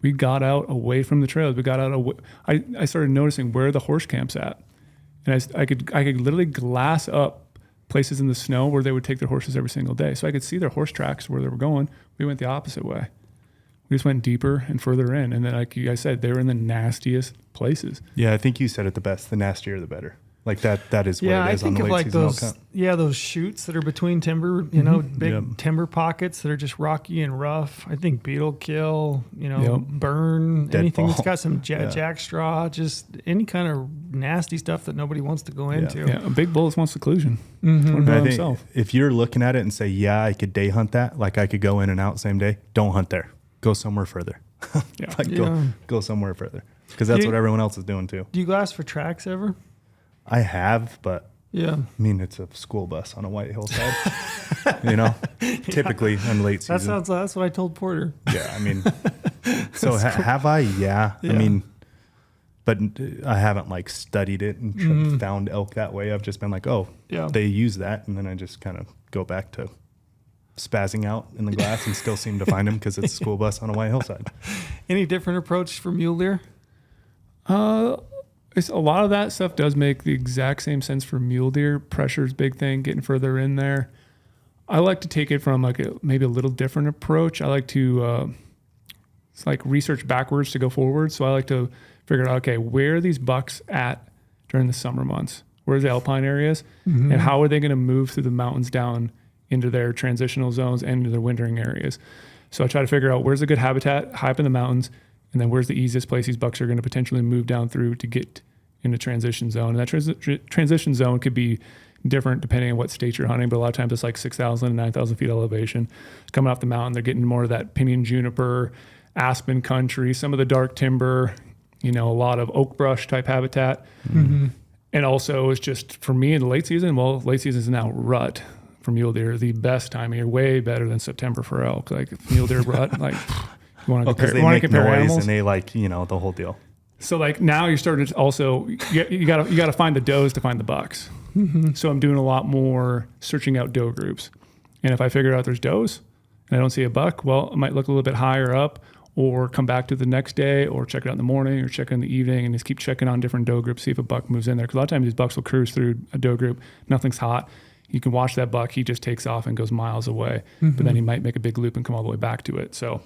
We got out away from the trails. We got out away. I started noticing where the horse camp's at. And I could literally glass up places in the snow where they would take their horses every single day. So I could see their horse tracks where they were going. We went the opposite way. We just went deeper and further in. And then, like you guys said, they were in the nastiest places. Yeah, I think you said it the best. The nastier, the better. Like that is what it is on the late season elk hunt. Those chutes that are between timber, big timber pockets that are just rocky and rough. I think beetle kill, burn, anything that's got some jack straw, just any kind of nasty stuff that nobody wants to go into. Yeah, a big bull wants seclusion. I think if you're looking at it and say, yeah, I could day hunt that, like I could go in and out same day, don't hunt there. Go somewhere further. Go somewhere further. Because that's what everyone else is doing too. Do you glass for tracks ever? I have, but I mean, it's a school bus on a white hillside, typically on late season. That's what I told Porter. Yeah. I mean, so have I? Yeah. I mean, but I haven't like studied it and found elk that way. I've just been like, they use that. And then I just kind of go back to spazzing out in the glass and still seem to find them because it's a school bus on a white hillside. Any different approach for mule deer? A lot of that stuff does make the exact same sense for mule deer. Pressure's big thing, getting further in there. I like to take it from maybe a little different approach. I like to research backwards to go forward. So I like to figure out, okay, where are these bucks at during the summer months? Where's the alpine areas? And how are they going to move through the mountains down into their transitional zones and into their wintering areas? So I try to figure out where's a good habitat high up in the mountains, and then where's the easiest place these bucks are going to potentially move down through to get in a transition zone. And that transition zone could be different depending on what state you're hunting, but a lot of times it's like 6,000 and 9,000 feet elevation. Coming off the mountain, they're getting more of that pinyon juniper, aspen country, some of the dark timber, a lot of oak brush type habitat. And also it's just, for me in the late season is now rut for mule deer, the best time of year, way better than September for elk. Like mule deer rut, like you want to compare animals, and they the whole deal. So like now you're starting to also you got to find the does to find the bucks. So I'm doing a lot more searching out doe groups, and if I figure out there's does and I don't see a buck, well, I might look a little bit higher up, or come back to the next day, or check it out in the morning, or check it in the evening, and just keep checking on different doe groups, see if a buck moves in there. Because a lot of times these bucks will cruise through a doe group, nothing's hot. You can watch that buck, he just takes off and goes miles away, but then he might make a big loop and come all the way back to it. So,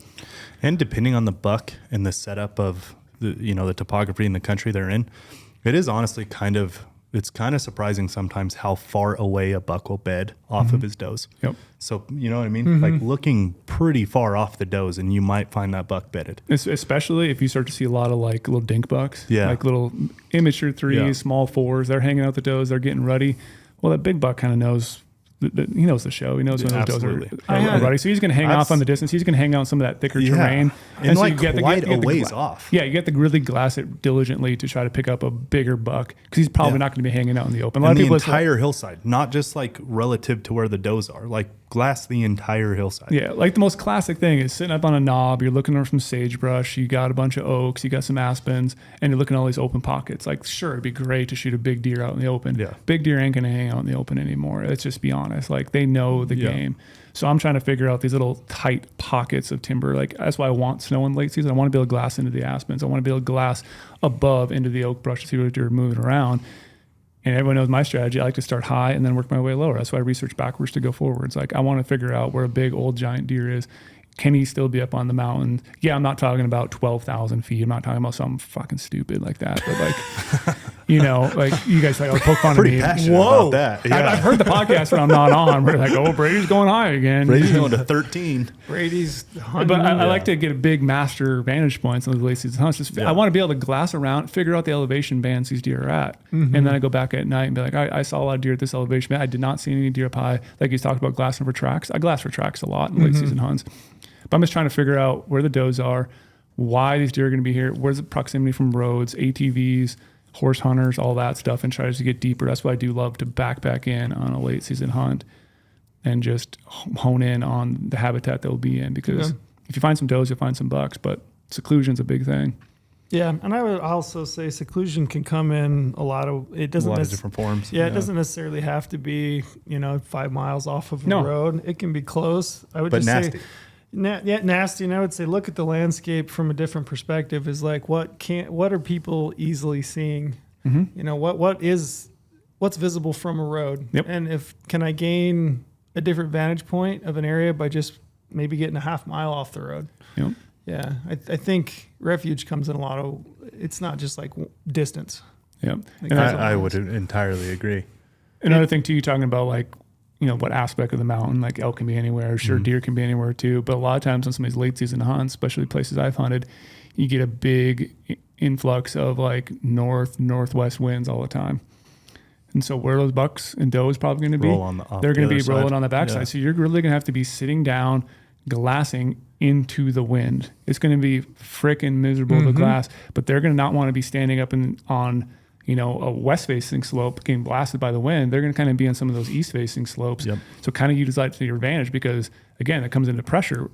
and depending on the buck and the setup of the topography in the country they're in, it is honestly it's kind of surprising sometimes how far away a buck will bed off of his does. Yep. So, you know what I mean? Like looking pretty far off the does, and you might find that buck bedded. Especially if you start to see a lot of like little dink bucks, like little immature threes, small fours, they're hanging out the does, they're getting ruddy. Well, that big buck kind of knows. He knows the show. He knows when those does are ready. So he's going to hang off on the distance. He's going to hang out on some of that thicker terrain. And so like quite a ways off. Yeah, you get to really glass it diligently to try to pick up a bigger buck, because he's probably not going to be hanging out in the open. A lot of people, the entire hillside, not just like relative to where the does are. Like glass the entire hillside. Yeah, like the most classic thing is sitting up on a knob, you're looking over some sagebrush, you got a bunch of oaks, you got some aspens, and you're looking at all these open pockets. Like, sure, it'd be great to shoot a big deer out in the open. Yeah. Big deer ain't going to hang out in the open anymore. Let's just be honest. Like, they know the game. So I'm trying to figure out these little tight pockets of timber. Like, that's why I want snow in late season. I want to be able to glass into the aspens. I want to be able to glass above into the oak brush to see what deer are moving around. And everyone knows my strategy. I like to start high and then work my way lower. That's why I research backwards to go forwards. Like, I want to figure out where a big old giant deer is. Can he still be up on the mountain? Yeah, I'm not talking about 12,000 feet. I'm not talking about something fucking stupid like that. But like, like you guys like, poke fun at me. Pretty passionate about that. Yeah. I've heard the podcast when I'm not on. We're like, oh, Brady's going high again. Brady's going to 13. Brady's hunting. But I like to get a big master vantage points on the late season hunts. I want to be able to glass around, figure out the elevation bands these deer are at. And then I go back at night and be like, I saw a lot of deer at this elevation band. I did not see any deer up high. Like he's talked about glassing for tracks. I glass for tracks a lot in late season hunts. But I'm just trying to figure out where the does are, why these deer are going to be here, where's the proximity from roads, ATVs, horse hunters, all that stuff, and try to get deeper. That's why I do love to backpack in on a late season hunt and just hone in on the habitat they'll be in. Because if you find some does, you'll find some bucks, but seclusion's a big thing. Yeah, and I would also say seclusion can come in a lot of different forms. Yeah, it doesn't necessarily have to be 5 miles off of a road. It can be close. I would nasty. say nasty. And I would say look at the landscape from a different perspective. Is like what are people easily seeing? What's visible from a road? Yep. And can I gain a different vantage point of an area by just maybe getting a half mile off the road? Yep. Yeah, I think refuge comes in a lot of. It's not just like distance. Yep. Like And I would entirely agree. another thing too, you're talking about like, what aspect of the mountain, like elk can be anywhere, sure, deer can be anywhere too. But a lot of times on some of these late season hunts, especially places I've hunted, you get a big influx of like northwest winds all the time. And so where those bucks and does probably going to be, they're going to be rolling on the backside. Yeah. So you're really going to have to be sitting down, glassing into the wind. It's going to be freaking miserable to glass, but they're going to not want to be standing up on a west facing slope getting blasted by the wind. They're going to kind of be on some of those east facing slopes. Yep. So kind of utilize that to your advantage because again, it comes into pressure.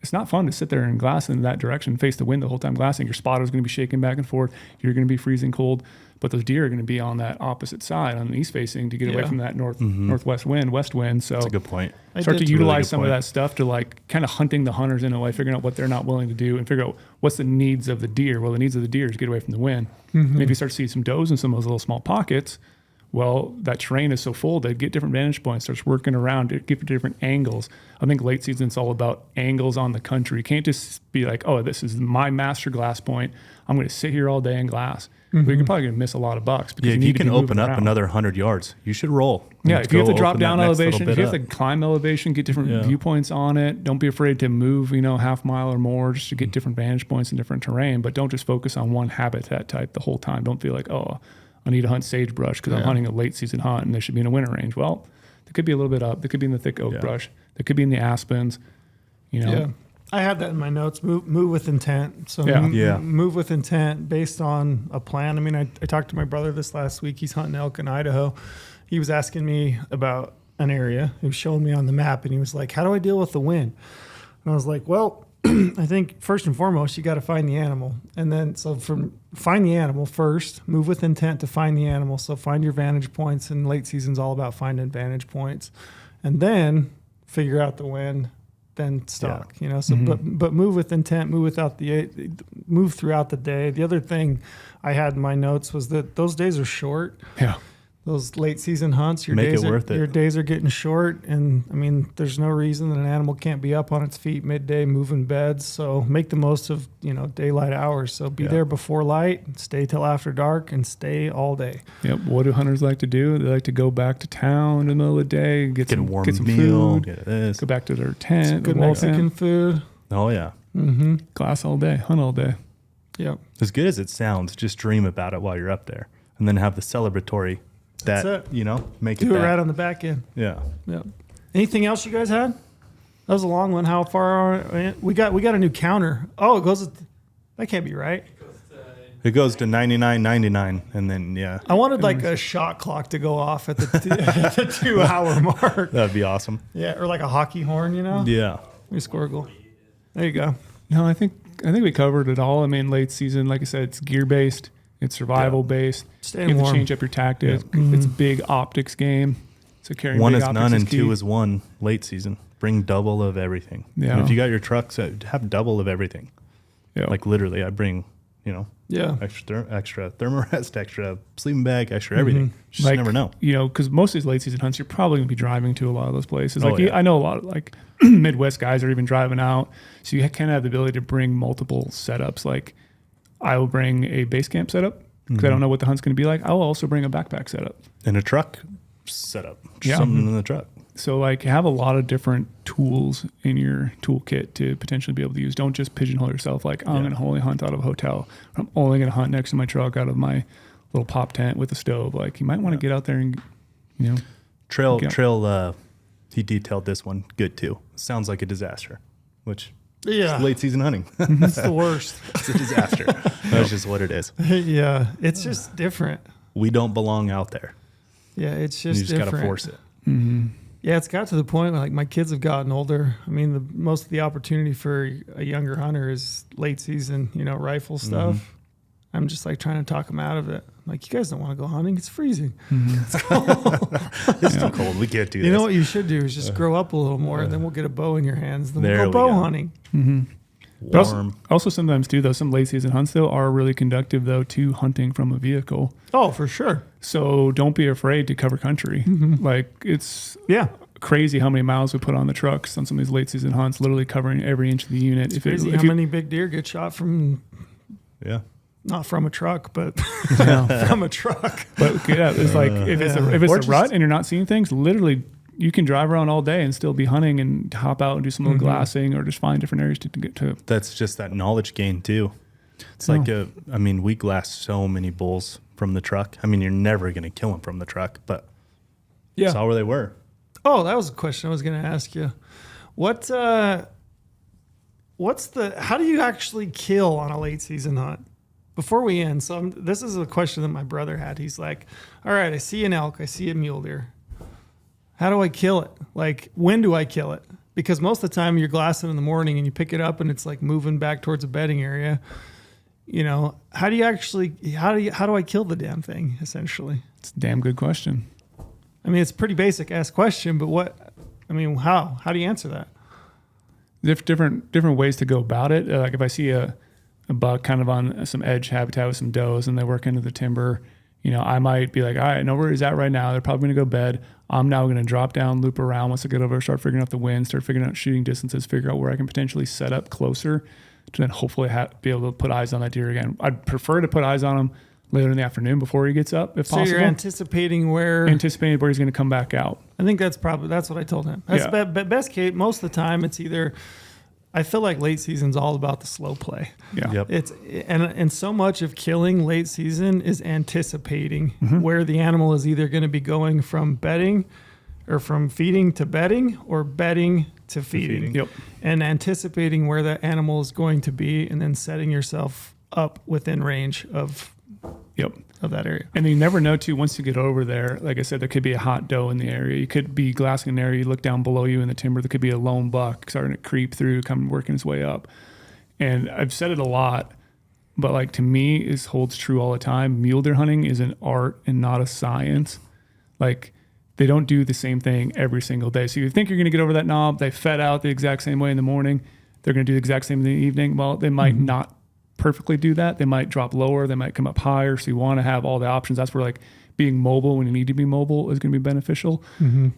It's not fun to sit there and glass in that direction, face the wind the whole time glassing. Your spotter is going to be shaking back and forth. You're going to be freezing cold, but those deer are going to be on that opposite side, on the east facing, to get away from that northwest wind, west wind. So that's a good point. Start to utilize some of that stuff to like kind of hunting the hunters in a way, figuring out what they're not willing to do and figure out what's the needs of the deer. Well, the needs of the deer is get away from the wind. And if you start to see some does in some of those little small pockets, well, that terrain is so full that get different vantage points, starts working around it, give different angles. I think late season it's all about angles on the country. You can't just be like, oh, this is my master glass point. I'm going to sit here all day and glass. But you're probably going to miss a lot of bucks. Because if you can open up another 100 yards, you should roll. Yeah, if you have to drop down elevation, if you have to climb elevation, get different viewpoints on it. Don't be afraid to move, half mile or more just to get different vantage points and different terrain. But don't just focus on one habitat type the whole time. Don't feel like, oh, I need to hunt sagebrush because I'm hunting a late season hunt and they should be in a winter range. Well, they could be a little bit up. They could be in the thick oak brush. They could be in the aspens. Yeah. I had that in my notes. Move with intent. So move with intent based on a plan. I mean, I talked to my brother this last week. He's hunting elk in Idaho. He was asking me about an area. He was showing me on the map, and he was like, "How do I deal with the wind?" And I was like, "Well, I think first and foremost, you got to find the animal, and then find the animal first. Move with intent to find the animal. So find your vantage points. And late season's all about finding vantage points, and then figure out the wind." Then stalk, So, but move with intent, move throughout the day. The other thing I had in my notes was that those days are short. Yeah. Those late season hunts, your days are getting short. And I mean, there's no reason that an animal can't be up on its feet midday, moving beds. So make the most of, daylight hours. So be there before light, stay till after dark, and stay all day. Yep. What do hunters like to do? They like to go back to town in the middle of the day, get some meal, food, go back to their tent, some good Mexican food. Oh yeah. Glass all day, hunt all day. Yep. As good as it sounds, just dream about it while you're up there, and then have the celebratory. Make it do it right on the back end. Yeah. Anything else you guys had? That was a long one. How far are we got a new counter? Oh, it goes. That can't be right. It goes to It goes to 99.99, and then I wanted like a shot clock to go off at the 2-hour mark. that'd be awesome. Yeah, or like a hockey horn, you know. Yeah. We score a goal. There you go. No, I think we covered it all. I mean, late season, like I said, it's gear based, it's survival based. Staying You have warm. to change up your tactics. It's a big optics game. So carrying One big is optics none and key. 2 is 1 late season. Bring double of everything. Yeah. And if you got your trucks, have double of everything. Yeah. Like literally, I bring, Yeah. extra thermarest, extra sleeping bag, extra everything. Just Like, never know. Because most of these late season hunts, you're probably going to be driving to a lot of those places. Oh, Like yeah. I know a lot of like Midwest guys are even driving out, so you kind of have the ability to bring multiple setups. Like I will bring a base camp setup because I don't know what the hunt's going to be like. I will also bring a backpack setup. And a truck setup. Just Yeah. something in the truck. So like have a lot of different tools in your toolkit to potentially be able to use. Don't just pigeonhole yourself like I'm going to only hunt out of a hotel. I'm only going to hunt next to my truck out of my little pop tent with a stove. Like you might want to get out there and Trail, Yeah. he detailed this one good too. Sounds like a disaster, which Yeah. is late season hunting. That's the worst. It's a disaster. That's just what it is. Yeah. It's just different. We don't belong out there. Yeah. It's You just just got different. to force it. Yeah, it's got to the point where like my kids have gotten older. I mean, most of the opportunity for a younger hunter is late season, rifle stuff. I'm just like trying to talk them out of it. Like, you guys don't want to go hunting. It's freezing. It's too cold. We can't do this. You know what you should do is just grow up a little more, and then we'll get a bow in your hands. Then There we'll go we bow go. hunting. But Warm. also sometimes too, though, some late season hunts though are really conductive though to hunting from a vehicle. Oh, for sure. So don't be afraid to cover country. Like it's Yeah. crazy how many miles we put on the trucks on some of these late season hunts, literally covering every inch of the unit. If Crazy if how you- many big deer get shot from, Yeah. not from a truck, but Yeah. from a truck. But yeah, it's like if it's Yeah. a, if it's Or a just- rut and you're not seeing things, literally you can drive around all day and still be hunting and hop out and do some little glassing or just find different areas to get to. That's just that knowledge gain too. It's like we glass so many bulls from the truck. I mean, you're never going to kill them from the truck, but Yeah. saw where they were. Oh, that was a question I was going to ask you. What's how do you actually kill on a late season hunt? Before we end, this is a question that my brother had. He's like, all right, I see an elk, I see a mule deer. How do I kill it? Like, when do I kill it? Because most of the time you're glassing in the morning and you pick it up and it's like moving back towards a bedding area. How do I kill the damn thing essentially? It's a damn good question. I mean, it's a pretty basic ass question, but how do you answer that? Different ways to go about it. Like if I see a buck kind of on some edge habitat with some does and they work into the timber, I might be like, all right, I know where he's at right now. They're probably going to go bed. I'm now going to drop down, loop around once I get over, start figuring out the wind, start figuring out shooting distances, figure out where I can potentially set up closer to then hopefully be able to put eyes on that deer again. I'd prefer to put eyes on him later in the afternoon before he gets up, if So possible. you're anticipating where Anticipating where he's going to come back out. I think that's what I told him. That's Yeah. best case. Most of the time, it's either. I feel like late season's all about the slow play. Yeah. Yep. It's and so much of killing late season is anticipating where the animal is either going to be going from bedding, or from feeding to bedding, or bedding to feeding. Yep. And anticipating where that animal is going to be, and then setting yourself up within range of Yep. that area. And you never know too, once you get over there, like I said, there could be a hot doe in the area. You could be glassing an area, you look down below you in the timber, there could be a lone buck starting to creep through, working his way up. And I've said it a lot, but like to me, it holds true all the time. Mule deer hunting is an art and not a science. Like they don't do the same thing every single day. So you think you're going to get over that knob, they fed out the exact same way in the morning, they're going to do the exact same in the evening. Well, they might not perfectly do that. They might drop lower, they might come up higher. So you want to have all the options. That's where like being mobile when you need to be mobile is going to be beneficial.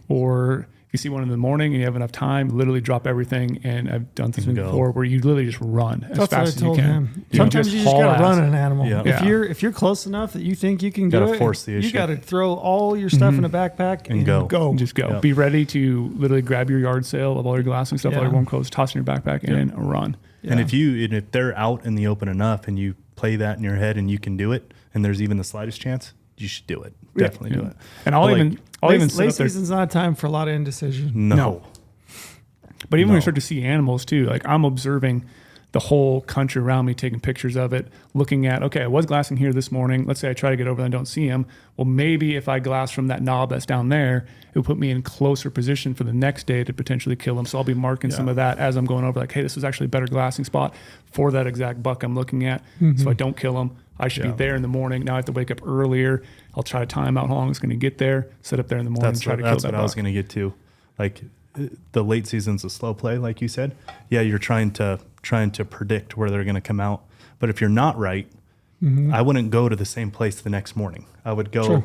Or if you see one in the morning and you have enough time, literally drop everything. And I've done this before where you literally just run as That's what I fast as you told can. him. Sometimes you just haul got to ass. run an animal. Yeah. If you're close enough that you think you can do Gotta it, force the you issue. got to throw all your stuff in a backpack And go. Go. Just go. Yep. Be ready to literally grab your yard sale of all your glass and stuff, all Yeah. your warm clothes, toss in your backpack and run. And if they're out in the open enough and you play that in your head and you can do it, and there's even the slightest chance, you should do it. Definitely do it. And I'll But, even sit late up there. season's not a time for a lot of indecision. No. No. But even when No. you start to see animals too, like I'm observing the whole country around me, taking pictures of it, looking at, okay, I was glassing here this morning. Let's say I try to get over and I don't see him. Well, maybe if I glass from that knob that's down there, it will put me in closer position for the next day to potentially kill him. So I'll be marking some of that as I'm going over, like, hey, this was actually a better glassing spot for that exact buck I'm looking at. So I don't kill him. I should be there in the morning. Now I have to wake up earlier. I'll try to time out how long it's going to get there, sit up there in the morning, try to kill that buck. That's what I was going to get to. Like, the late season's a slow play, like you said. Yeah, you're trying to predict where they're going to come out. But if you're not right, I wouldn't go to the same place the next morning. I would go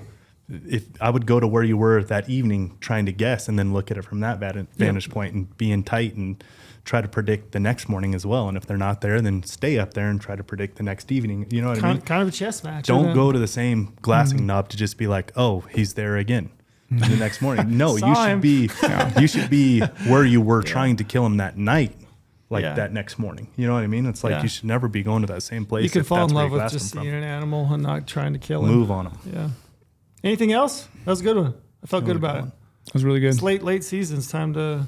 I would go to where you were that evening trying to guess, and then look at it from that vantage point and be in tight and try to predict the next morning as well. And if they're not there, then stay up there and try to predict the next evening. You know what I mean? Kind of a chess match. Don't go to the same glassing knob to just be like, oh, he's there again. The next morning. No, you should be where you were trying to kill him that night, that next morning. You know what I mean? It's like you should never be going to that same place. You can fall in love with just seeing an animal and not trying to kill him. Move on them. Yeah. Anything else? That was a good one. I felt good about it. That was really good. It's late season. It's time to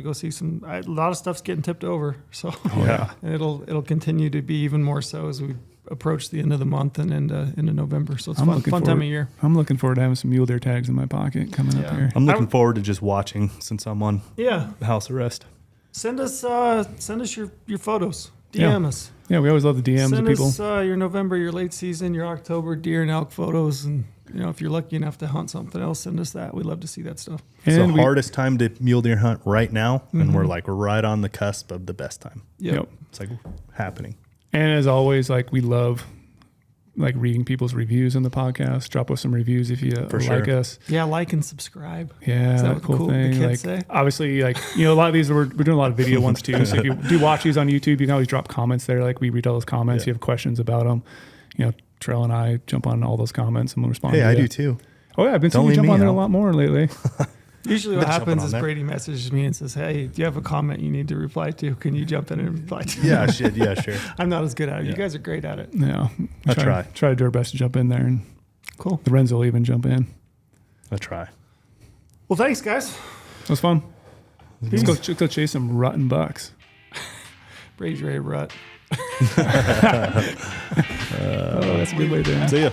go see some. A lot of stuff's getting tipped over. So and it'll continue to be even more so as we approach the end of the month and into November. So it's fun time of year. I'm looking forward to having some mule deer tags in my pocket coming up here. I'm looking forward to just watching since I'm on house arrest. Send us your photos. DM us. Yeah, we always love the DMs of people. Send us your November, your late season, your October deer and elk photos, and if you're lucky enough to hunt something else, send us that. We'd love to see that stuff. It's the hardest time to mule deer hunt right now, and we're like right on the cusp of the best time. Yep. It's like happening. And as always, like, we love like reading people's reviews on the podcast. Drop us some reviews if you like us. Yeah, like and subscribe. Yeah, is that what cool thing. The kids like, say? Obviously, like, a lot of these we're doing a lot of video ones too. So if you do watch these on YouTube, you can always drop comments there. Like, we read all those comments. You have questions about them. Trell and I jump on all those comments and we'll respond. Hey, I do too. Oh yeah, I've been seeing you jump on there a lot more lately. Usually what happens is Brady messages me and says, hey, do you have a comment you need to reply to? Can you jump in and reply to? Yeah, sure. I'm not as good at it. You guys are great at it. Yeah. I try to do our best to jump in there. And cool. The Renzo will even jump in. I try. Well, thanks, guys. It was fun. Let's go chase some rutting bucks. Brady's ready to rut. That's a good way to end. See ya.